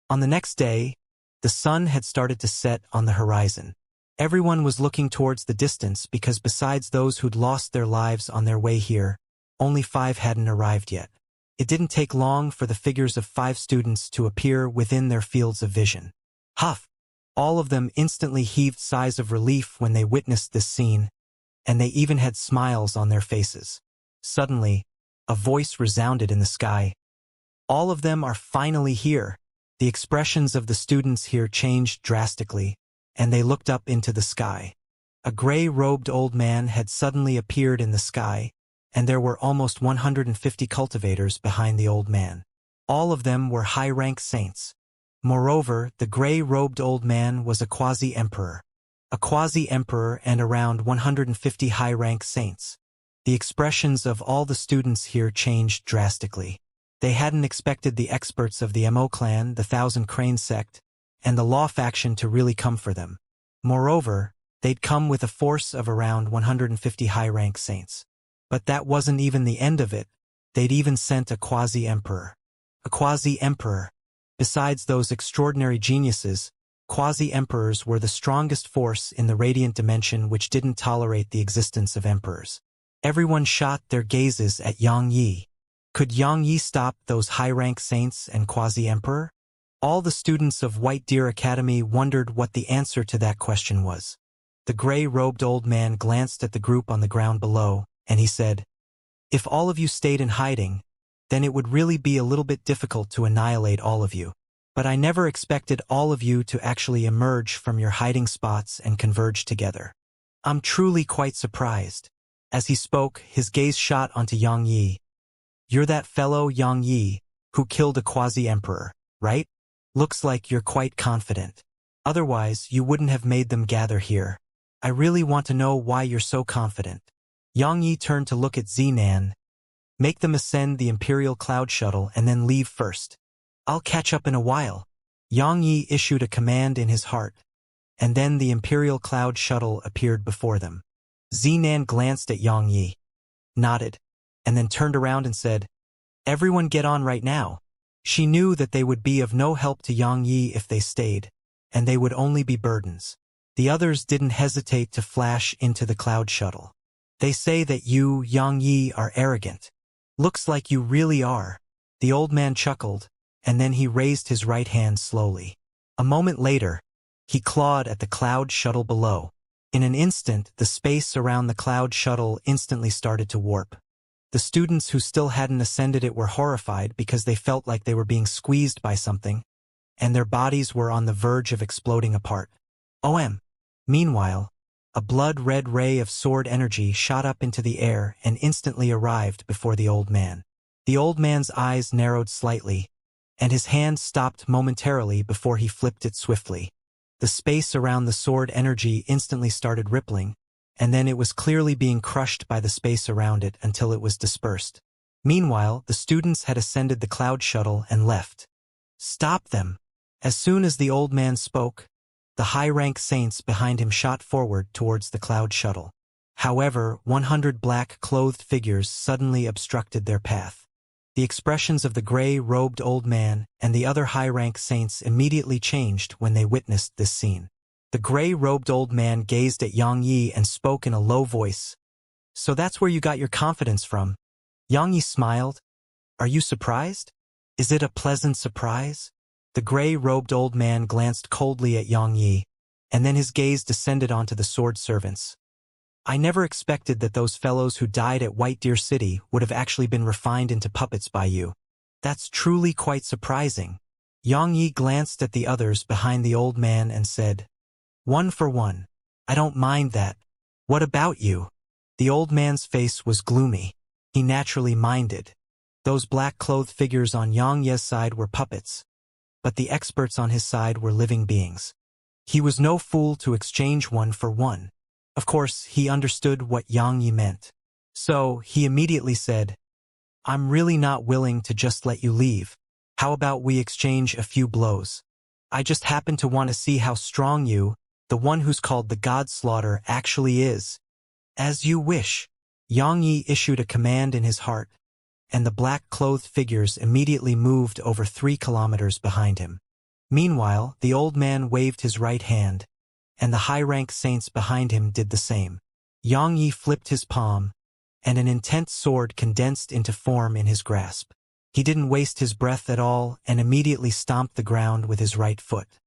On the next day, the sun had started to set on the horizon. Everyone was looking towards the distance because besides those who'd lost their lives on their way here, only 5 hadn't arrived yet. It didn't take long for the figures of 5 students to appear within their fields of vision. Huff! All of them instantly heaved sighs of relief when they witnessed this scene, and they even had smiles on their faces. Suddenly, a voice resounded in the sky. "All of them are finally here." The expressions of the students here changed drastically, and they looked up into the sky. A gray-robed old man had suddenly appeared in the sky, and there were almost 150 cultivators behind the old man. All of them were high-rank saints. Moreover, the gray-robed old man was a quasi-emperor. A quasi-emperor and around 150 high-rank saints. The expressions of all the students here changed drastically. They hadn't expected the experts of the Mo clan, the Thousand Crane Sect, and the Law faction to really come for them. Moreover, they'd come with a force of around 150 high-rank saints. But that wasn't even the end of it. They'd even sent a quasi-emperor. A quasi-emperor. Besides those extraordinary geniuses, quasi-emperors were the strongest force in the radiant dimension which didn't tolerate the existence of emperors. Everyone shot their gazes at Yang Yi. Could Yang Yi stop those high-rank saints and quasi-emperor? All the students of White Deer Academy wondered what the answer to that question was. The gray-robed old man glanced at the group on the ground below, and he said, "If all of you stayed in hiding, then it would really be a little bit difficult to annihilate all of you. But I never expected all of you to actually emerge from your hiding spots and converge together. I'm truly quite surprised." As he spoke, his gaze shot onto Yang Yi. "You're that fellow Yang Yi who killed a quasi-emperor, right? Looks like you're quite confident. Otherwise, you wouldn't have made them gather here. I really want to know why you're so confident." Yang Yi turned to look at Zinan. "Make them ascend the Imperial Cloud Shuttle and then leave first. I'll catch up in a while." Yang Yi issued a command in his heart, and then the Imperial Cloud Shuttle appeared before them. Zinan glanced at Yang Yi, nodded, and then turned around and said, "Everyone get on right now." She knew that they would be of no help to Yang Yi if they stayed, and they would only be burdens. The others didn't hesitate to flash into the cloud shuttle. "They say that you, Yang Yi, are arrogant. Looks like you really are." The old man chuckled, and then he raised his right hand slowly. A moment later, he clawed at the cloud shuttle below. In an instant, the space around the cloud shuttle instantly started to warp. The students who still hadn't ascended it were horrified because they felt like they were being squeezed by something, and their bodies were on the verge of exploding apart. Meanwhile, a blood-red ray of sword energy shot up into the air and instantly arrived before the old man. The old man's eyes narrowed slightly, and his hand stopped momentarily before he flipped it swiftly. The space around the sword energy instantly started rippling, and then it was clearly being crushed by the space around it until it was dispersed. Meanwhile, the students had ascended the cloud shuttle and left. Stop them. As soon as the old man spoke, the high-rank saints behind him shot forward towards the cloud shuttle. However, 100 black-clothed figures suddenly obstructed their path. The expressions of the gray-robed old man and the other high-rank saints immediately changed when they witnessed this scene. The gray-robed old man gazed at Yang Yi and spoke in a low voice. "So that's where you got your confidence from?" Yang Yi smiled. "Are you surprised? Is it a pleasant surprise?" The gray-robed old man glanced coldly at Yang Yi, and then his gaze descended onto the sword servants. "I never expected that those fellows who died at White Deer City would have actually been refined into puppets by you. That's truly quite surprising." Yang Yi glanced at the others behind the old man and said, "One for one. I don't mind that. What about you?" The old man's face was gloomy. He naturally minded. Those black-clothed figures on Yang Ye's side were puppets, but the experts on his side were living beings. He was no fool to exchange one for one. Of course, he understood what Yang Yi meant. So, he immediately said, "I'm really not willing to just let you leave. How about we exchange a few blows? I just happen to want to see how strong you, the one who's called the God Slaughter, actually is." "As you wish." Yang Yi issued a command in his heart, and the black-clothed figures immediately moved over 3 kilometers behind him. Meanwhile, the old man waved his right hand, and the high-rank saints behind him did the same. Yang Yi flipped his palm, and an intense sword condensed into form in his grasp. He didn't waste his breath at all and immediately stomped the ground with his right foot.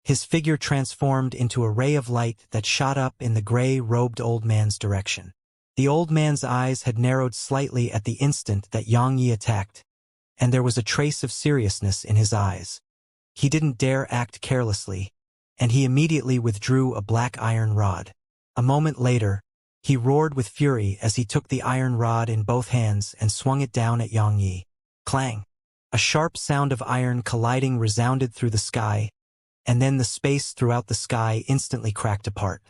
His figure transformed into a ray of light that shot up in the gray-robed old man's direction. The old man's eyes had narrowed slightly at the instant that Yang Yi attacked, and there was a trace of seriousness in his eyes. He didn't dare act carelessly, and he immediately withdrew a black iron rod. A moment later, he roared with fury as he took the iron rod in both hands and swung it down at Yang Yi. Clang! A sharp sound of iron colliding resounded through the sky, and then the space throughout the sky instantly cracked apart.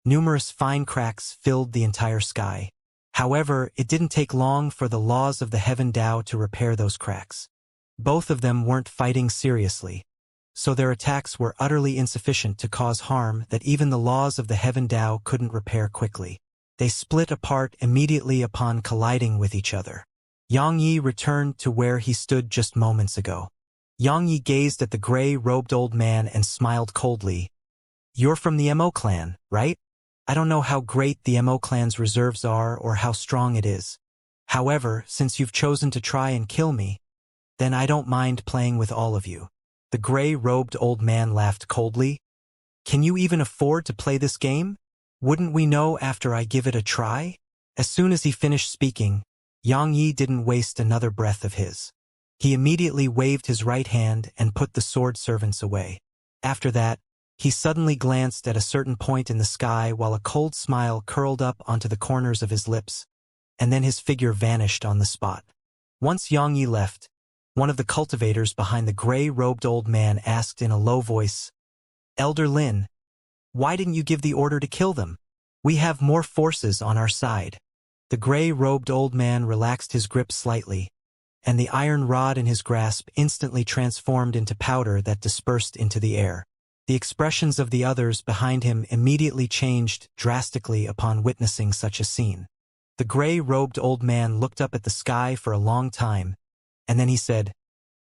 Numerous fine cracks filled the entire sky. However, it didn't take long for the laws of the Heaven Tao to repair those cracks. Both of them weren't fighting seriously, so their attacks were utterly insufficient to cause harm that even the laws of the Heaven Tao couldn't repair quickly. They split apart immediately upon colliding with each other. Yang Yi returned to where he stood just moments ago. Yang Yi gazed at the gray-robed old man and smiled coldly. "You're from the Mo clan, right? I don't know how great the Mo clan's reserves are or how strong it is. However, since you've chosen to try and kill me, then I don't mind playing with all of you." The gray-robed old man laughed coldly. "Can you even afford to play this game? Wouldn't we know after I give it a try?" As soon as he finished speaking, Yang Yi didn't waste another breath of his. He immediately waved his right hand and put the sword servants away. After that, he suddenly glanced at a certain point in the sky while a cold smile curled up onto the corners of his lips, and then his figure vanished on the spot. Once Yang Yi left, one of the cultivators behind the gray-robed old man asked in a low voice, "Elder Lin, why didn't you give the order to kill them? We have more forces on our side." The gray-robed old man relaxed his grip slightly, and the iron rod in his grasp instantly transformed into powder that dispersed into the air. The expressions of the others behind him immediately changed drastically upon witnessing such a scene. The gray-robed old man looked up at the sky for a long time, and then he said,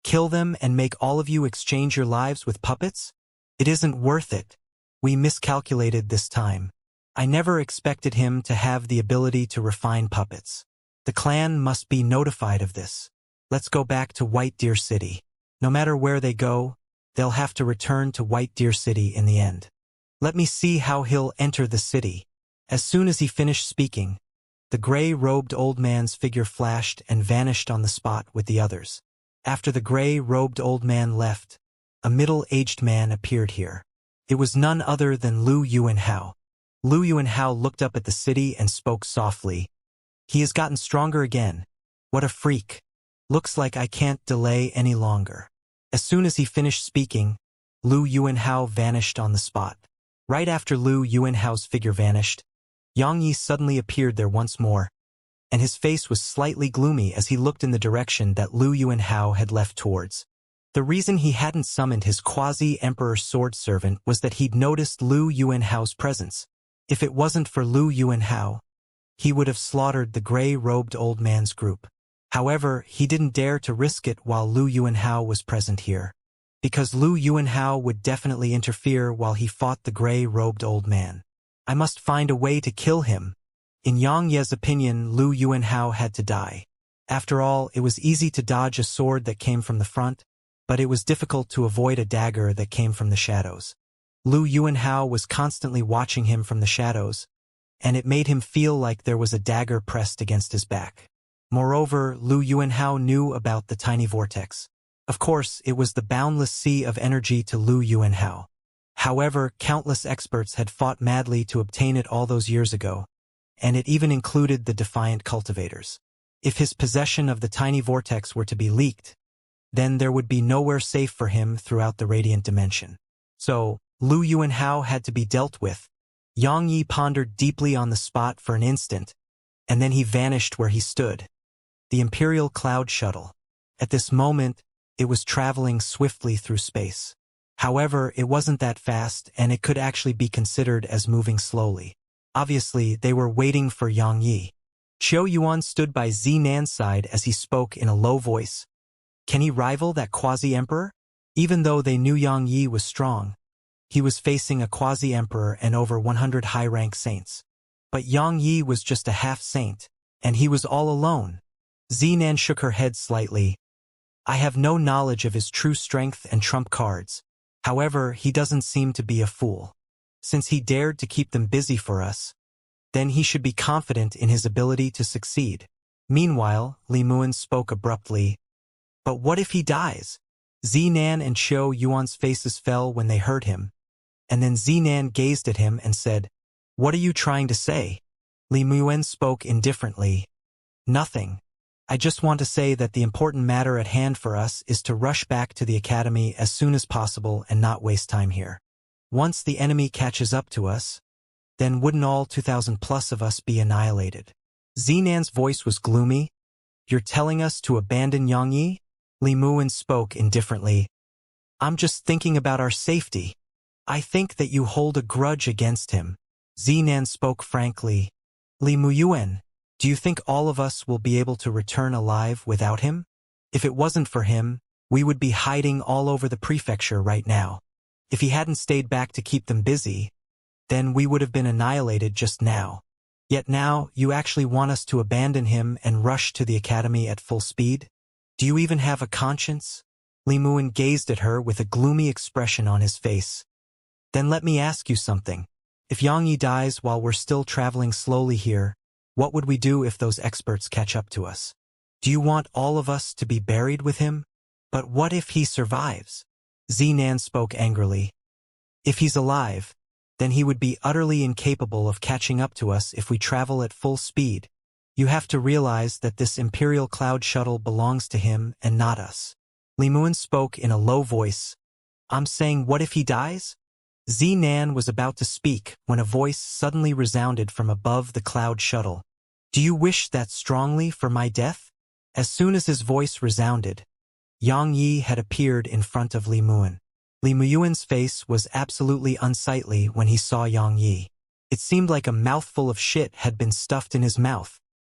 "Kill them and make all of you exchange your lives with puppets? It isn't worth it. We miscalculated this time. I never expected him to have the ability to refine puppets. The clan must be notified of this. Let's go back to White Deer City. No matter where they go, they'll have to return to White Deer City in the end. Let me see how he'll enter the city." As soon as he finished speaking, the gray-robed old man's figure flashed and vanished on the spot with the others. After the gray-robed old man left, a middle-aged man appeared here. It was none other than Lu Yuanhao. Lu Yuanhao looked up at the city and spoke softly. "He has gotten stronger again. What a freak. Looks like I can't delay any longer." As soon as he finished speaking, Lu Yuanhao vanished on the spot. Right after Lu Yuanhao's figure vanished, Yang Yi suddenly appeared there once more, and his face was slightly gloomy as he looked in the direction that Lu Yuanhao had left towards. The reason he hadn't summoned his quasi-emperor sword servant was that he'd noticed Lu Yuanhao's presence. If it wasn't for Lu Yuanhao, he would have slaughtered the gray-robed old man's group. However, he didn't dare to risk it while Lu Yuanhao was present here, because Lu Yuanhao would definitely interfere while he fought the gray-robed old man. I must find a way to kill him. In Xianxia's opinion, Lu Yuanhao had to die. After all, it was easy to dodge a sword that came from the front, but it was difficult to avoid a dagger that came from the shadows. Lu Yuanhao was constantly watching him from the shadows, and it made him feel like there was a dagger pressed against his back. Moreover, Lu Yuanhao knew about the tiny vortex. Of course, it was the boundless sea of energy to Lu Yuanhao. However, countless experts had fought madly to obtain it all those years ago, and it even included the defiant cultivators. If his possession of the tiny vortex were to be leaked, then there would be nowhere safe for him throughout the radiant dimension. So, Lu Yuanhao had to be dealt with. Yang Yi pondered deeply on the spot for an instant, and then he vanished where he stood. The Imperial Cloud Shuttle. At this moment, it was traveling swiftly through space. However, it wasn't that fast, and it could actually be considered as moving slowly. Obviously, they were waiting for Yang Yi. Qiu Yuan stood by Zinan's side as he spoke in a low voice. Can he rival that quasi-emperor? Even though they knew Yang Yi was strong, he was facing a quasi-emperor and over 100 high-rank saints. But Yang Yi was just a half-saint, and he was all alone. Zinan shook her head slightly. I have no knowledge of his true strength and trump cards. However, he doesn't seem to be a fool. Since he dared to keep them busy for us, then he should be confident in his ability to succeed. Meanwhile, Li Muan spoke abruptly. But what if he dies? Zinan and Qiu Yuan's faces fell when they heard him, and then Zinan gazed at him and said, What are you trying to say? Li Muan spoke indifferently. Nothing. I just want to say that the important matter at hand for us is to rush back to the academy as soon as possible and not waste time here. Once the enemy catches up to us, then wouldn't all 2,000 plus of us be annihilated? Zinan's voice was gloomy. You're telling us to abandon Yang Yi? Li Muan spoke indifferently. I'm just thinking about our safety. I think that you hold a grudge against him. Zinan spoke frankly. Li Muan, do you think all of us will be able to return alive without him? If it wasn't for him, we would be hiding all over the prefecture right now. If he hadn't stayed back to keep them busy, then we would have been annihilated just now. Yet now, you actually want us to abandon him and rush to the academy at full speed? Do you even have a conscience? Li Muan gazed at her with a gloomy expression on his face. Then let me ask you something. If Yang Yi dies while we're still traveling slowly here, what would we do if those experts catch up to us? Do you want all of us to be buried with him? But what if he survives? Zinan spoke angrily. If he's alive, then he would be utterly incapable of catching up to us if we travel at full speed. You have to realize that this Imperial Cloud Shuttle belongs to him and not us. Li Muan spoke in a low voice. I'm saying, what if he dies? Zinan was about to speak when a voice suddenly resounded from above the cloud shuttle. Do you wish that strongly for my death? As soon as his voice resounded, Yang Yi had appeared in front of Li Muan. Li Muan's face was absolutely unsightly when he saw Yang Yi. It seemed like a mouthful of shit had been stuffed in his mouth.